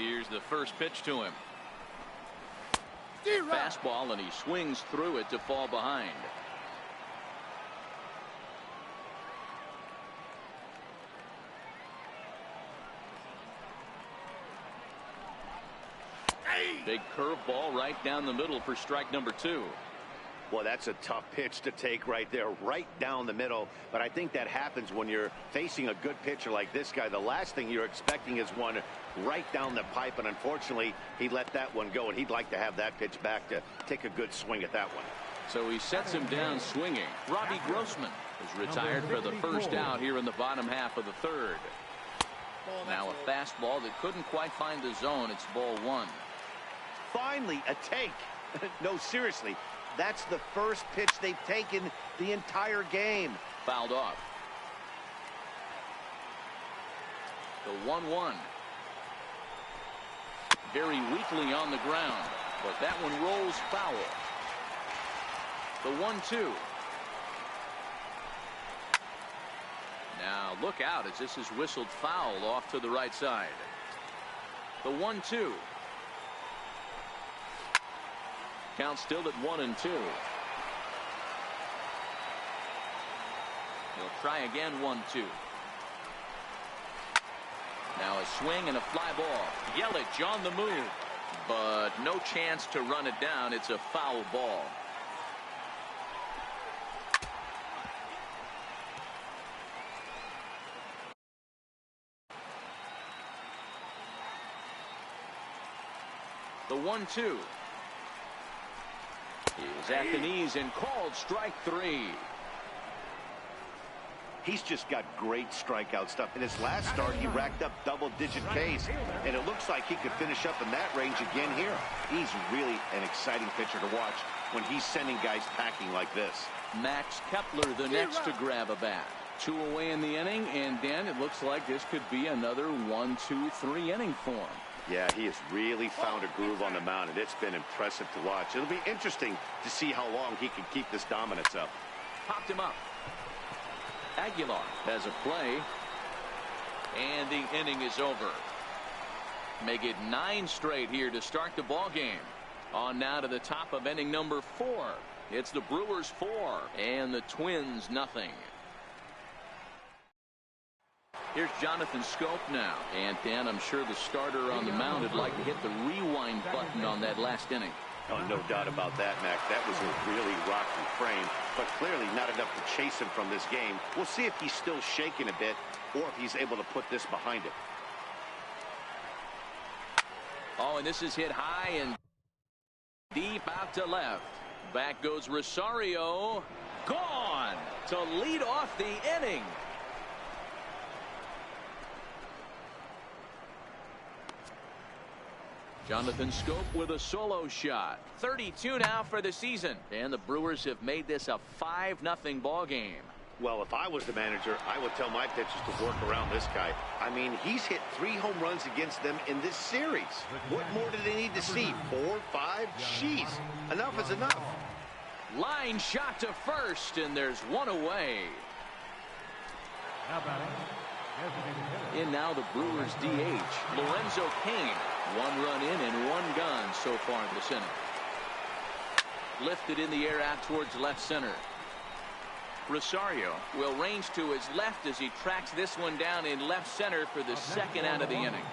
Here's the first pitch to him. Fastball, and he swings through it to fall behind. Big curveball right down the middle for strike number 2.
Well, that's a tough pitch to take right there, right down the middle. But I think that happens when you're facing a good pitcher like this guy. The last thing you're expecting is one right down the pipe, and unfortunately, he let that one go, and he'd like to have that pitch back to take a good swing at that one.
So he sets him down swinging. Robbie Grossman is retired for the first out here in the bottom half of the third. Now a fastball that couldn't quite find the zone. It's ball 1.
Finally, a take. No, seriously. That's the first pitch they've taken the entire game.
Fouled off. The 1-1. Very weakly on the ground, but that one rolls foul. The 1-2. Now look out as this is whistled foul off to the right side. The 1-2. Count still at 1-2. He'll try again. 1-2. Now a swing and a fly ball. Yelich on the move, but no chance to run it down. It's a foul ball. The 1-2. He's at the knees and called strike 3.
He's just got great strikeout stuff. In his last start, he racked up double-digit Ks, and it looks like he could finish up in that range again here. He's really an exciting pitcher to watch when he's sending guys packing like this.
Max Kepler the next to grab a bat. 2 away in the inning, and then it looks like this could be another 1-2-3 inning for him.
Yeah, he has really found a groove on the mound, and it's been impressive to watch. It'll be interesting to see how long he can keep this dominance up.
Popped him up. Aguilar has a play, and the inning is over. Make it 9 straight here to start the ball game. On now to the top of inning number 4. It's the Brewers 4 and the Twins nothing. Here's Jonathan Scope now. And Dan, I'm sure the starter on the mound would like to hit the rewind button on that last inning.
Oh, no doubt about that, Mac. That was a really rocky frame, but clearly not enough to chase him from this game. We'll see if he's still shaking a bit or if he's able to put this behind him.
Oh, and this is hit high and deep out to left. Back goes Rosario. Gone to lead off the inning. Jonathan Scope with a solo shot. 32 now for the season. And the Brewers have made this a 5-0 ball game.
Well, if I was the manager, I would tell my pitchers to work around this guy. I mean, he's hit 3 home runs against them in this series. What more do they need to see? 4, 5? Jeez, enough is enough.
Line shot to first, and there's one away. In now the Brewers DH, Lorenzo Cain. 1 run in and 1 gone so far in this inning. Lifted in the air out towards left center. Rosario will range to his left as he tracks this one down in left center for the second out of the inning.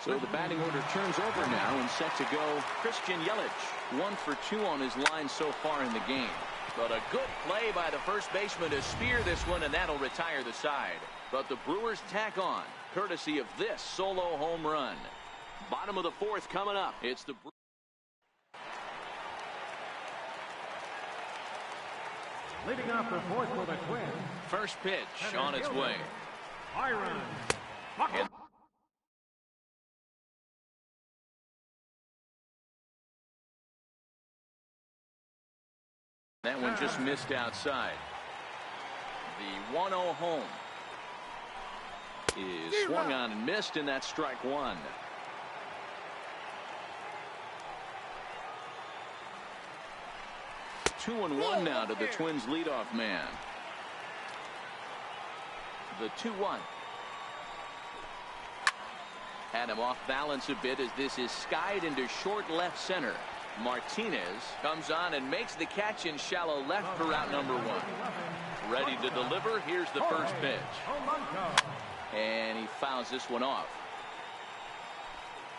So the batting order turns over now and set to go Christian Yelich. 1 for 2 on his line so far in the game. But a good play by the first baseman to spear this one, and that'll retire the side. But the Brewers tack on, courtesy of this solo home run. Bottom of the 4th coming up. It's the
Leading off the 4th for the Twins.
first pitch on its way.
Byron.
And that one just missed outside. The 1-0 home is swung on and missed, and that's strike 1. Two and 1 now to the Twins leadoff man. The 2-1. Had him off balance a bit as this is skied into short left center. Martinez comes on and makes the catch in shallow left for out number 1. Ready to deliver. Here's the first pitch. And he fouls this one off.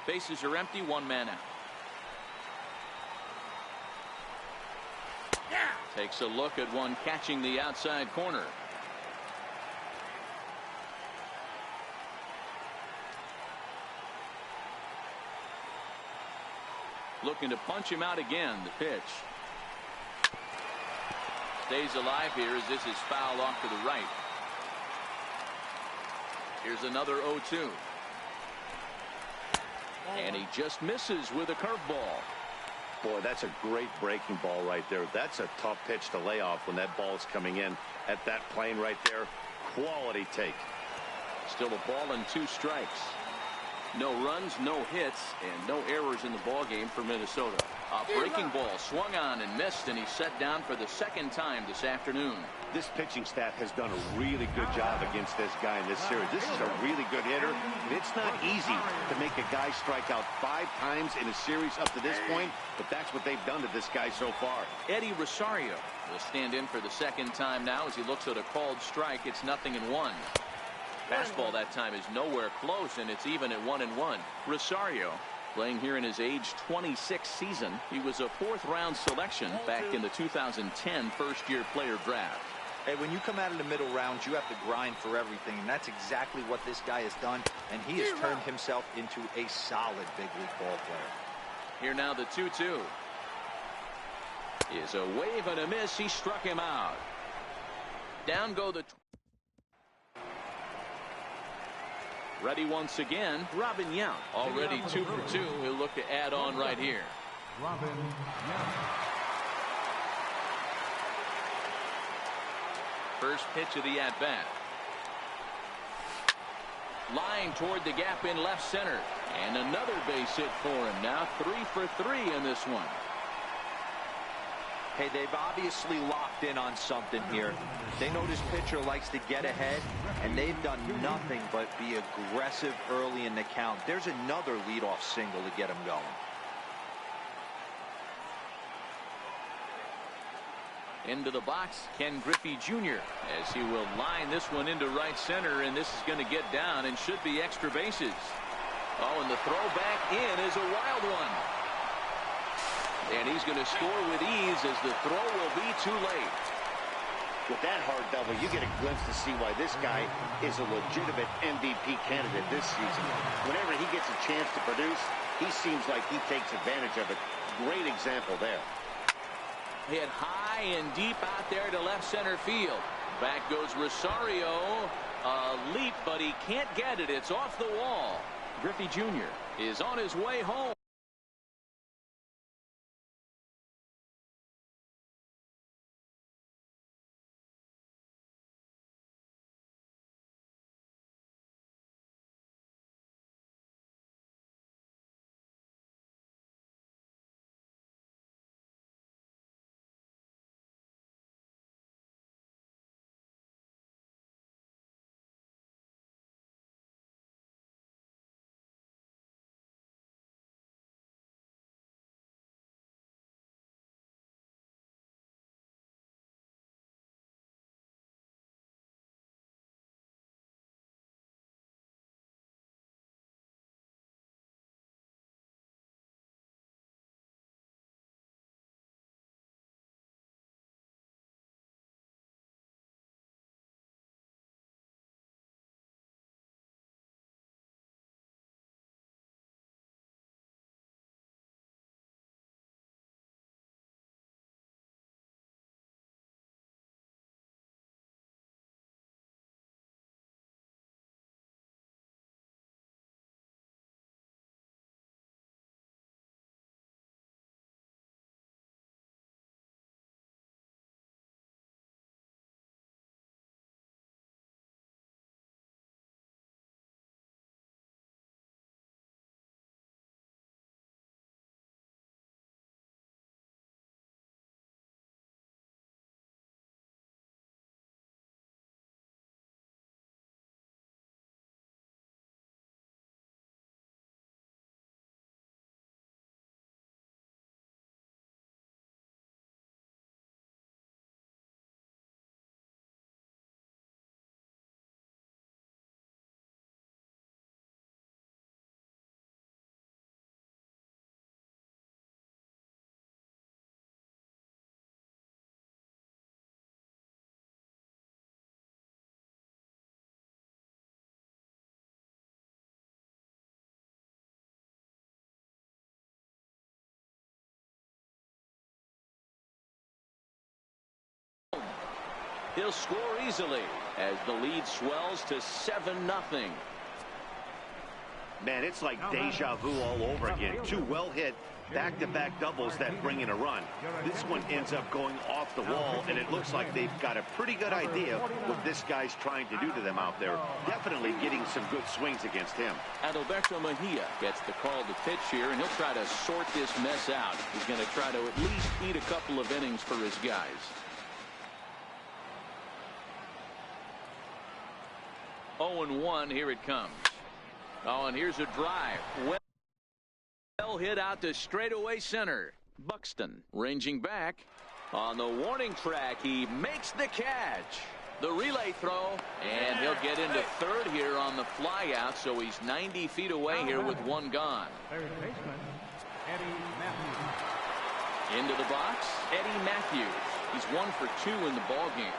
Bases are empty, 1 man out. Takes a look at one catching the outside corner. Looking to punch him out again. The pitch stays alive here as this is fouled off to the right. Here's another 0-2. And he just misses with a curveball.
Boy, that's a great breaking ball right there. That's a tough pitch to lay off when that ball is coming in at that plane right there. Quality take.
Still a ball and 2 strikes. No runs, no hits, and no errors in the ball game for Minnesota. A breaking ball swung on and missed, and he's set down for the 2nd time this afternoon.
This pitching staff has done a really good job against this guy in this series. This is a really good hitter. It's not easy to make a guy strike out 5 times in a series up to this point, but that's what they've done to this guy so far.
Eddie Rosario will stand in for the 2nd time now as he looks at a called strike. It's 0-1. Fastball that time is nowhere close, and it's even at 1-1. Rosario playing here in his age 26 season. He was a 4th-round selection back in the 2010 first-year player draft.
Hey, when you come out of the middle rounds, you have to grind for everything, and that's exactly what this guy has done, and he has turned himself into a solid big league ball player.
Here now the 2-2. Is a wave and a miss. He struck him out. Down go the ready once again, Robin Yount. Already 2 for 2. He'll look to add on right here.
Robin Yount.
First pitch of the at-bat. Line toward the gap in left center. And another base hit for him. Now 3 for 3 in this one.
Hey, they've obviously locked in on something here. They know this pitcher likes to get ahead, and they've done nothing but be aggressive early in the count. There's another leadoff single to get him going.
Into the box, Ken Griffey Jr. as he will line this one into right center, and this is going to get down and should be extra bases. Oh, and the throw back in is a wild one. And he's going to score with ease as the throw will be too late.
With that hard double, you get a glimpse to see why this guy is a legitimate MVP candidate this season. Whenever he gets a chance to produce, he seems like he takes advantage of it. Great example there.
Hit high and deep out there to left center field. Back goes Rosario. A leap, but he can't get it. It's off the wall. Griffey Jr. is on his way home. He'll score easily as the lead swells to 7-0.
Man, it's like deja vu all over again. Two well-hit back-to-back doubles that bring in a run. This one ends up going off the wall, and it looks like they've got a pretty good idea what this guy's trying to do to them out there. Definitely getting some good swings against him.
Adalberto Mejia gets the call to pitch here, and he'll try to sort this mess out. He's going to try to at least eat a couple of innings for his guys. 0-1, here it comes. Oh, and here's a drive. Well hit out to straightaway center. Buxton ranging back. On the warning track, he makes the catch. The relay throw, and he'll get into third here on the fly out, so he's 90 feet away here with one gone.
Third baseman, Eddie Matthews.
Into the box, Eddie Matthews. He's 1 for 2 in the ball game.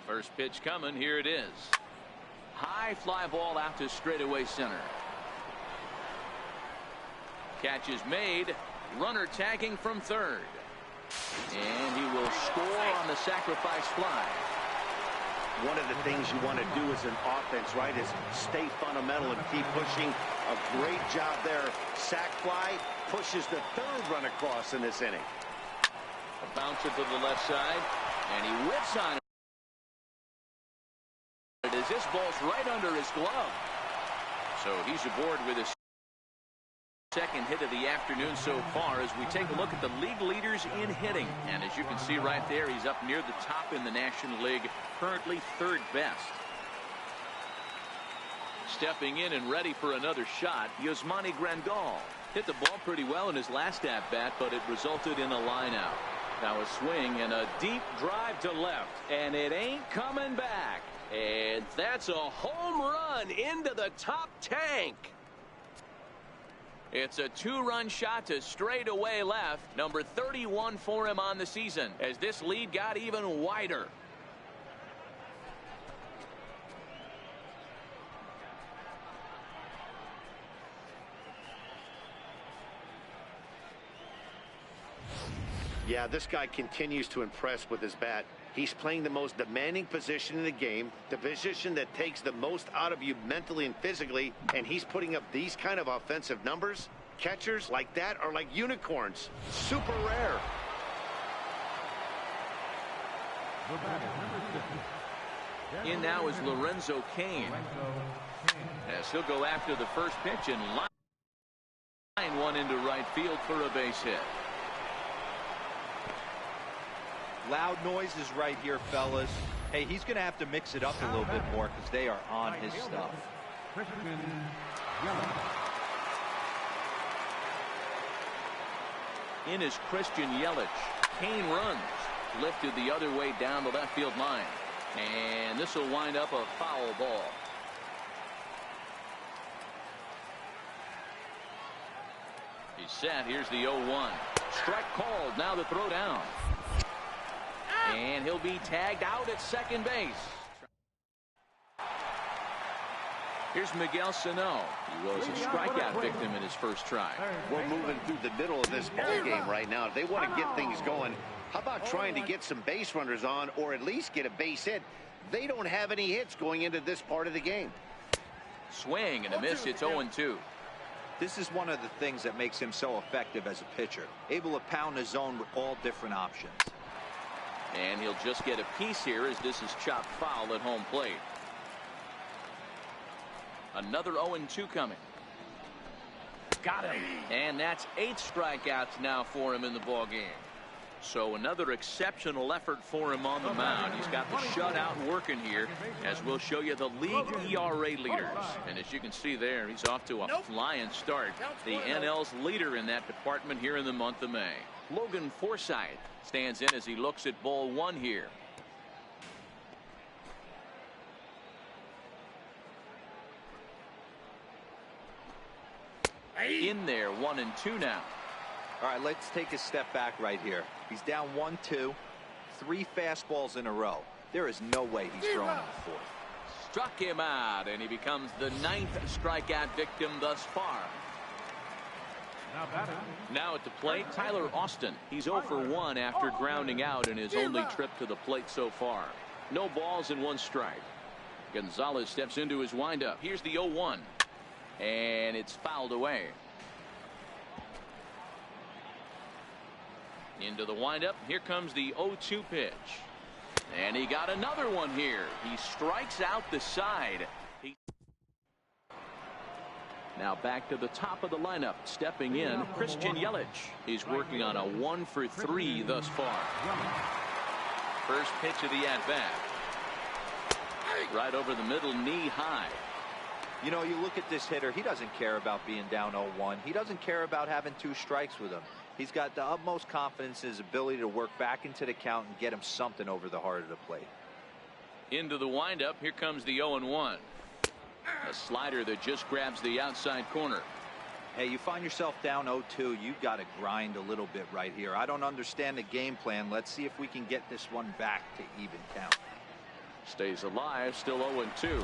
First pitch coming. Here it is. High fly ball out to straightaway center. Catch is made. Runner tagging from third. And he will score on the sacrifice fly.
One of the things you want to do as an offense, right, is stay fundamental and keep pushing. A great job there. Sac fly pushes the third run across in this inning.
A bouncer to the left side. And he whips on it. As this ball's right under his glove. So he's aboard with his second hit of the afternoon so far as we take a look at the league leaders in hitting. And as you can see right there, he's up near the top in the National League, currently third best. Stepping in and ready for another shot, Yasmani Grandal. Hit the ball pretty well in his last at-bat, but it resulted in a line out. Now a swing and a deep drive to left, and it ain't coming back. And that's a home run into the top tank. It's a 2-run shot to straightaway left. Number 31 for him on the season as this lead got even wider.
Yeah, this guy continues to impress with his bat. He's playing the most demanding position in the game, the position that takes the most out of you mentally and physically, and he's putting up these kind of offensive numbers. Catchers like that are like unicorns. Super rare.
In now is Lorenzo Cain. As he'll go after the first pitch and line one into right field for a base hit.
Loud noises right here, fellas. Hey, he's going to have to mix it up a little bit more because they are on his stuff.
In is Christian Yelich. Cain runs. Lifted the other way down the left field line. And this will wind up a foul ball. He's set. Here's the 0-1. Strike called. Now the throw down. And he'll be tagged out at second base. Here's Miguel Sano. He was a strikeout victim in his first try.
We're moving through the middle of this ball game right now. If they want to get things going, how about trying to get some base runners on or at least get a base hit? They don't have any hits going into this part of the game.
Swing and a miss. It's 0-2.
This is one of the things that makes him so effective as a pitcher. Able to pound the zone with all different options.
And he'll just get a piece here as this is chopped foul at home plate. Another 0-2 coming. Got him. And that's 8 strikeouts now for him in the ball game. So another exceptional effort for him on the mound. He's got the shutout working here as we'll show you the league ERA leaders. And as you can see there, he's off to a flying start. The NL's leader in that department here in the month of May. Logan Forsythe stands in as he looks at ball 1 here. In there, 1-2 now.
All right, let's take a step back right here. He's down 1-2, 3 fastballs in a row. There is no way he's throwing the 4th.
Struck him out, and he becomes the 9th strikeout victim thus far. Now at the plate, Tyler Austin. He's 0 for 1 after grounding out in his only trip to the plate so far. No balls and 1 strike. Gonzalez steps into his windup. Here's the 0-1. And it's fouled away. Into the windup. Here comes the 0-2 pitch. And he got another one here. He strikes out the side. Now back to the top of the lineup. Stepping in, Christian Yelich. He's working on a 1 for 3 thus far. First pitch of the at-bat. Right over the middle, knee high.
You know, you look at this hitter, he doesn't care about being down 0-1. He doesn't care about having 2 strikes with him. He's got the utmost confidence in his ability to work back into the count and get him something over the heart of the plate.
Into the windup. Here comes the 0-1. A slider that just grabs the outside corner.
Hey, you find yourself down 0-2. You've got to grind a little bit right here. I don't understand the game plan. Let's see if we can get this one back to even count.
Stays alive, still 0-2.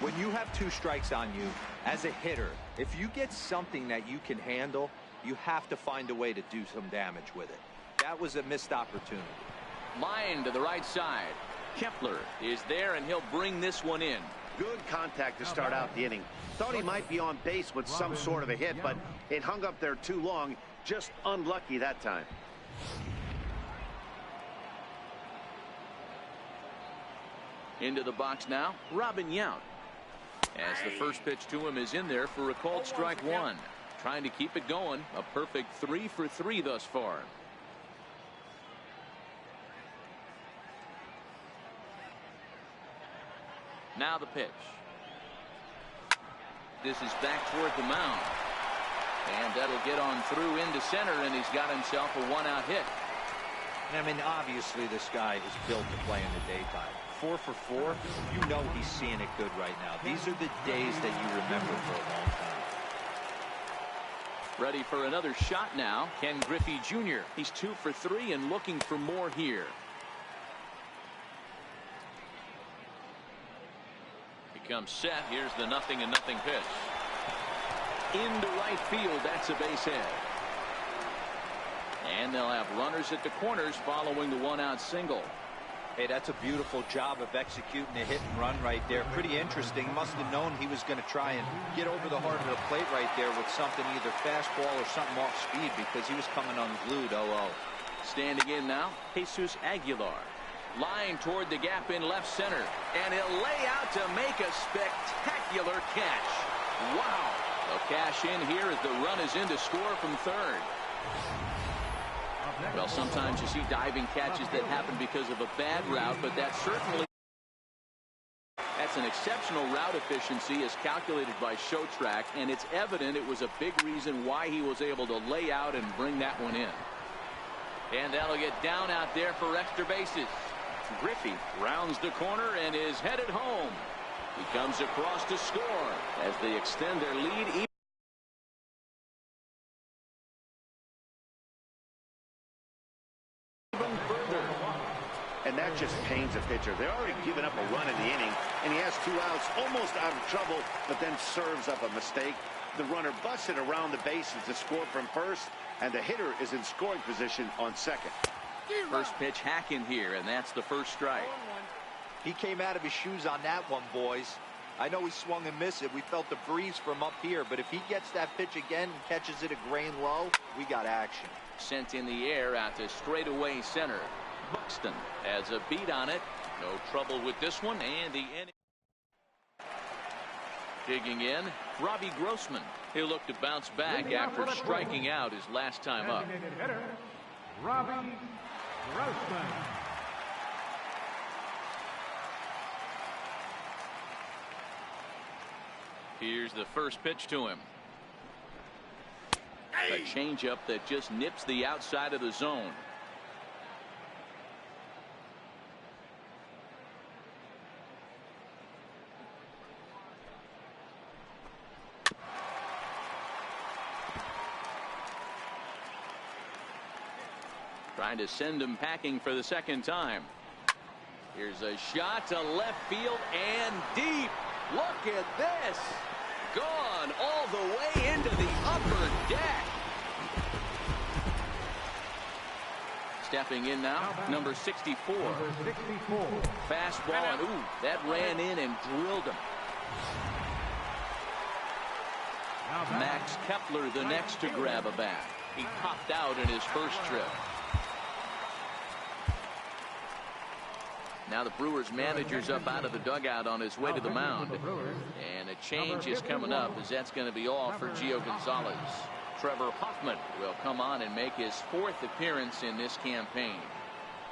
When you have 2 strikes on you as a hitter, if you get something that you can handle, you have to find a way to do some damage with it. That was a missed opportunity.
Line to the right side. Kepler is there, and he'll bring this one in.
Good contact to start out the inning. Thought he might be on base with some sort of a hit, but it hung up there too long. Just unlucky that time.
Into the box now, Robin Yount. As the first pitch to him is in there for a called strike 1. Trying to keep it going. A perfect 3 for 3 thus far. Now the pitch. This is back toward the mound. And that'll get on through into center, and he's got himself a 1-out hit.
I mean, obviously this guy is built to play in the daytime. 4 for 4, you know he's seeing it good right now. These are the days that you remember for a long time.
Ready for another shot now, Ken Griffey Jr. He's 2 for 3 and looking for more here. Comes set. Here's the 0-0 pitch. Into right field. That's a base hit. And they'll have runners at the corners following the 1-out single.
Hey, that's a beautiful job of executing a hit and run right there. Pretty interesting. Must have known he was going to try and get over the heart of the plate right there with something, either fastball or something off speed, because he was coming unglued. 0-0.
Standing in now, Jesus Aguilar. Line toward the gap in left center, and he'll lay out to make a spectacular catch. Wow. A cash in here as the run is in to score from third. Well, sometimes you see diving catches that happen because of a bad route, but that's an exceptional route efficiency as calculated by ShowTrack, and it's evident it was a big reason why he was able to lay out and bring that one in. And that'll get down out there for extra bases. Griffey rounds the corner and is headed home. He comes across to score as they extend their lead even further.
And that just pains a pitcher. They're already given up a run in the inning, and he has 2 outs, almost out of trouble, but then serves up a mistake. The runner busts it around the bases to score from first, and the hitter is in scoring position on second.
First pitch hack in here, and that's the first strike.
He came out of his shoes on that one, boys. I know he swung and missed it. We felt the breeze from up here, but if he gets that pitch again and catches it a grain low, we got action.
Sent in the air out to straightaway center. Buxton has a beat on it. No trouble with this one, and the inning. Digging in, Robbie Grossman. He'll look to bounce back after striking out his last time up.
Robbie Grossman.
Here's the first pitch to him. A changeup that just nips the outside of the zone. Trying to send him packing for the second time. Here's a shot to left field and deep. Look at this. Gone all the way into the upper deck. Stepping in now, number 64. Fastball, and ooh, that ran in and drilled him. Max Kepler, the next to grab a bat. He popped out in his first trip. Now the Brewers manager's up out of the dugout on his way to the mound. And a change is coming up, as that's going to be all for Gio Gonzalez. Trevor Hoffman will come on and make his 4th appearance in this campaign.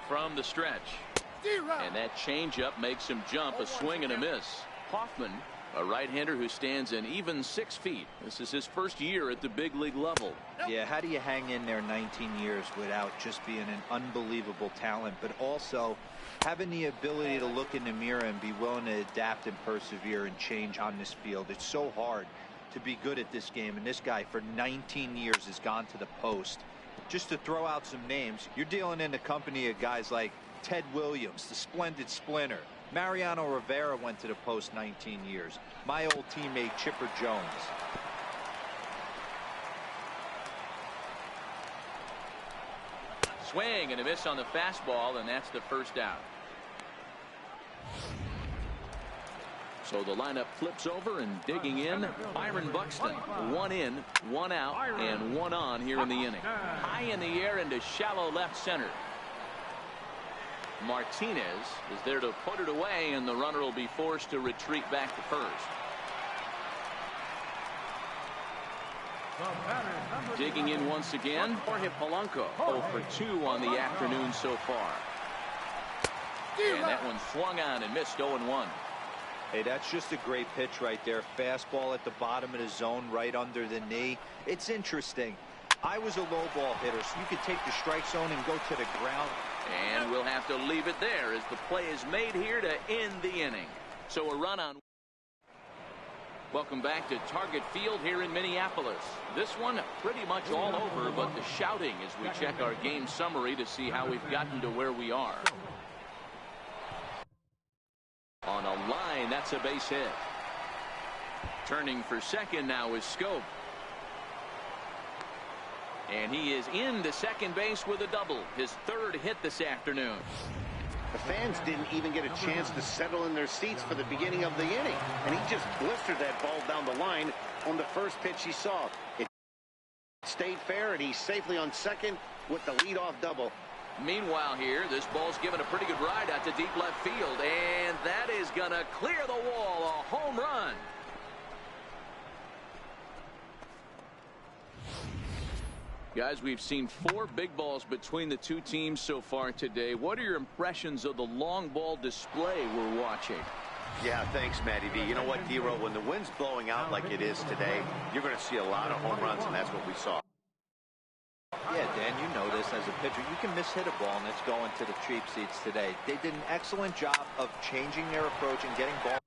From the stretch. And that changeup makes him jump, a swing and a miss. Hoffman, a right-hander who stands an even 6 feet. This is his first year at the big league level.
Yeah, how do you hang in there 19 years without just being an unbelievable talent, but also having the ability to look in the mirror and be willing to adapt and persevere and change on this field? It's so hard to be good at this game, and this guy for 19 years has gone to the post. Just to throw out some names, you're dealing in the company of guys like Ted Williams, the splendid splinter. Mariano Rivera went to the post 19 years. My old teammate Chipper Jones.
Swing and a miss on the fastball, and that's the first out. So the lineup flips over, and digging in, Byron Buxton. 1 in, 1 out, and 1 on here in the inning. High in the air into shallow left center. Martinez is there to put it away, and the runner will be forced to retreat back to first. Digging in once again, Jorge Polanco. 0 for 2 on the afternoon so far. And that one swung on and missed. 0-1.
Hey, that's just a great pitch right there. Fastball at the bottom of the zone, right under the knee. It's interesting. I was a low ball hitter, so you could take the strike zone and go to the ground.
And we'll have to leave it there as the play is made here to end the inning. So a run on. Welcome back to Target Field here in Minneapolis. This one pretty much all over, but the shouting as we check our game summary to see how we've gotten to where we are. On a line, that's a base hit. Turning for second now is Scope. And he is into second base with a double. His 3rd hit this afternoon.
The fans didn't even get a chance to settle in their seats for the beginning of the inning. And he just blistered that ball down the line on the first pitch he saw. It stayed fair, and he's safely on second with the leadoff double.
Meanwhile here, this ball's given a pretty good ride out to deep left field. And that is going to clear the wall. A home run. Guys, we've seen 4 big balls between the two teams so far today. What are your impressions of the long ball display we're watching?
Yeah, thanks, Matty V. You know what, D-Row, when the wind's blowing out like it is today, you're going to see a lot of home runs, and that's what we saw.
Yeah, Dan, you know this as a pitcher. You can mishit a ball, and it's going to the cheap seats today. They did an excellent job of changing their approach and getting balls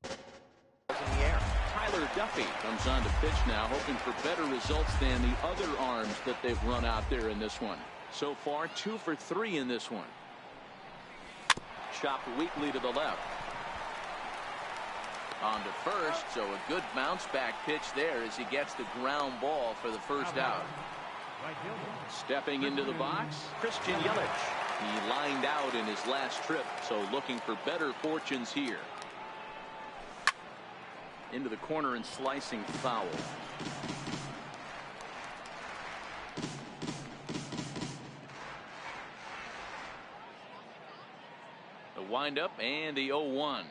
in the air.
Tyler Duffy comes on to pitch now, hoping for better results than the other arms that they've run out there in this one. So far, 2 for 3 in this one. Chopped weakly to the left. On to first, so a good bounce back pitch there as he gets the ground ball for the first out. Stepping into the box, Christian Yelich. He lined out in his last trip, so looking for better fortunes here. Into the corner and slicing foul. The windup and the 0-1.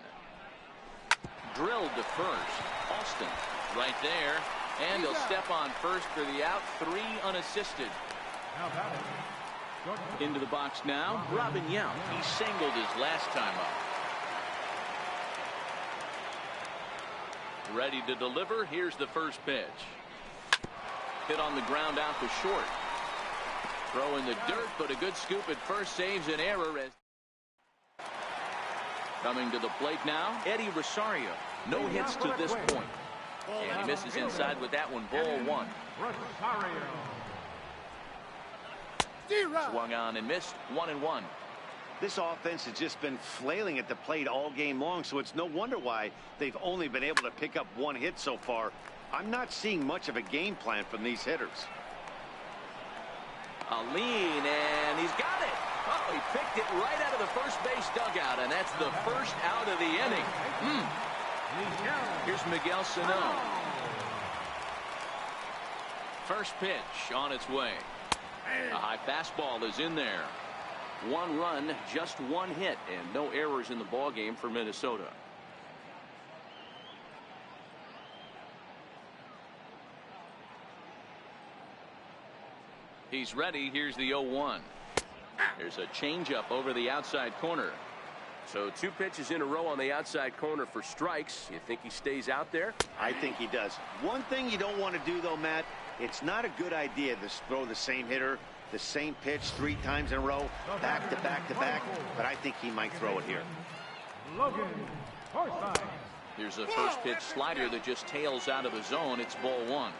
Drilled to first. Austin right there. And he'll step on first for the out. 3 unassisted. Into the box now, Robin Yount. He singled his last time up. Ready to deliver. Here's the first pitch. Hit on the ground out to short. Throw in the dirt, but a good scoop at first saves an error. As coming to the plate now, Eddie Rosario. No hits to this point. And he misses inside with that one. Ball 1. Swung on and missed. 1-1.
This offense has just been flailing at the plate all game long, so it's no wonder why they've only been able to pick up one hit so far. I'm not seeing much of a game plan from these hitters.
A lean, and he's got it. Oh, he picked it right out of the first base dugout, and that's the first out of the inning. Here's Miguel Sano. First pitch on its way. A high fastball is in there. 1 run, just 1 hit, and no errors in the ball game for Minnesota. He's ready. Here's the 0-1. There's a changeup over the outside corner.
So 2 pitches in a row on the outside corner for strikes. You think he stays out there?
I think he does. One thing you don't want to do, though, Matt, it's not a good idea to throw the same hitter, the same pitch 3 times in a row, back to back to back, but I think he might throw it here.
Here's a first pitch slider that just tails out of the zone. It's ball 1.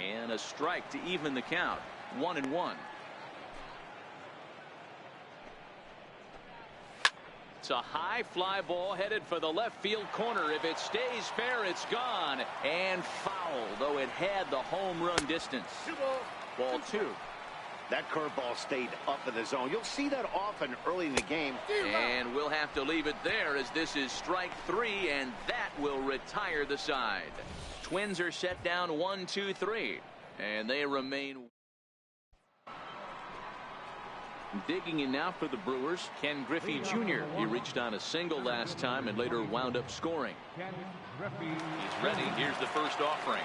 And a strike to even the count. 1-1. It's a high fly ball headed for the left field corner. If it stays fair, it's gone. And foul, though it had the home run distance. Ball 2.
That curveball stayed up in the zone. You'll see that often early in the game.
And we'll have to leave it there, as this is strike 3, and that will retire the side. Twins are set down 1-2-3, and they remain. Digging in now for the Brewers, Ken Griffey Jr. He reached on a single last time and later wound up scoring. He's ready. Here's the first offering.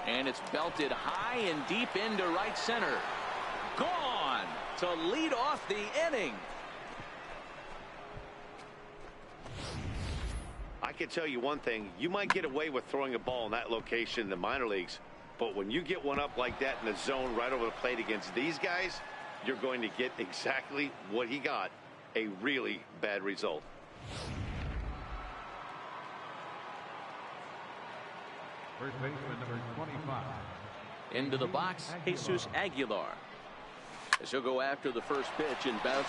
And it's belted high and deep into right center. Gone to lead off the inning.
I can tell you one thing. You might get away with throwing a ball in that location in the minor leagues, but when you get one up like that in the zone right over the plate against these guys, you're going to get exactly what he got, a really bad result.
First baseman number 25.
Into the box, Jesus Aguilar. As he'll go after the first pitch and bounce.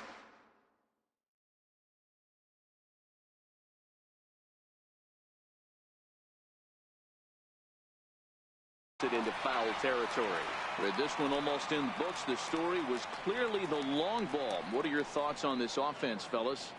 It into foul territory. With this one almost in books, the story was clearly the long ball. What are your thoughts on this offense, fellas?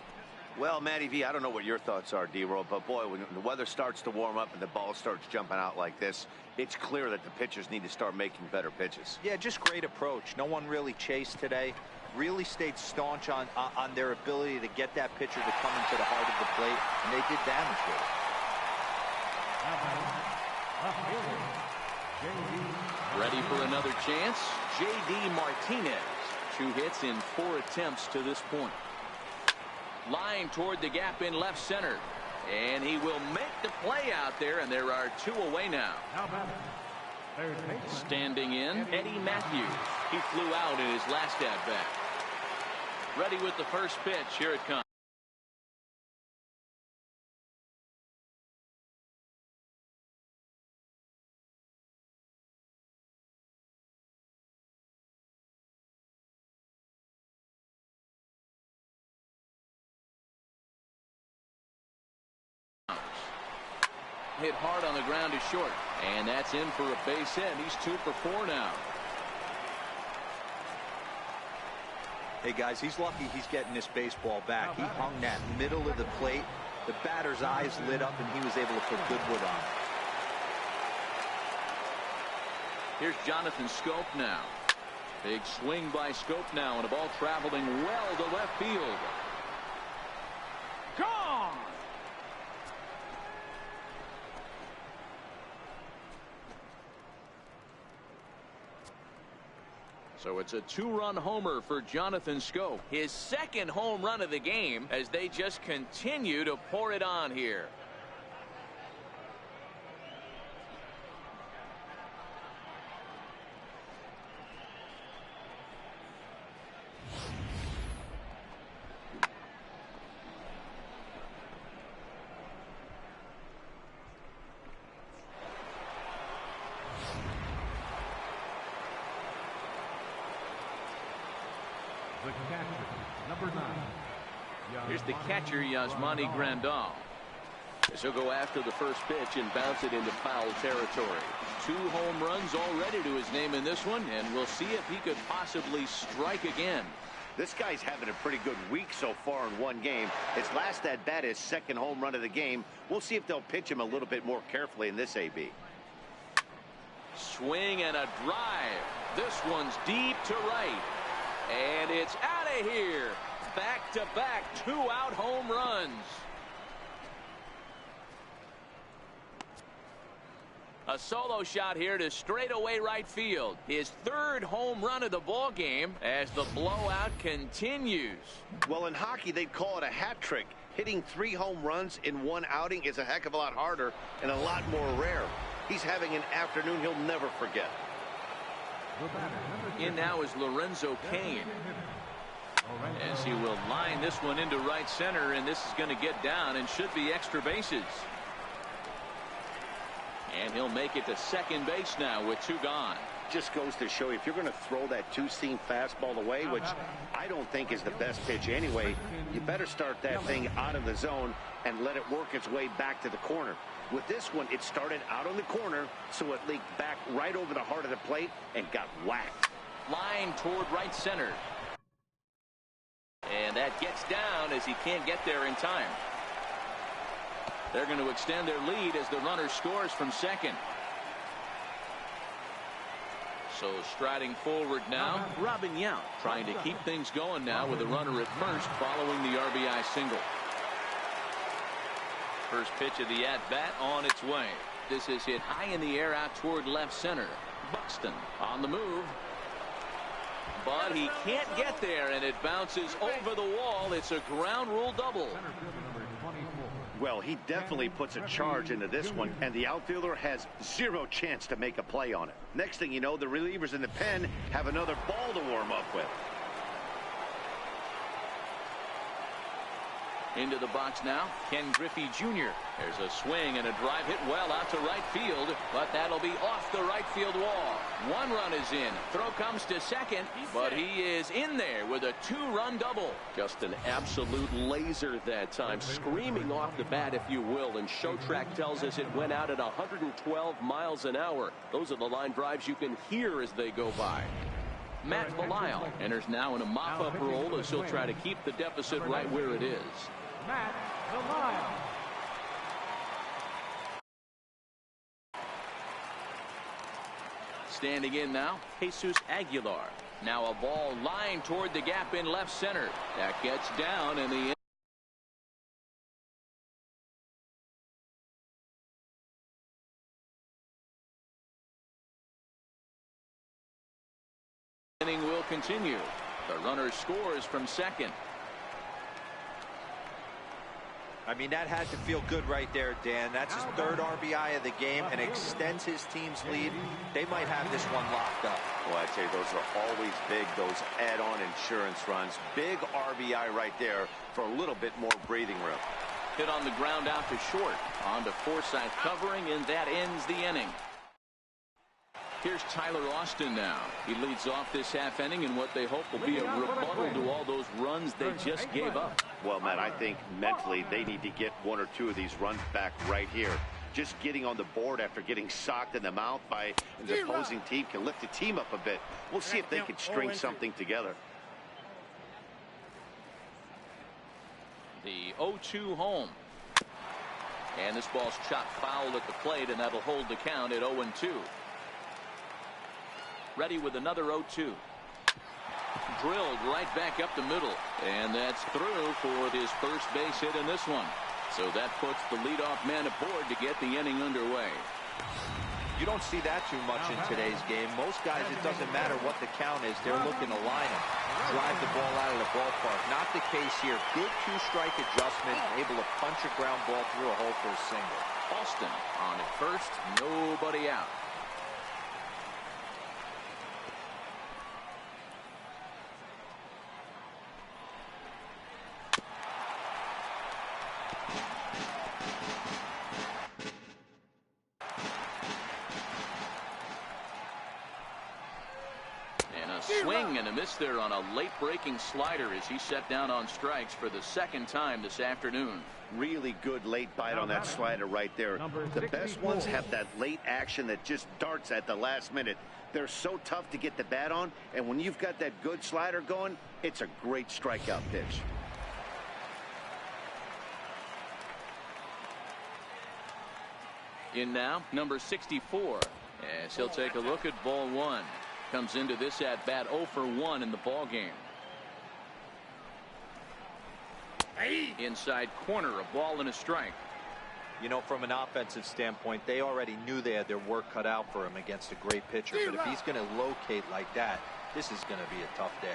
Well, Matty V, I don't know what your thoughts are, D-Roll, but boy, when the weather starts to warm up and the ball starts jumping out like this, it's clear that the pitchers need to start making better pitches. Yeah, just great approach. No one really chased today. Really stayed staunch on their ability to get that pitcher to come into the heart of the plate, and they did damage with it.
Ready for another chance? J.D. Martinez. 2 hits in 4 attempts to this point. Line toward the gap in left center. And he will make the play out there, and there are 2 away now. Standing in, Eddie Matthews. He flew out in his last at-bat. Ready with the first pitch. Here it comes. Hit hard on the ground is short, and that's in for a base hit. He's 2 for 4 now.
Hey guys, he's lucky he's getting this baseball back. He hung that middle of the plate. The batter's eyes lit up, and he was able to put good wood on.
Here's Jonathan Scope now. Big swing by Scope now, and a ball traveling well to left field. Gone! So it's a 2-run homer for Jonathan Scope. His 2nd home run of the game as they just continue to pour it on here. Here's the catcher, Yasmani Grandal. As he'll go after the first pitch and bounce it into foul territory. 2 home runs already to his name in this one, and we'll see if he could possibly strike again.
This guy's having a pretty good week so far in one game. His last at bat, his 2nd home run of the game. We'll see if they'll pitch him a little bit more carefully in this AB.
Swing and a drive. This one's deep to right. And it's out of here. Back-to-back 2-out home runs. A solo shot here to straightaway right field. His 3rd home run of the ball game as the blowout continues.
Well, in hockey, they'd call it a hat trick. Hitting 3 home runs in one outing is a heck of a lot harder and a lot more rare. He's having an afternoon he'll never forget.
In now is Lorenzo Cain. As he will line this one into right center, and this is going to get down and should be extra bases. And he'll make it to second base now with 2 gone.
Just goes to show you, if you're going to throw that 2-seam fastball away, which I don't think is the best pitch anyway, you better start that thing out of the zone and let it work its way back to the corner. With this one, it started out on the corner, so it leaked back right over the heart of the plate and got whacked.
Line toward right center. And that gets down as he can't get there in time. They're going to extend their lead as the runner scores from second. So striding forward now, Robin Yount trying to keep things going now with a runner at first following the RBI single. First pitch of the at-bat on its way. This is hit high in the air out toward left center. Buxton on the move. But he can't get there, and it bounces over the wall. It's a ground rule double.
Well, he definitely puts a charge into this one, and the outfielder has 0 chance to make a play on it. Next thing you know, the relievers in the pen have another ball to warm up with.
Into the box now, Ken Griffey Jr. There's a swing and a drive hit well out to right field, but that'll be off the right field wall. 1 run is in. Throw comes to second, but he is in there with a 2-run double.
Just an absolute laser that time, screaming off the bat, if you will, and Showtrack tells us it went out at 112 miles an hour. Those are the line drives you can hear as they go by.
Matt Belisle enters now in a mop-up role as he'll try to keep the deficit right where it is.
Matt Belisle.
Standing in now, Jesus Aguilar. Now a ball lined toward the gap in left center. That gets down, and the inning will continue. The runner scores from second.
I mean, that had to feel good right there, Dan. That's his 3rd RBI of the game and extends his team's lead. They might have this one locked up.
Well, I'd say those are always big, those add-on insurance runs. Big RBI right there for a little bit more breathing room.
Hit on the ground out to short. On to Forsythe covering, and that ends the inning. Here's Tyler Austin now. He leads off this half inning in what they hope will be a rebuttal to all those runs they just gave up.
Well, Matt, I think mentally they need to get 1 or 2 of these runs back right here. Just getting on the board after getting socked in the mouth by the opposing team can lift the team up a bit. We'll see if they can string something together.
The 0-2 home. And this ball's chopped foul at the plate, and that'll hold the count at 0-2. Ready with another 0-2. Drilled right back up the middle, and that's through for his first base hit in this one. So that puts the leadoff man aboard to get the inning underway.
You don't see that too much in today's game. Most guys, it doesn't matter what the count is. They're looking to line him, drive the ball out of the ballpark. Not the case here. Good 2-strike adjustment, able to punch a ground ball through a hole for a single.
Austin on at first, nobody out. Swing and a miss there on a late breaking slider as he set down on strikes for the second time this afternoon.
Really good late bite on that slider right there. The best ones have that late action that just darts at the last minute. They're so tough to get the bat on, and when you've got that good slider going, it's a great strikeout pitch.
In now, number 64, as he'll take a look at ball one. Comes into this at bat 0 for 1 in the ball game. Inside corner, a ball and a strike.
You know, from an offensive standpoint, they already knew they had their work cut out for him against a great pitcher. But if he's going to locate like that, this is going to be a tough day.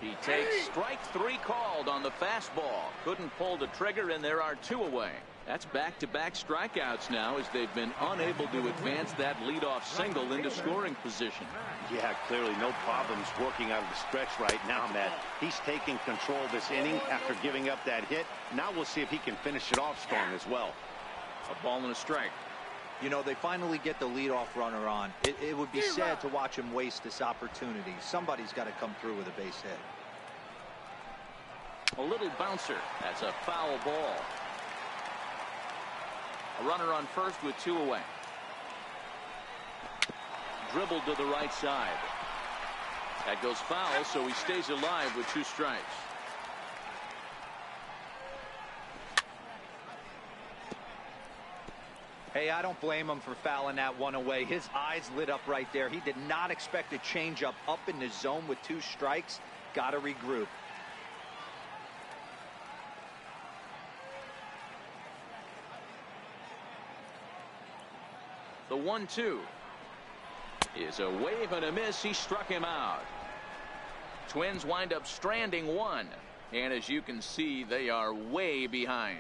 He takes strike 3 called on the fastball. Couldn't pull the trigger, and there are 2 away. That's back-to-back strikeouts now as they've been unable to advance that leadoff single into scoring position.
Yeah, clearly no problems working out of the stretch right now, Matt. He's taking control of this inning after giving up that hit. Now we'll see if he can finish it off strong as well.
A ball and a strike.
You know, they finally get the leadoff runner on. It would be sad to watch him waste this opportunity. Somebody's got to come through with a base hit.
A little bouncer. That's a foul ball. A runner on first with 2 away. Dribbled to the right side. That goes foul, so he stays alive with 2 strikes.
Hey, I don't blame him for fouling that one away. His eyes lit up right there. He did not expect a changeup up in the zone with 2 strikes. Got to regroup.
The 1-2 is a wave and a miss. He struck him out. Twins wind up stranding 1, and as you can see, they are way behind.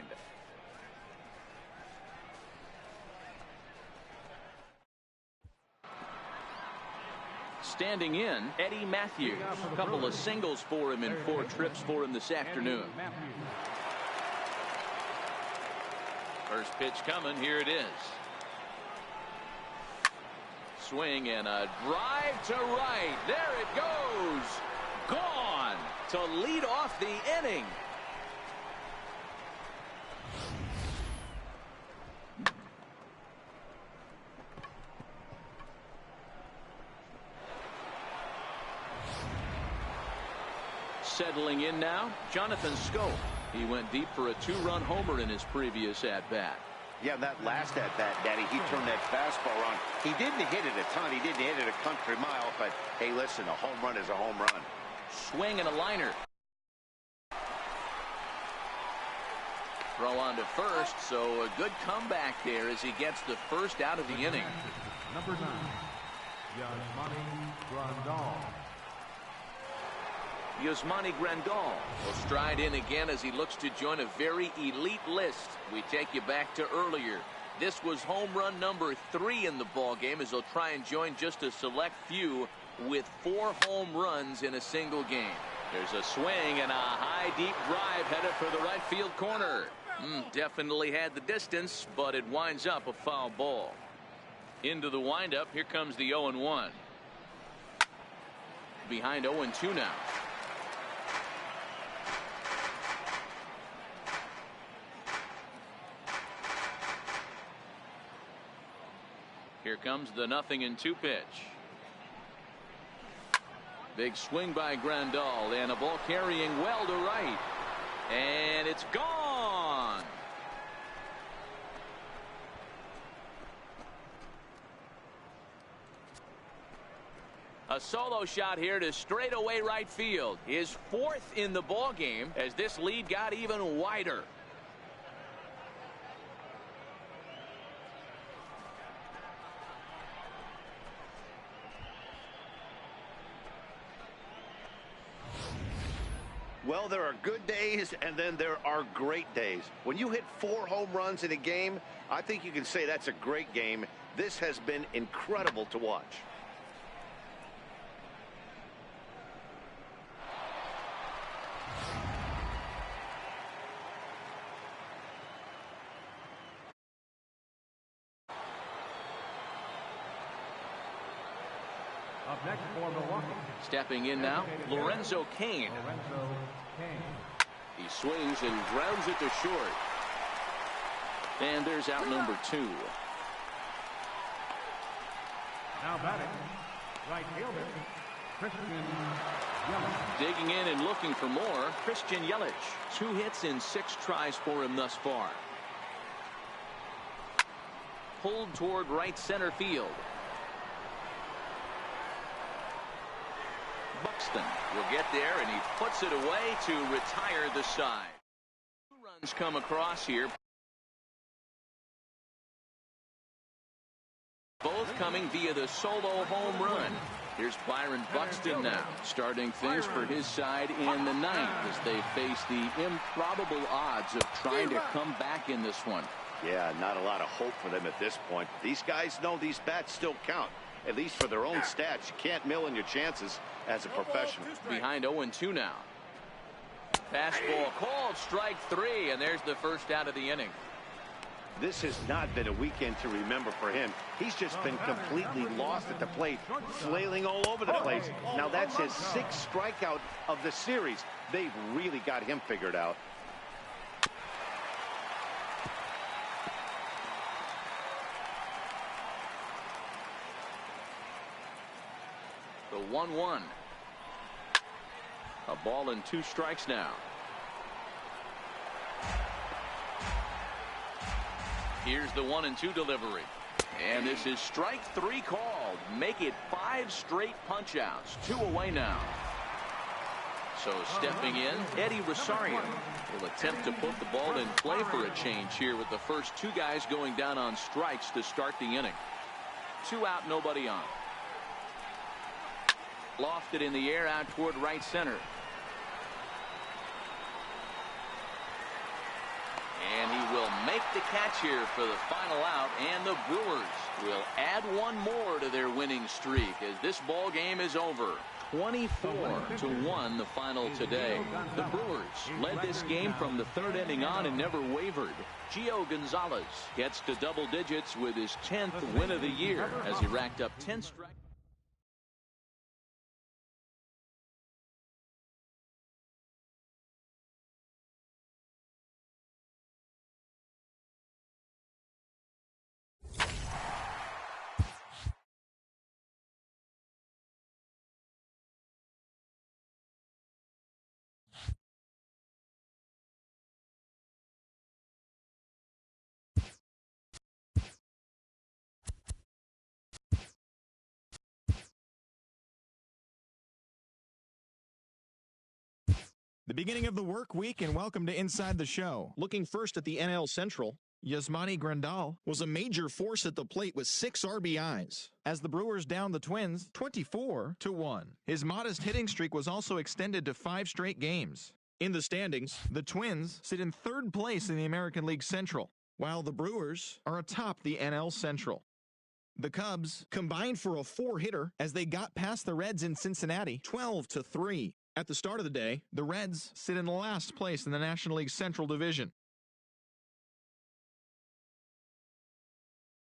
Standing in, Eddie Matthews. A couple of singles for him and 4 trips for him this afternoon. First pitch coming. Here it is. Swing and a drive to right. There it goes. Gone to lead off the inning. Settling in now, Jonathan Scope. He went deep for a 2-run homer in his previous at-bat.
Yeah, that last at-bat, Daddy, he turned that fastball on. He didn't hit it a ton. He didn't hit it a country mile, but hey, listen, a home run is a home run.
Swing and a liner. Throw on to first, so a good comeback there as he gets the first out of the inning.
Number 9,
Yasmani Grandal will stride in again as he looks to join a very elite list. We take you back to earlier. This was home run number 3 in the ball game as he'll try and join just a select few with 4 home runs in a single game. There's a swing and a high deep drive headed for the right field corner. Definitely had the distance, but it winds up a foul ball. Into the windup, here comes the 0-1. Behind 0-2 now. Here comes the 0-2 pitch. Big swing by Grandal and a ball carrying well to right. And it's gone. A solo shot here to straightaway right field. His 4th in the ball game as this lead got even wider.
Well, there are good days, and then there are great days. When you hit 4 home runs in a game, I think you can say that's a great game. This has been incredible to watch.
Next for Milwaukee.
Stepping in now, Lorenzo Cain.
Lorenzo Cain.
He swings and grounds it to short.
And there's out number 2.
Now batting, right fielder, Christian Yelich.
Digging in and looking for more, Christian Yelich. 2 hits in 6 tries for him thus far. Pulled toward right center field. Buxton will get there, and he puts it away to retire the side. 2 runs come across here. Both coming via the solo home run. Here's Byron Buxton now, starting things for his side in the 9th as they face the improbable odds of trying to come back in this one.
Yeah, not a lot of hope for them at this point. These guys know these bats still count, at least for their own stats. You can't mill in your chances as a professional.
Behind 0-2 now. Fastball called, strike 3, and there's the first out of the inning.
This has not been a weekend to remember for him. He's just been completely lost at the plate, flailing all over the place. Now that's his 6th strikeout of the series. They've really got him figured out.
The 1-1. A ball and 2 strikes now. Here's the 1-2 delivery. And this is strike 3 called. Make it 5 straight punch-outs. 2 away now. So stepping in, Eddie Rosario will attempt to put the ball in play for a change here with the first 2 guys going down on strikes to start the inning. 2 out, nobody on. Lofted in the air out toward right center. And he will make the catch here for the final out, and the Brewers will add 1 more to their winning streak as this ball game is over. 24-1 the final today. The Brewers led this game from the 3rd inning on and never wavered. Gio Gonzalez gets to double digits with his 10th win of the year as he racked up 10 strikes.
The beginning of the work week, and welcome to Inside the Show. Looking first at the NL Central, Yasmani Grandal was a major force at the plate with 6 RBIs as the Brewers downed the Twins 24-1. His modest hitting streak was also extended to 5 straight games. In the standings, the Twins sit in 3rd place in the American League Central, while the Brewers are atop the NL Central. The Cubs combined for a 4-hitter as they got past the Reds in Cincinnati 12-3. At the start of the day, the Reds sit in last place in the National League Central Division.